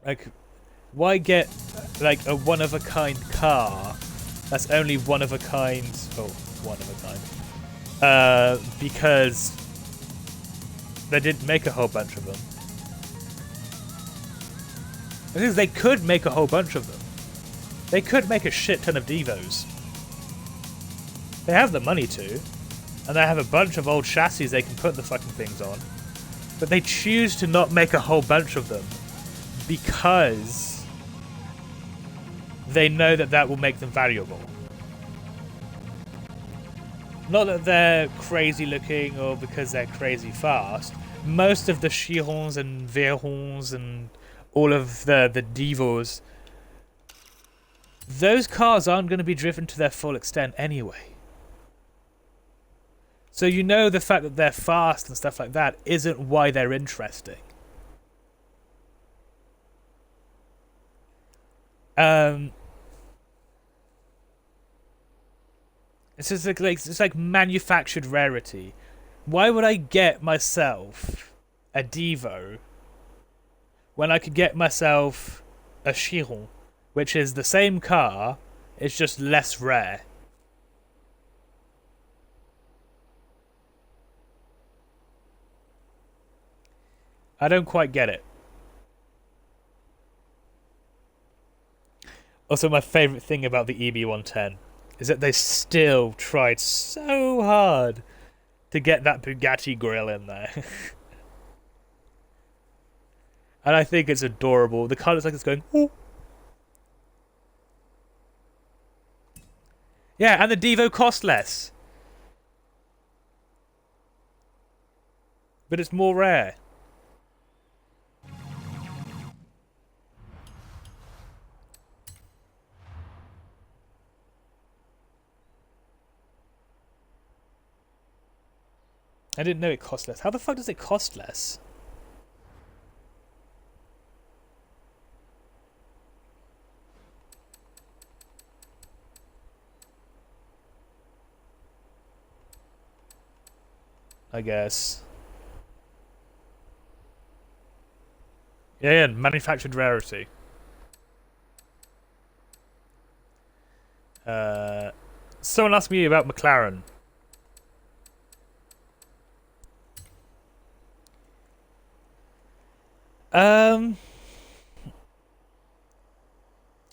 Like, why get like a one-of-a-kind car that's only one-of-a-kind? Oh, one-of-a-kind. Because they didn't make a whole bunch of them. Because they could make a whole bunch of them. They could make a shit ton of Devos. They have the money to. And they have a bunch of old chassis they can put the fucking things on. But they choose to not make a whole bunch of them. because they know that that will make them valuable. Not that they're crazy looking or because they're crazy fast. Most of the Chirons and Verons and all of the Divos, those cars aren't going to be driven to their full extent anyway. So you know the fact that they're fast and stuff like that isn't why they're interesting. It's just like it's like manufactured rarity. Why would I get myself a Devo when I could get myself a Chiron, which is the same car, it's just less rare? I don't quite get it. Also, my favourite thing about the EB110 is that they still tried so hard to get that Bugatti grille in there. And I think it's adorable. The car looks like it's going, ooh. Yeah, and the Devo cost less. But it's more rare. I didn't know it cost less. How the fuck does it cost less? I guess. Yeah, manufactured rarity. Someone asked me about McLaren.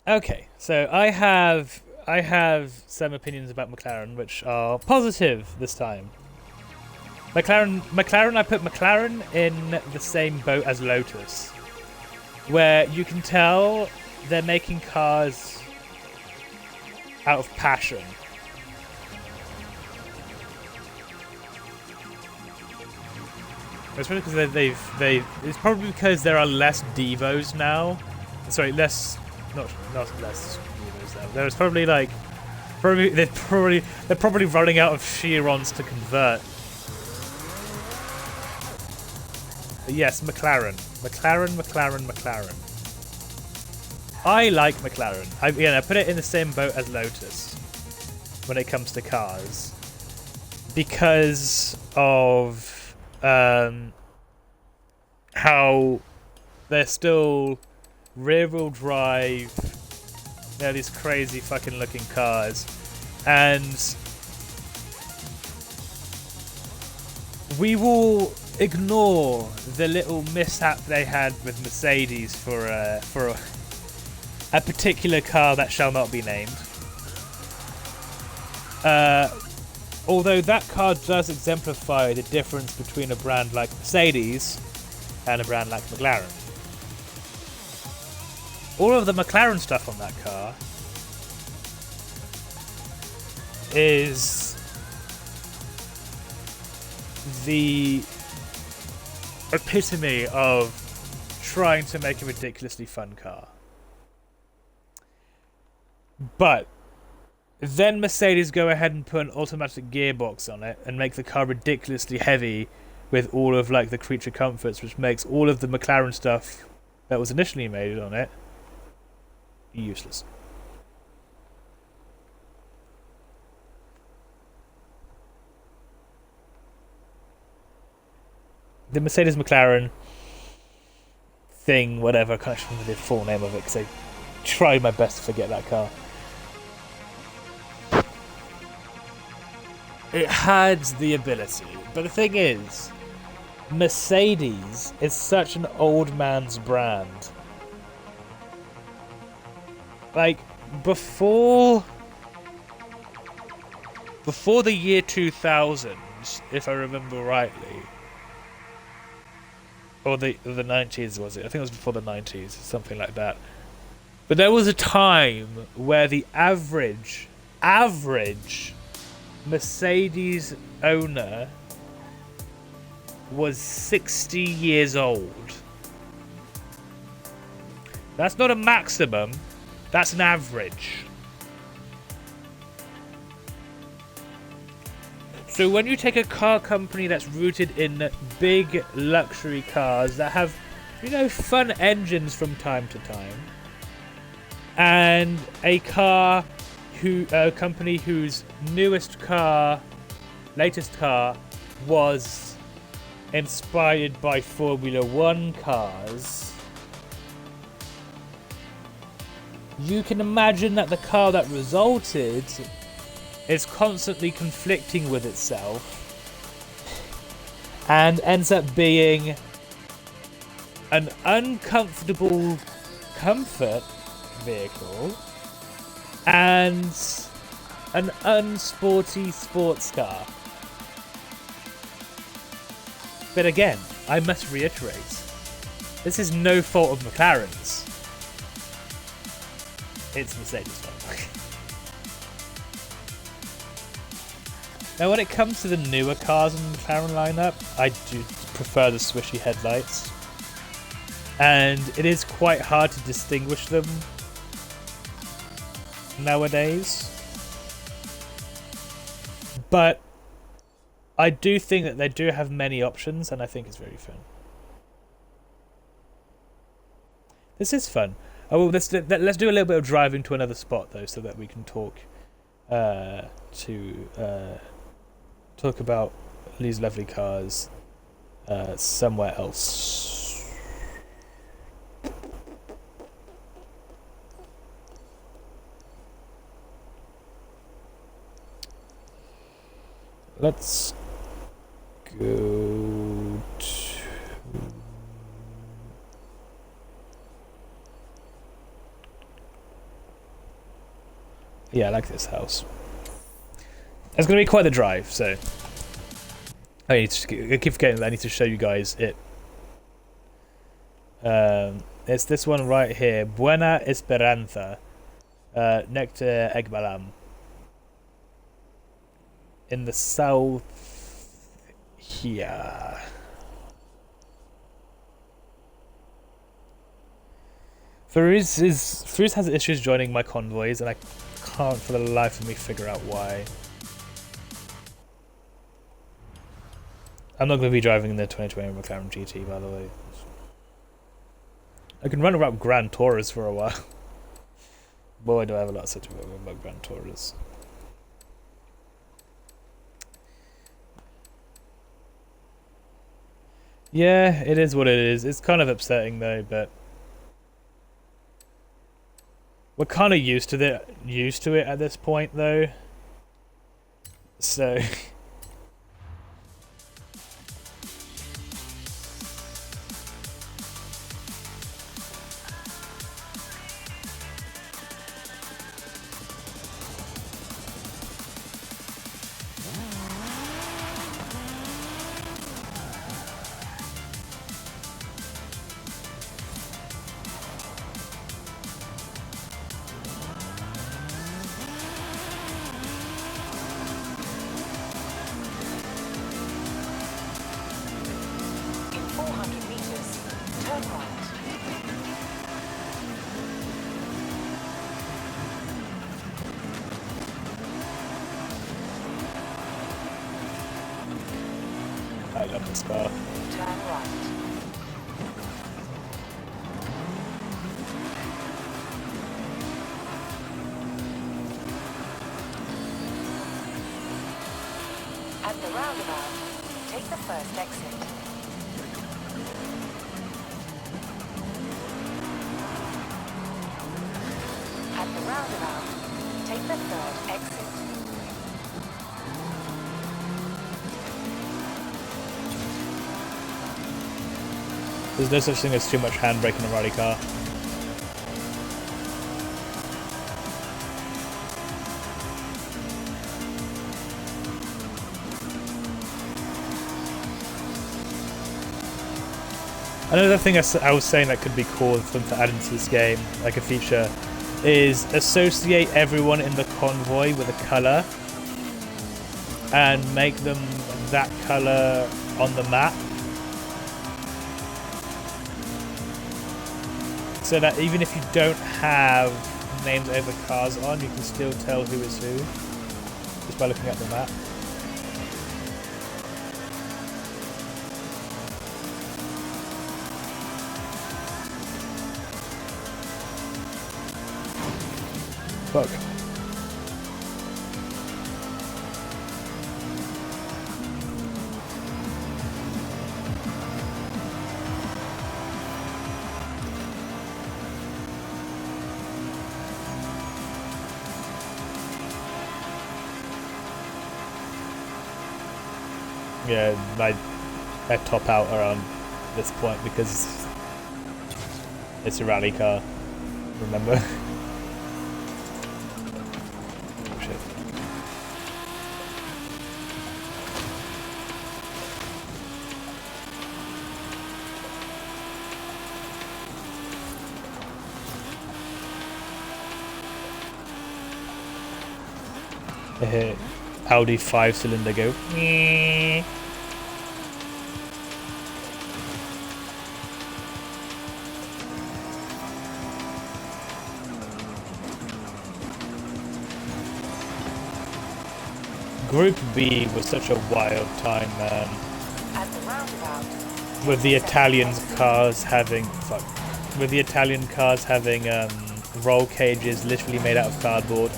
Okay, so I have some opinions about McLaren which are positive this time. McLaren, I put McLaren in the same boat as Lotus, where you can tell they're making cars out of passion. It's probably because it's probably because there are less Devos now. Sorry, less, not less Devos now. There's probably like, they're probably running out of Chirons to convert. But yes, McLaren. I like McLaren. I put it in the same boat as Lotus when it comes to cars because of how they're still rear-wheel drive. They're these crazy fucking looking cars, and we will ignore the little mishap they had with Mercedes for a particular car that shall not be named. Although that car does exemplify the difference between a brand like Mercedes and a brand like McLaren. All of the McLaren stuff on that car is the epitome of trying to make a ridiculously fun car. But then Mercedes go ahead and put an automatic gearbox on it and make the car ridiculously heavy with all of like the creature comforts, which makes all of the McLaren stuff that was initially made on it useless. The Mercedes McLaren thing, whatever, I can't remember the full name of it because I tried my best to forget that car. It had the ability, but the thing is, Mercedes is such an old man's brand. Like, before the year 2000, if I remember rightly, or the 90s was it? I think it was before the 90s, something like that. But there was a time where the average Mercedes owner was 60 years old. That's not a maximum, that's an average. So when you take a car company that's rooted in big luxury cars that have, you know, fun engines from time to time, and a company whose latest car was inspired by Formula One cars, you can imagine that the car that resulted is constantly conflicting with itself and ends up being an uncomfortable comfort vehicle and an unsporty sports car. But again, I must reiterate, this is no fault of McLaren's. It's Mercedes' fault. Now when it comes to the newer cars in the McLaren lineup, I do prefer the swishy headlights. And it is quite hard to distinguish them nowadays. But I do think that they do have many options, and I think it's very fun. This is fun. Oh, well, let's do a little bit of driving to another spot though, so that we can talk about these lovely cars somewhere else. Let's go to... Yeah, I like this house. It's going to be quite the drive, so... I keep forgetting that I need to show you guys it. It's this one right here. Buena Esperanza. Next to Egbalam. In the south here. Furiz has issues joining my convoys, and I can't for the life of me figure out why. I'm not going to be driving the 2020 McLaren GT, by the way. I can run around Grand Tourers for a while. Boy, do I have a lot of such about Grand Tourers. Yeah, it is what it is. It's kind of upsetting though, but we're kind of used to it at this point though. So I love this car. Turn right. At the roundabout, take the first exit. At the roundabout, take the third exit. There's no such thing as too much handbrake in a rally car. Another thing I was saying that could be cool for them to add into this game, like a feature, is associate everyone in the convoy with a colour and make them that colour on the map. So that even if you don't have names over cars on, you can still tell who is who just by looking at the map. Fuck. Yeah, I top out around this point because it's a rally car, remember? Oh shit. Audi 5-cylinder go. Group B was such a wild time, man. At the roundabout, With the Italian cars having roll cages literally made out of cardboard.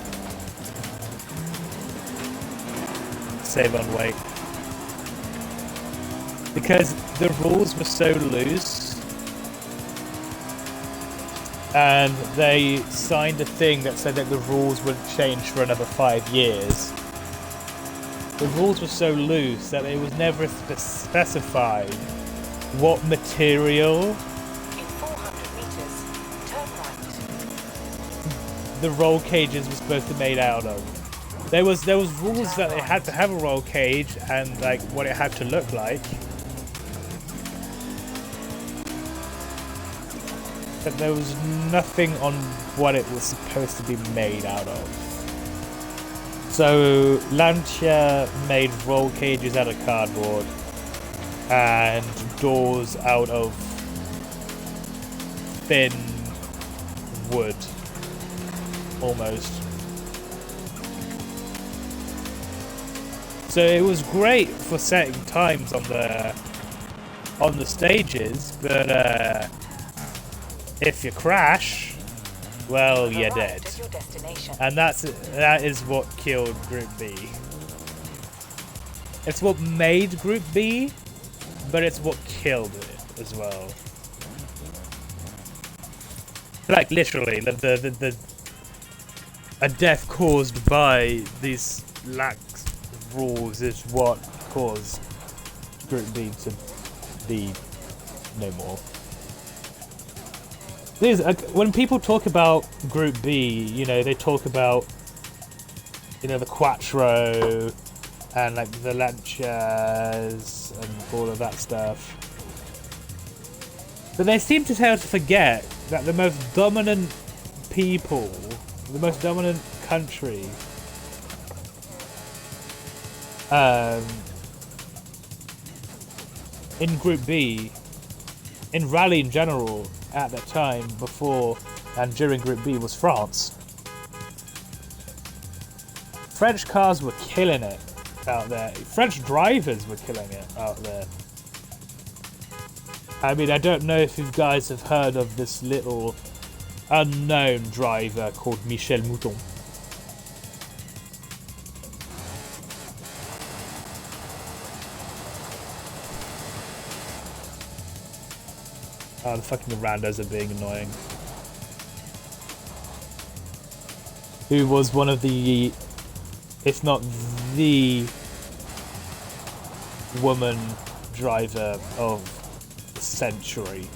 Save on weight. Because the rules were so loose and they signed a thing that said that the rules wouldn't change for another 5 years. The rules were so loose that it was never specified what material in 400 meters, turn right. the roll cages were supposed to be made out of. There was rules that it had to have a roll cage and like what it had to look like. But there was nothing on what it was supposed to be made out of. So Lancia made roll cages out of cardboard and doors out of thin wood, almost. So it was great for setting times on the stages, but if you crash, well, you're dead. And that is what killed Group B. It's what made Group B, but it's what killed it as well. Like literally, a death caused by these lax rules is what caused Group B to be no more. When people talk about Group B, you know, they talk about, you know, the Quattro and like the Lancias and all of that stuff. But they seem to tend to forget that the most dominant people, the most dominant country, in Group B, in rally in general, at that time, before and during Group B, was France. French cars were killing it out there. French drivers were killing it out there. I mean, I don't know if you guys have heard of this little unknown driver called Michel Mouton. Oh, the fucking randos are being annoying. Who was one of the, if not the woman driver of the century.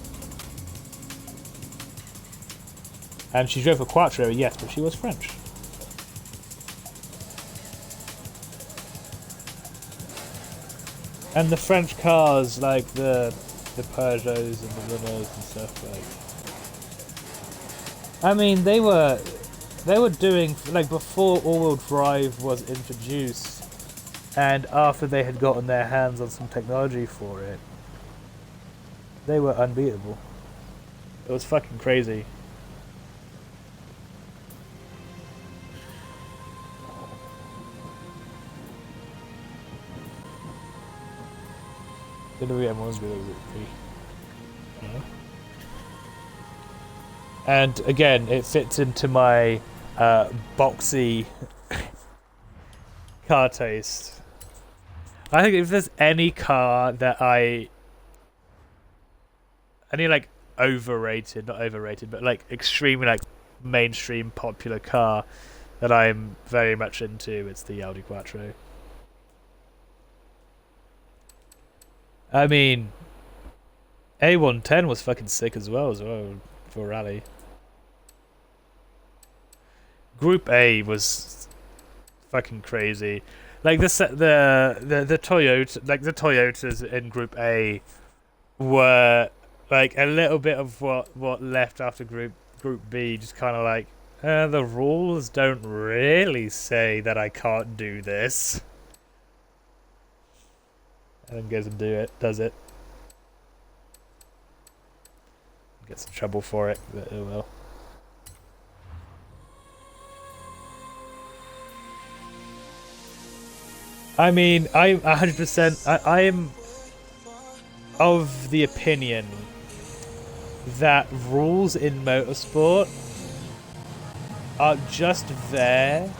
And she drove a Quattro, yes, but she was French. And the French cars, like the the Peugeots and the Renaults and stuff. Like, I mean, they were doing, like, before all-wheel drive was introduced, and after they had gotten their hands on some technology for it, they were unbeatable. It was fucking crazy. The M1's really pretty. Yeah. And again, it fits into my boxy car taste. I think if there's any car that any like overrated, not overrated, but like extremely like mainstream popular car that I'm very much into, it's the Audi Quattro. I mean, A110 was fucking sick as well for rally. Group A was fucking crazy. Like the Toyota, like the Toyotas in Group A were like a little bit of what left after Group B, just kind of like the rules don't really say that I can't do this. And then goes and does it. Gets in trouble for it, but oh well. I mean, I'm 100%. I am of the opinion that rules in motorsport are just there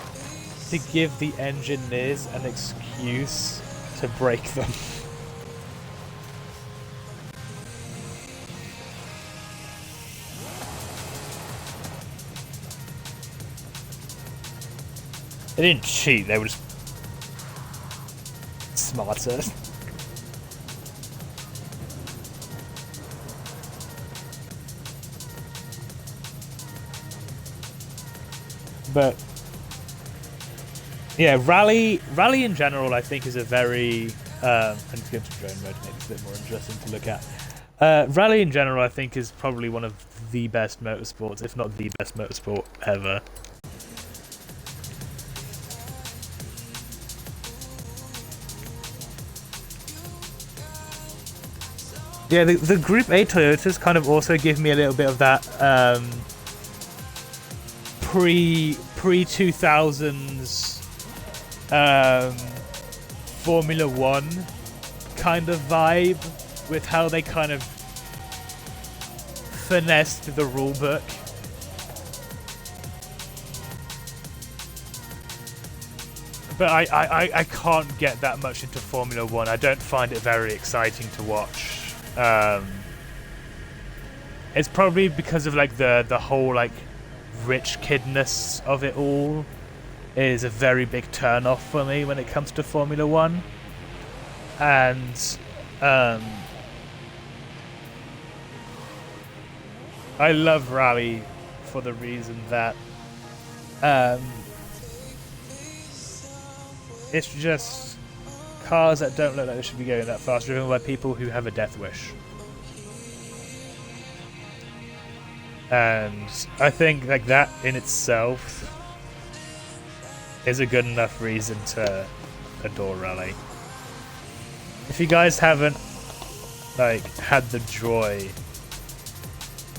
to give the engineers an excuse to break them. They didn't cheat, they were just smarter. But yeah, rally in general, I think, is a very I'm just going to drone mode to make it a bit more interesting to look at. Rally in general, I think, is probably one of the best motorsports, if not the best motorsport ever. Yeah, the Group A Toyotas kind of also give me a little bit of that pre-2000s Formula One kind of vibe, with how they kind of finessed the rulebook. But I can't get that much into Formula One. I don't find it very exciting to watch. It's probably because of like the whole like rich kidness of it all is a very big turn off for me when it comes to Formula One. And I love rally for the reason that it's just cars that don't look like they should be going that fast, driven by people who have a death wish. And I think like that in itself is a good enough reason to adore rally. If you guys haven't like had the joy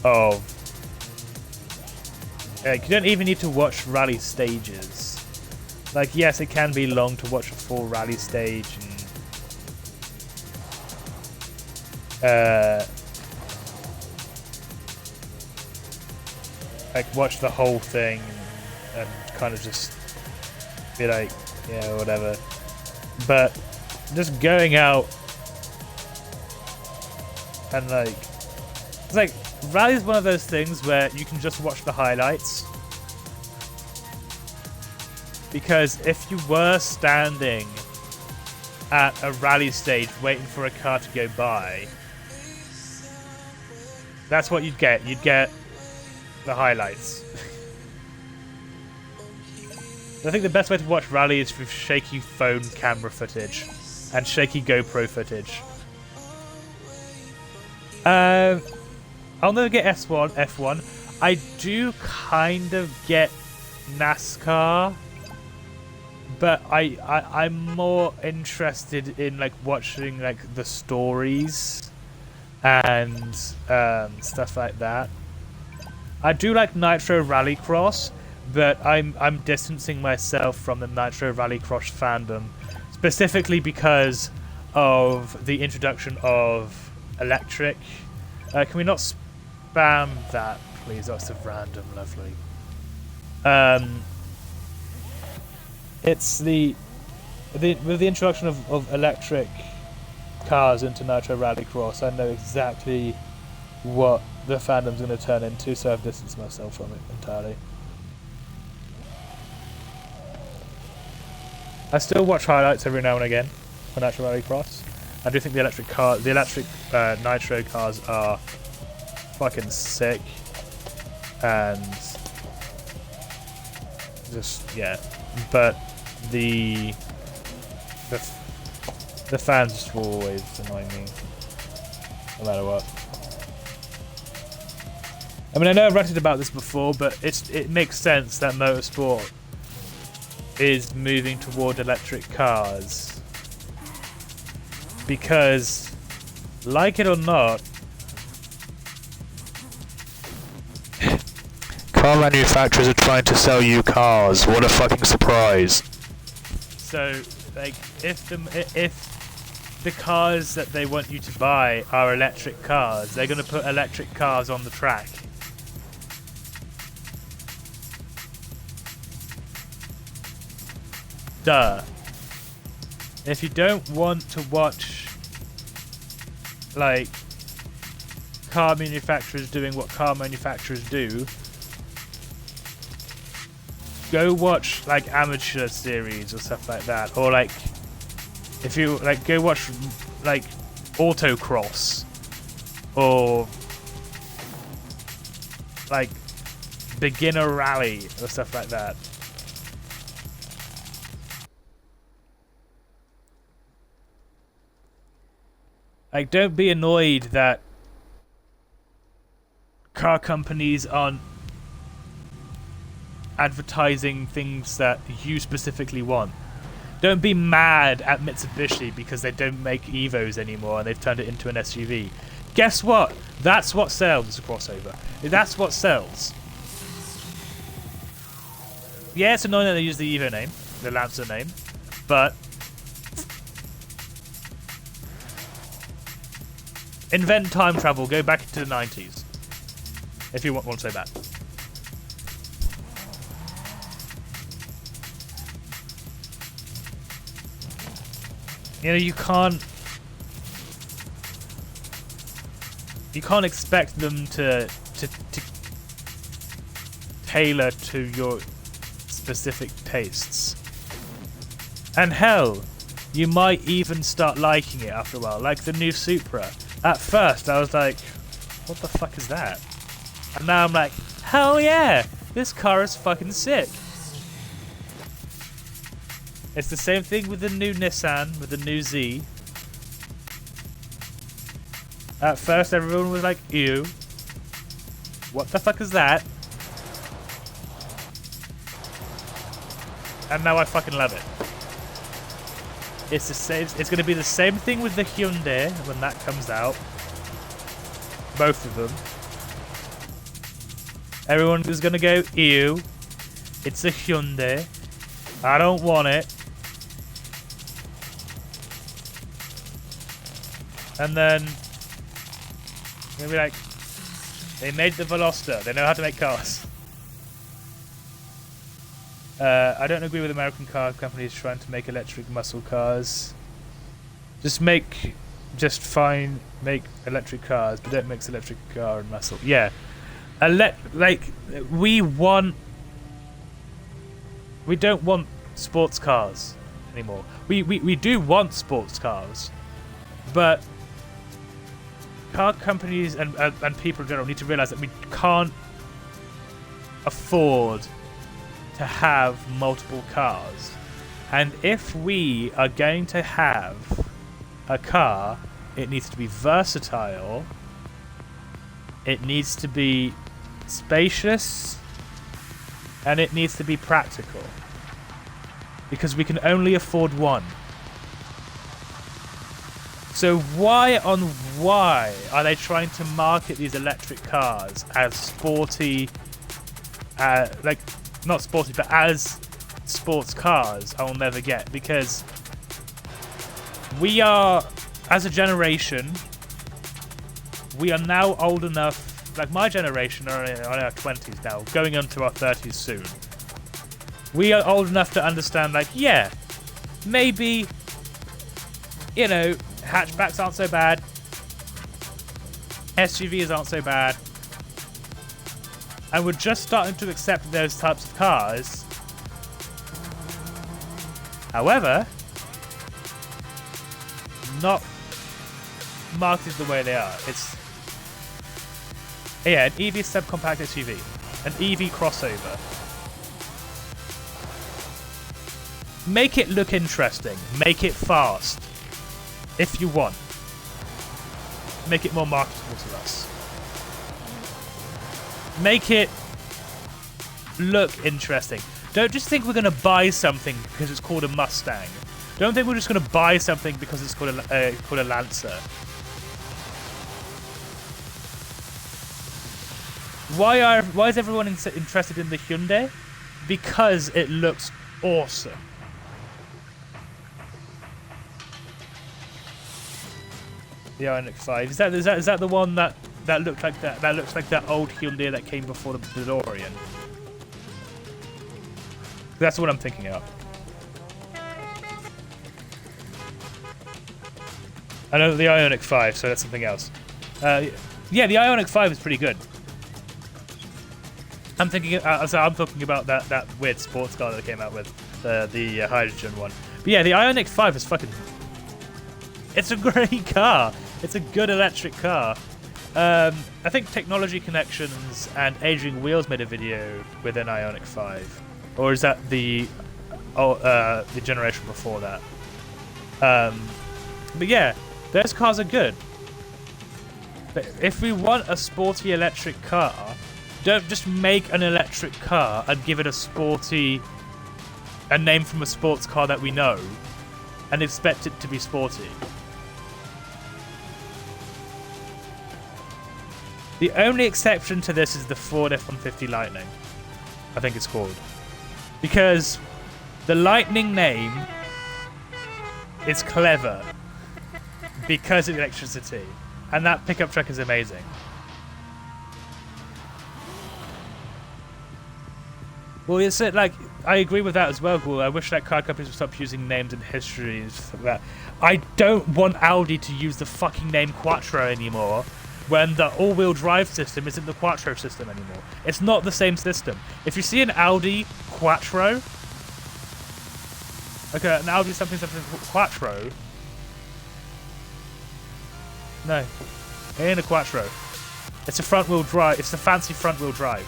of like, you don't even need to watch rally stages. Like, yes, it can be long to watch a full rally stage and like watch the whole thing and kind of just be like, yeah, whatever. But just going out and like, it's like, rally is one of those things where you can just watch the highlights. Because if you were standing at a rally stage waiting for a car to go by, that's what you'd get. You'd get the highlights. I think the best way to watch rally is with shaky phone camera footage and shaky GoPro footage. I'll never get F1. I do kind of get NASCAR, but I'm more interested in like watching like the stories and stuff like that. I do like Nitro Rallycross, but I'm distancing myself from the Nitro Rallycross fandom, specifically because of the introduction of electric. Can we not spam that, please? That's a random, lovely. It's with the introduction of electric cars into Nitro Rallycross, I know exactly what the fandom's going to turn into, so I've distanced myself from it entirely. I still watch highlights every now and again for Nitro Rallycross. I do think the electric Nitro cars are fucking sick, and just yeah. But the fans just will always annoy me, no matter what. I mean, I know I've ranted about this before, but it makes sense that motorsport is moving toward electric cars. Because, like it or not, car manufacturers are trying to sell you cars. What a fucking surprise. So, like, if the cars that they want you to buy are electric cars, they're going to put electric cars on the track. Duh. If you don't want to watch, like, car manufacturers doing what car manufacturers do, go watch, like, amateur series or stuff like that. Or, like, if you, like, go watch, like, autocross. Or, like, beginner rally or stuff like that. Like, don't be annoyed that car companies aren't advertising things that you specifically want. Don't be mad at Mitsubishi because they don't make Evos anymore and they've turned it into an SUV. Guess what? That's what sells. It's a crossover. That's what sells. Yeah, it's annoying that they use the Evo name, the Lancer name, but invent time travel, go back into the 90s. If you want to say that. You know, you can't expect them to tailor to your specific tastes. And hell, you might even start liking it after a while, like the new Supra. At first, I was like, what the fuck is that? And now I'm like, hell yeah! This car is fucking sick. It's the same thing with the new Nissan, with the new Z. At first, everyone was like, ew. What the fuck is that? And now I fucking love it. It's the same. It's going to be the same thing with the Hyundai when that comes out. Both of them. Everyone is going to go, ew. It's a Hyundai. I don't want it. And then they'll be like, they made the Veloster. They know how to make cars. I don't agree with American car companies trying to make electric muscle cars. Make electric cars, but don't mix electric car and muscle. Yeah, we don't want sports cars anymore. We do want sports cars, but car companies and people in general need to realize that we can't afford to have multiple cars. And if we are going to have a car, it needs to be versatile it needs to be spacious, and it needs to be practical. Because we can only afford one. So why are they trying to market these electric cars as sporty, like, not sporty, but as sports cars? I'll never get, because we are, as a generation, we are now old enough, like my generation are in our 20s now, going into our 30s soon. We are old enough to understand, like, yeah, maybe, you know, hatchbacks aren't so bad, SUVs aren't so bad, and we're just starting to accept those types of cars. However, not marketed the way they are. It's, yeah, an EV subcompact SUV, an EV crossover. Make it look interesting. Make it fast. If you want. Make it more marketable to us. Make it look interesting. Don't just think we're going to buy something because it's called a Mustang. Don't think we're just going to buy something because it's called a Lancer. Why is everyone interested in the Hyundai? Because it looks awesome. The Ioniq 5. Is that the one that looked like that? That looks like that old Hyundai that came before the DeLorean. That's what I'm thinking of. I know the Ioniq 5, so that's something else. Yeah, the Ioniq 5 is pretty good. I'm thinking. I'm talking about that weird sports car that they came out with, the hydrogen one. But yeah, the Ioniq 5 is fucking. It's a great car. It's a good electric car. I think Technology Connections and Aging Wheels made a video with an Ioniq 5, or is that the generation before that? But yeah, those cars are good. But if we want a sporty electric car, don't just make an electric car and give it a name from a sports car that we know, and expect it to be sporty. The only exception to this is the Ford F-150 Lightning, I think it's called. Because the Lightning name is clever because of electricity. And that pickup truck is amazing. Well, it's like, I agree with that as well, Ghoul. I wish that car companies would stop using names in history and stuff like that. I don't want Audi to use the fucking name Quattro anymore, when the all-wheel drive system isn't the Quattro system anymore. It's not the same system. If you see an Audi Quattro, okay, an Audi something Quattro, no, it ain't a Quattro. It's a front-wheel drive. It's a fancy front-wheel drive.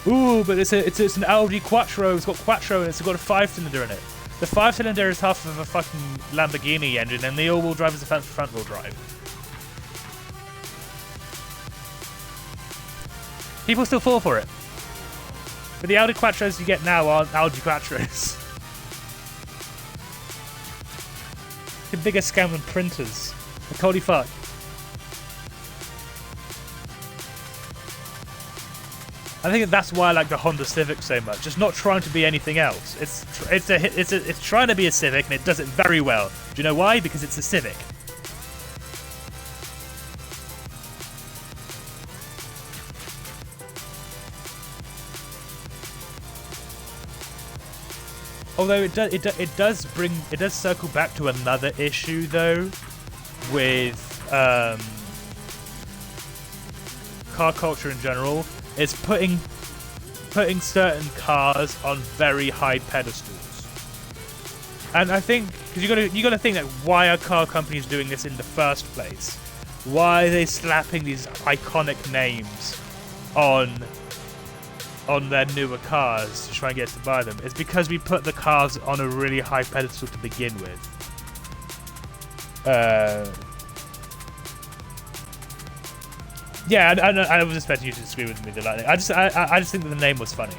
Ooh, but it's an Audi Quattro. It's got Quattro and it's got a 5-cylinder in it. The 5-cylinder is half of a fucking Lamborghini engine, and the all-wheel drive is a fancy front-wheel drive. People still fall for it. But the Audi Quattros you get now aren't Audi Quattros. It's a bigger scam than printers. Like, holy fuck. I think that's why I like the Honda Civic so much. It's not trying to be anything else. It's trying to be a Civic, and it does it very well. Do you know why? Because it's a Civic. Although it does circle back to another issue though, with car culture in general. It's putting certain cars on very high pedestals, and I think because you gotta think that why are car companies doing this in the first place? Why are they slapping these iconic names on their newer cars to try and get us to buy them? It's because we put the cars on a really high pedestal to begin with. Yeah, I was expecting you to disagree with me. The lightning. I just think that the name was funny.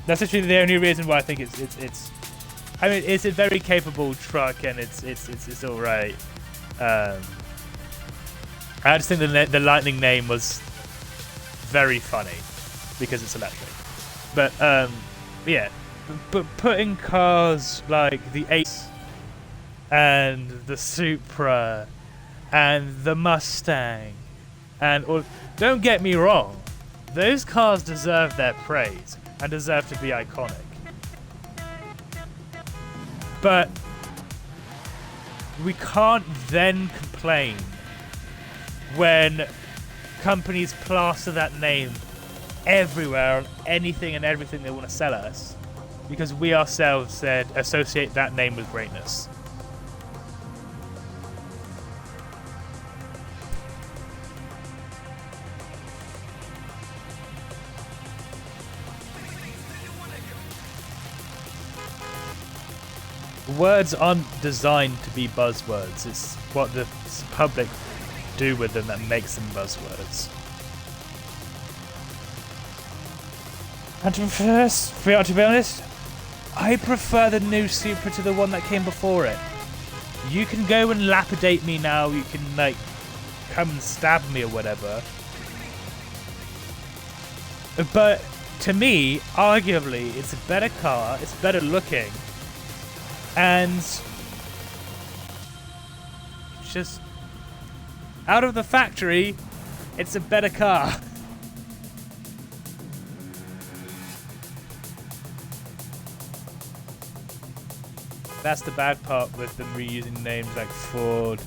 That's actually the only reason why I think it's. I mean, it's a very capable truck, and it's all right. I just think the lightning name was very funny because it's electric. But yeah, but putting cars like the Ace and the Supra and the Mustang and all, don't get me wrong, those cars deserve their praise and deserve to be iconic. But we can't then complain when companies plaster that name everywhere on anything and everything they want to sell us, because we ourselves said associate that name with greatness. Words aren't designed to be buzzwords. It's what the public do with them that makes them buzzwords. And to be honest, I prefer the new Supra to the one that came before it. You can go and lapidate me now. You can like come and stab me or whatever. But to me, arguably, it's a better car. It's better looking. And just out of the factory, it's a better car. That's the bad part with them reusing names like Ford.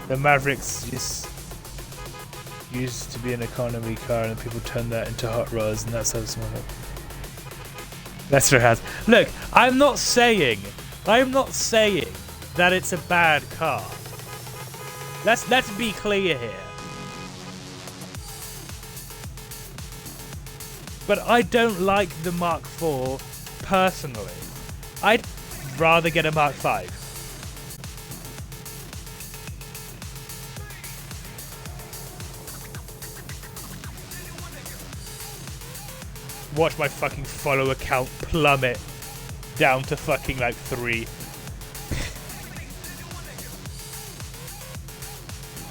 The Mavericks used to be an economy car, and people turned that into hot rods, and that's how it's one of. That's what it has. Look, I'm not saying that it's a bad car. Let's be clear here. But I don't like the Mark IV personally. I'd rather get a Mark V. Watch my fucking follower count plummet down to fucking like 3.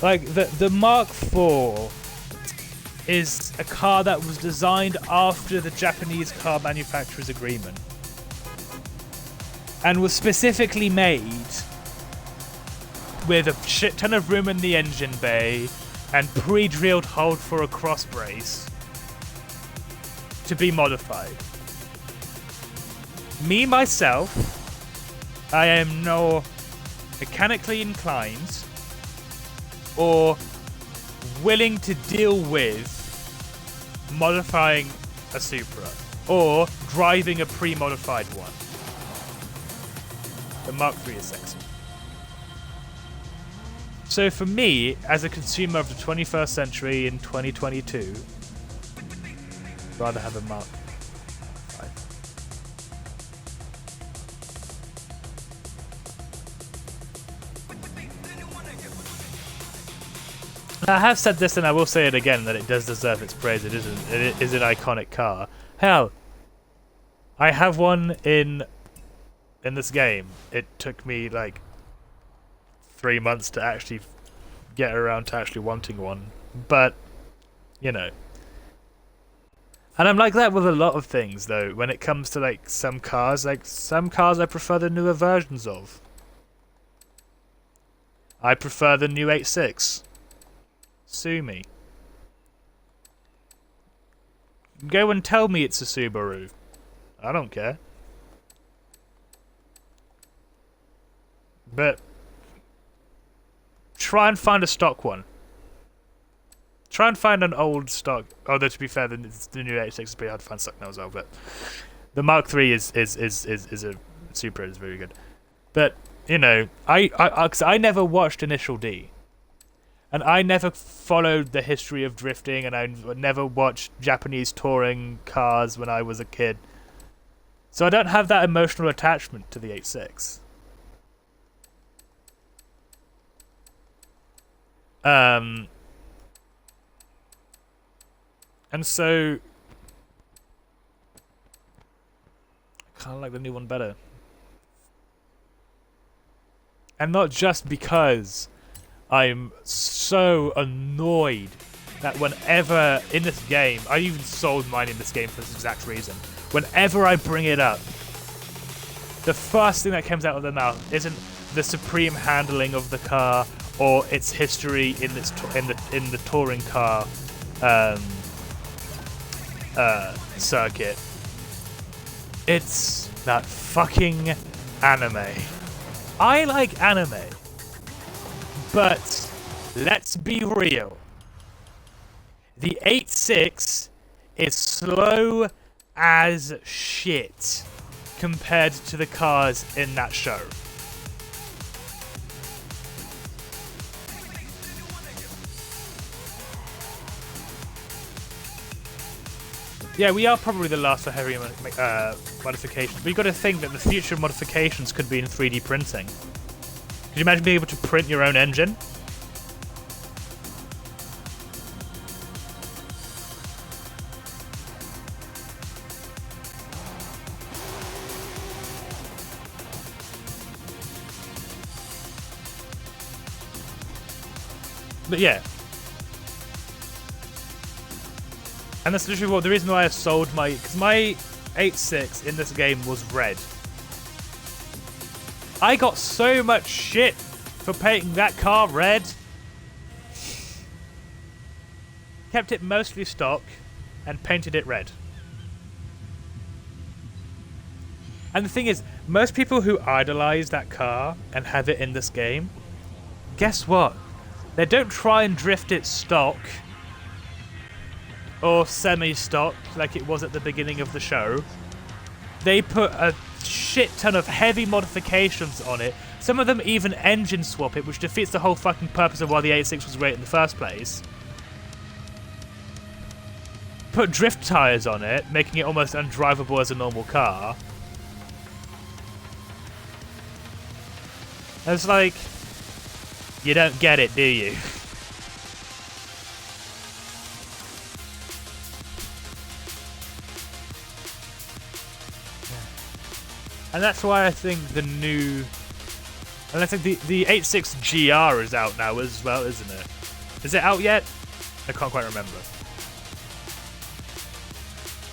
Like the Mark IV is a car that was designed after the Japanese car manufacturer's agreement and was specifically made with a shit ton of room in the engine bay and pre-drilled hold for a cross brace to be modified. Me, myself, I am no mechanically inclined or willing to deal with modifying a Supra or driving a pre-modified one. The Mark III is sexy. So for me, as a consumer of the 21st century in 2022, I'd rather have a Mark V. I have said this and I will say it again, that it does deserve its praise. It is an iconic car. Hell, I have one in this game. It took me like 3 months to actually get around to actually wanting one. But, you know. And I'm like that with a lot of things though, when it comes to like some cars I prefer the newer versions of. I prefer the new 8.6. Sue me. Go and tell me it's a Subaru. I don't care. But try and find a stock one. Try and find an old stock. Although to be fair, the new 8.6 is pretty hard to find stock now as well. But the Mark III is a Supra, is very good. But you know, I never watched Initial D. And I never followed the history of drifting, and I never watched Japanese touring cars when I was a kid. So I don't have that emotional attachment to the 8.6. And so I kind of like the new one better. And not just because I'm so annoyed that whenever in this game, I even sold mine in this game for this exact reason. Whenever I bring it up, the first thing that comes out of their mouth isn't the supreme handling of the car or its history in this in the touring car circuit. It's that fucking anime. I like anime, but let's be real. The 8.6 is slow as shit compared to the cars in that show. Yeah, we are probably the last for heavy modifications. But you've got to think that the future modifications could be in 3D printing. Could you imagine being able to print your own engine? But yeah. And that's literally the reason why I sold my... Because my 8.6 in this game was red. I got so much shit for painting that car red. Kept it mostly stock and painted it red. And the thing is, most people who idolize that car and have it in this game, guess what? They don't try and drift it stock or semi-stock like it was at the beginning of the show. They put a shit ton of heavy modifications on it. Some of them even engine swap it, which defeats the whole fucking purpose of why the 8.6 was great in the first place. Put drift tires on it, making it almost undrivable as a normal car. And it's like, you don't get it, do you? And that's why I think the new... And I think the 8.6 GR is out now as well, isn't it? Is it out yet? I can't quite remember.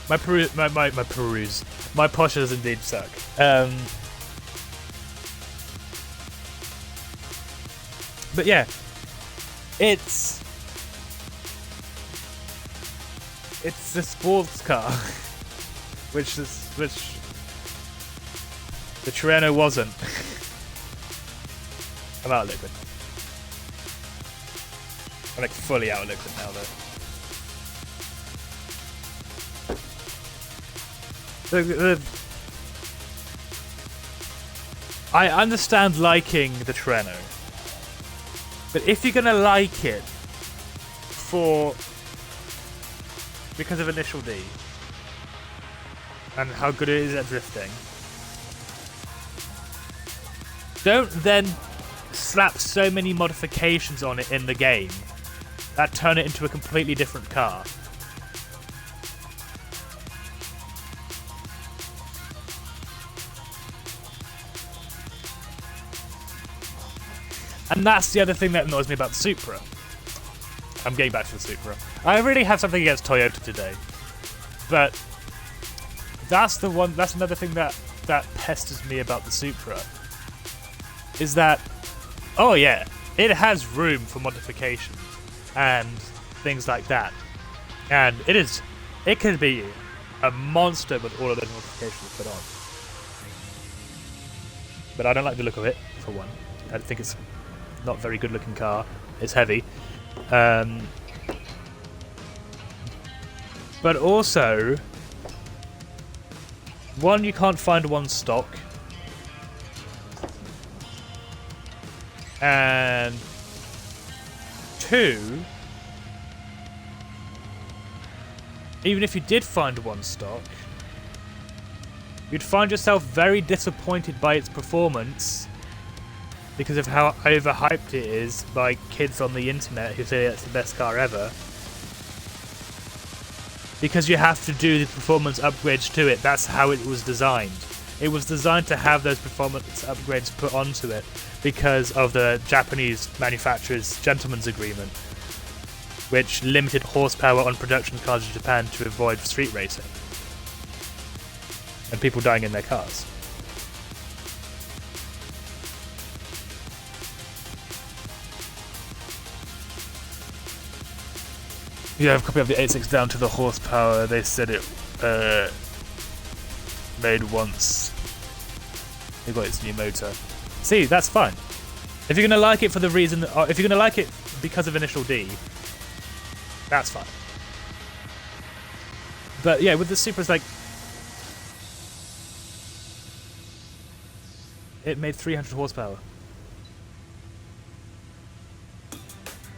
My Porsche does indeed suck. But yeah, it's the sports car, which the Tirreno wasn't. I'm out of liquid. I'm like fully out of liquid now, though. I understand liking the Tirreno, but if you're gonna like it because of Initial D and how good it is at drifting, don't then slap so many modifications on it in the game that turn it into a completely different car. And that's the other thing that annoys me about the Supra. I'm getting back to the Supra. I really have something against Toyota today, but that's another thing that pesters me about the Supra. Is that, oh yeah, it has room for modification and things like that, and it can be a monster with all of those modifications put on. But I don't like the look of it, for one. I think it's not a very good looking car. It's heavy. But also, one, you can't find one stock. And two, even if you did find one stock, you'd find yourself very disappointed by its performance because of how overhyped it is by kids on the internet who say it's the best car ever. Because you have to do the performance upgrades to it. That's how it was designed. It was designed to have those performance upgrades put onto it because of the Japanese manufacturer's gentleman's agreement, which limited horsepower on production cars in Japan to avoid street racing and people dying in their cars. Yeah, I have a copy of the 8.6 down to the horsepower. They said it made once. They got its new motor. See, that's fine. If you're gonna like it for the reason, if you're gonna like it because of Initial D, that's fine. But yeah, with the Supra, it's like it made 300 horsepower,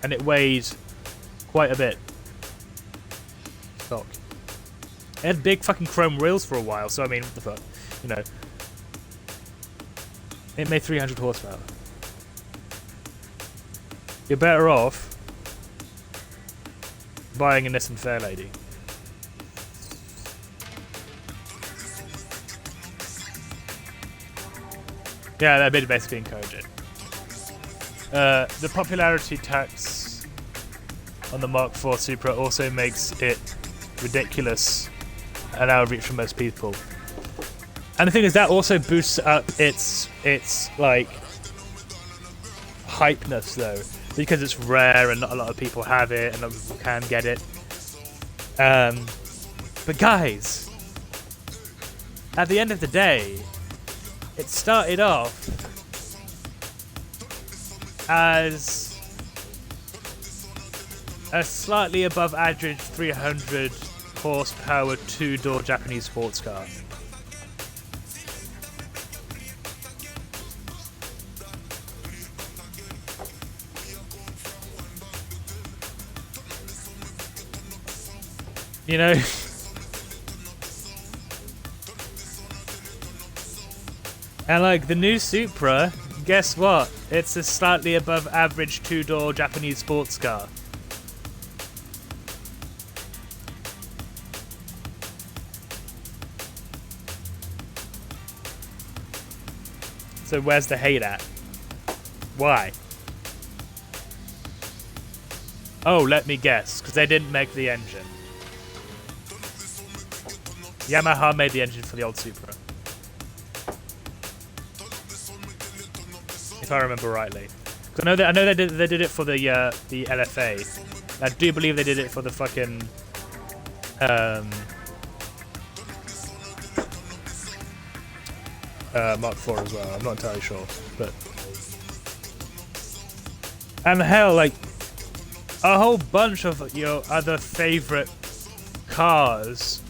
and it weighed quite a bit. Stock. It had big fucking chrome wheels for a while, so I mean, what the fuck, you know. It made 300 horsepower. You're better off buying a Nissan Fairlady. Yeah, that bid basically encourage it. The popularity tax on the Mark IV Supra also makes it ridiculous and out of reach for most people. And the thing is, that also boosts up its like hypeness though, because it's rare and not a lot of people have it and not a lot of people can get it. But guys, at the end of the day, it started off as a slightly above average 300 horsepower two-door Japanese sports car. You know? And like the new Supra, guess what? It's a slightly above average two-door Japanese sports car. So where's the hate at? Why? Oh, let me guess, because they didn't make the engine. Yamaha made the engine for the old Supra, if I remember rightly. Because I know they did it for the LFA. I do believe they did it for the fucking Mark IV as well. I'm not entirely sure, but and hell, like a whole bunch of your other favorite cars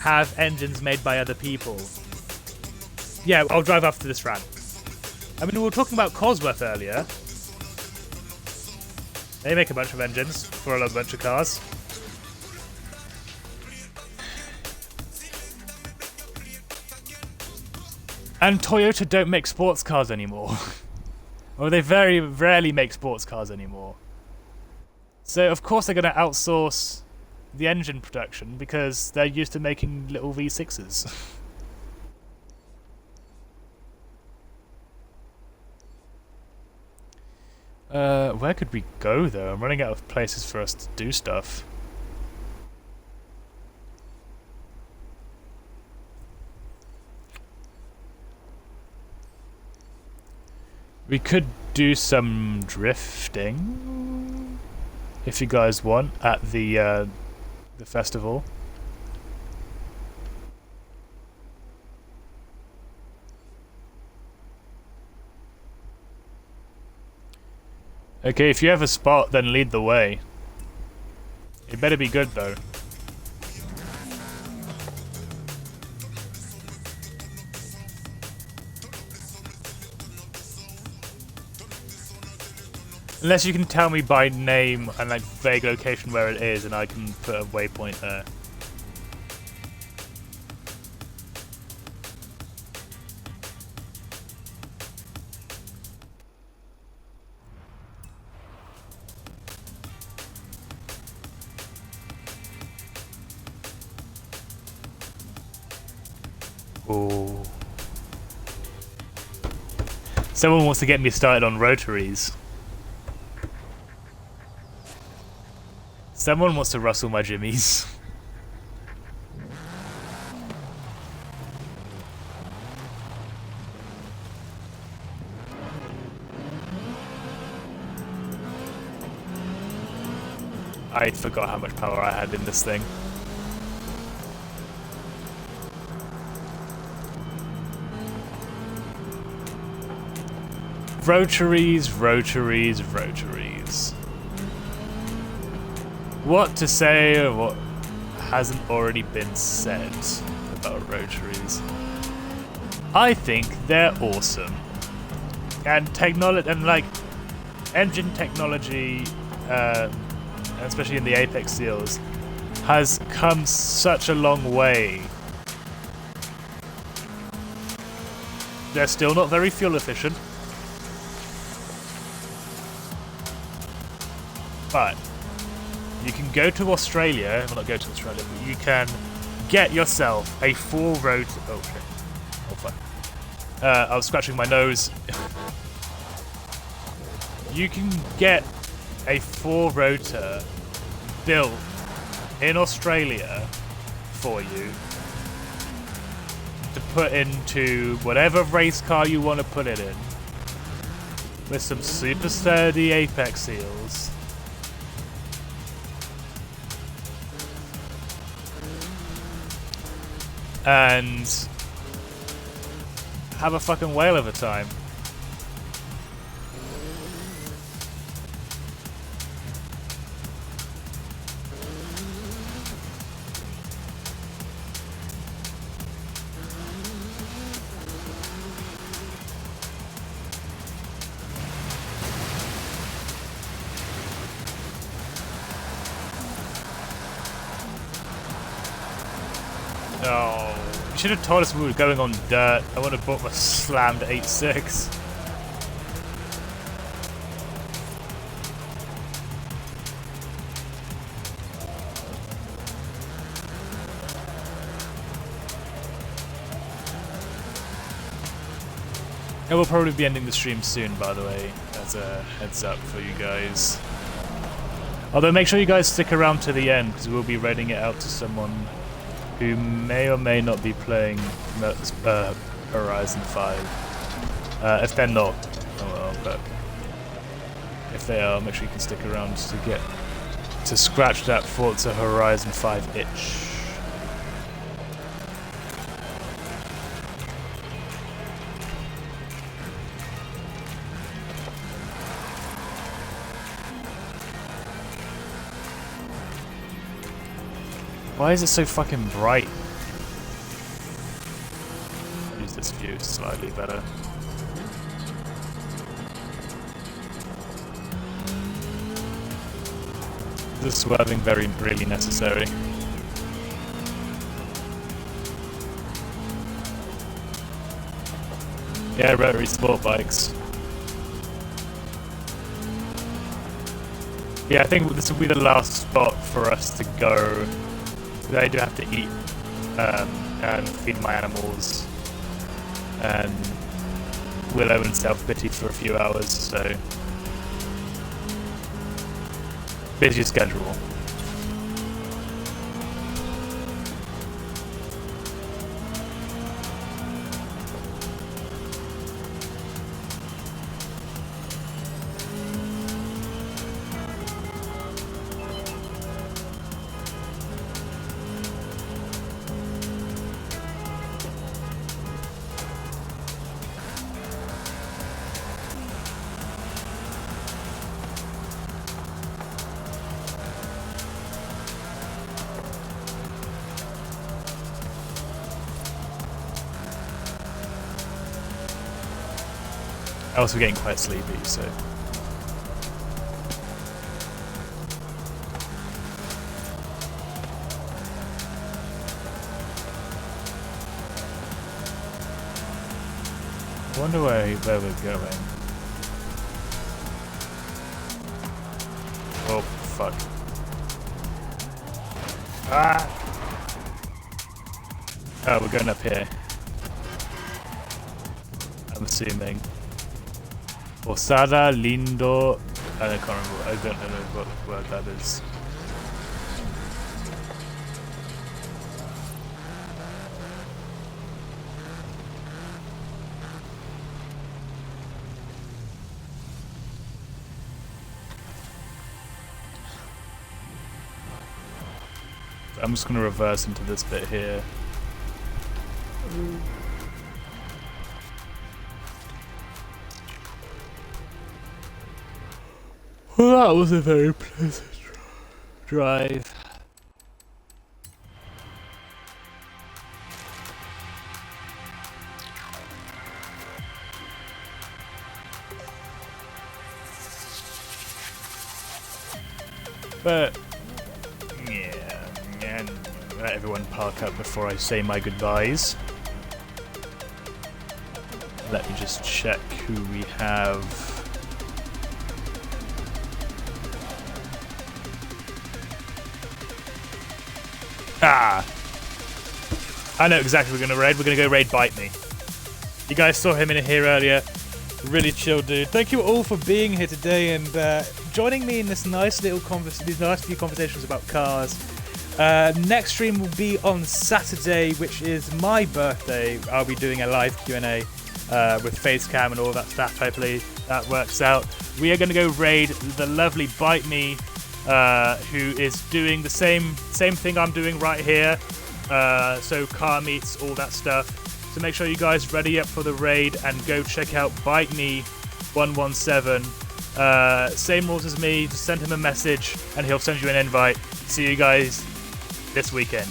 have engines made by other people. Yeah, I'll drive after this rant. I mean, we were talking about Cosworth earlier. They make a bunch of engines for a bunch of cars. And Toyota don't make sports cars anymore. Or they very rarely make sports cars anymore. So of course they're going to outsource the engine production because they're used to making little V6s. Where could we go though? I'm running out of places for us to do stuff. We could do some drifting if you guys want at the festival. Okay, if you have a spot, then lead the way. It better be good though. Unless you can tell me by name and like vague location where it is, and I can put a waypoint there. Ooh. Someone wants to get me started on rotaries. Someone wants to rustle my jimmies. I forgot how much power I had in this thing. Rotaries, rotaries, rotaries. What to say or what hasn't already been said about rotaries? I think they're awesome. And technology, and like engine technology, especially in the Apex seals, has come such a long way. They're still not very fuel efficient. But you can go to Australia, well not go to Australia, but you can get yourself a 4-rotor... Oh shit. Oh fuck. I was scratching my nose. You can get a 4-rotor built in Australia for you to put into whatever race car you want to put it in, with some super sturdy Apex seals. And have a fucking whale of a time. Oh, you should have told us we were going on dirt. I would have bought my slammed 8.6. I will probably be ending the stream soon, by the way, as a heads up for you guys. Although make sure you guys stick around to the end, because we'll be raiding it out to someone who may or may not be playing Horizon 5. If they're not, oh well, but if they are, make sure you can stick around to scratch that Forza Horizon 5 itch. Why is it so fucking bright? Use this view slightly better. This is swerving really necessary. Yeah, rotary sport bikes. Yeah, I think this will be the last spot for us to go. I do have to eat and feed my animals, and Willow and self-pity for a few hours, so busy schedule. Also getting quite sleepy, so. I wonder where we're going. Oh, fuck. Ah! Oh, we're going up here. I'm assuming. Osada Lindo. I can't remember. I don't know what word that is. I'm just going to reverse into this bit here. Well, that was a very pleasant drive. But yeah, and let everyone park up before I say my goodbyes. Let me just check who we have. Ah! I know exactly what we're going to raid. We're going to go raid Bite Me. You guys saw him in here earlier. Really chill dude. Thank you all for being here today and joining me in this nice little these nice few conversations about cars. Next stream will be on Saturday, which is my birthday. I'll be doing a live Q&A with Facecam and all that stuff. Hopefully that works out. We are going to go raid the lovely Bite Me, who is doing the same thing I'm doing right here. So car meets, all that stuff. So make sure you guys ready up for the raid and go check out Bite Me 117. Same rules as me. Just send him a message and he'll send you an invite. See you guys this weekend.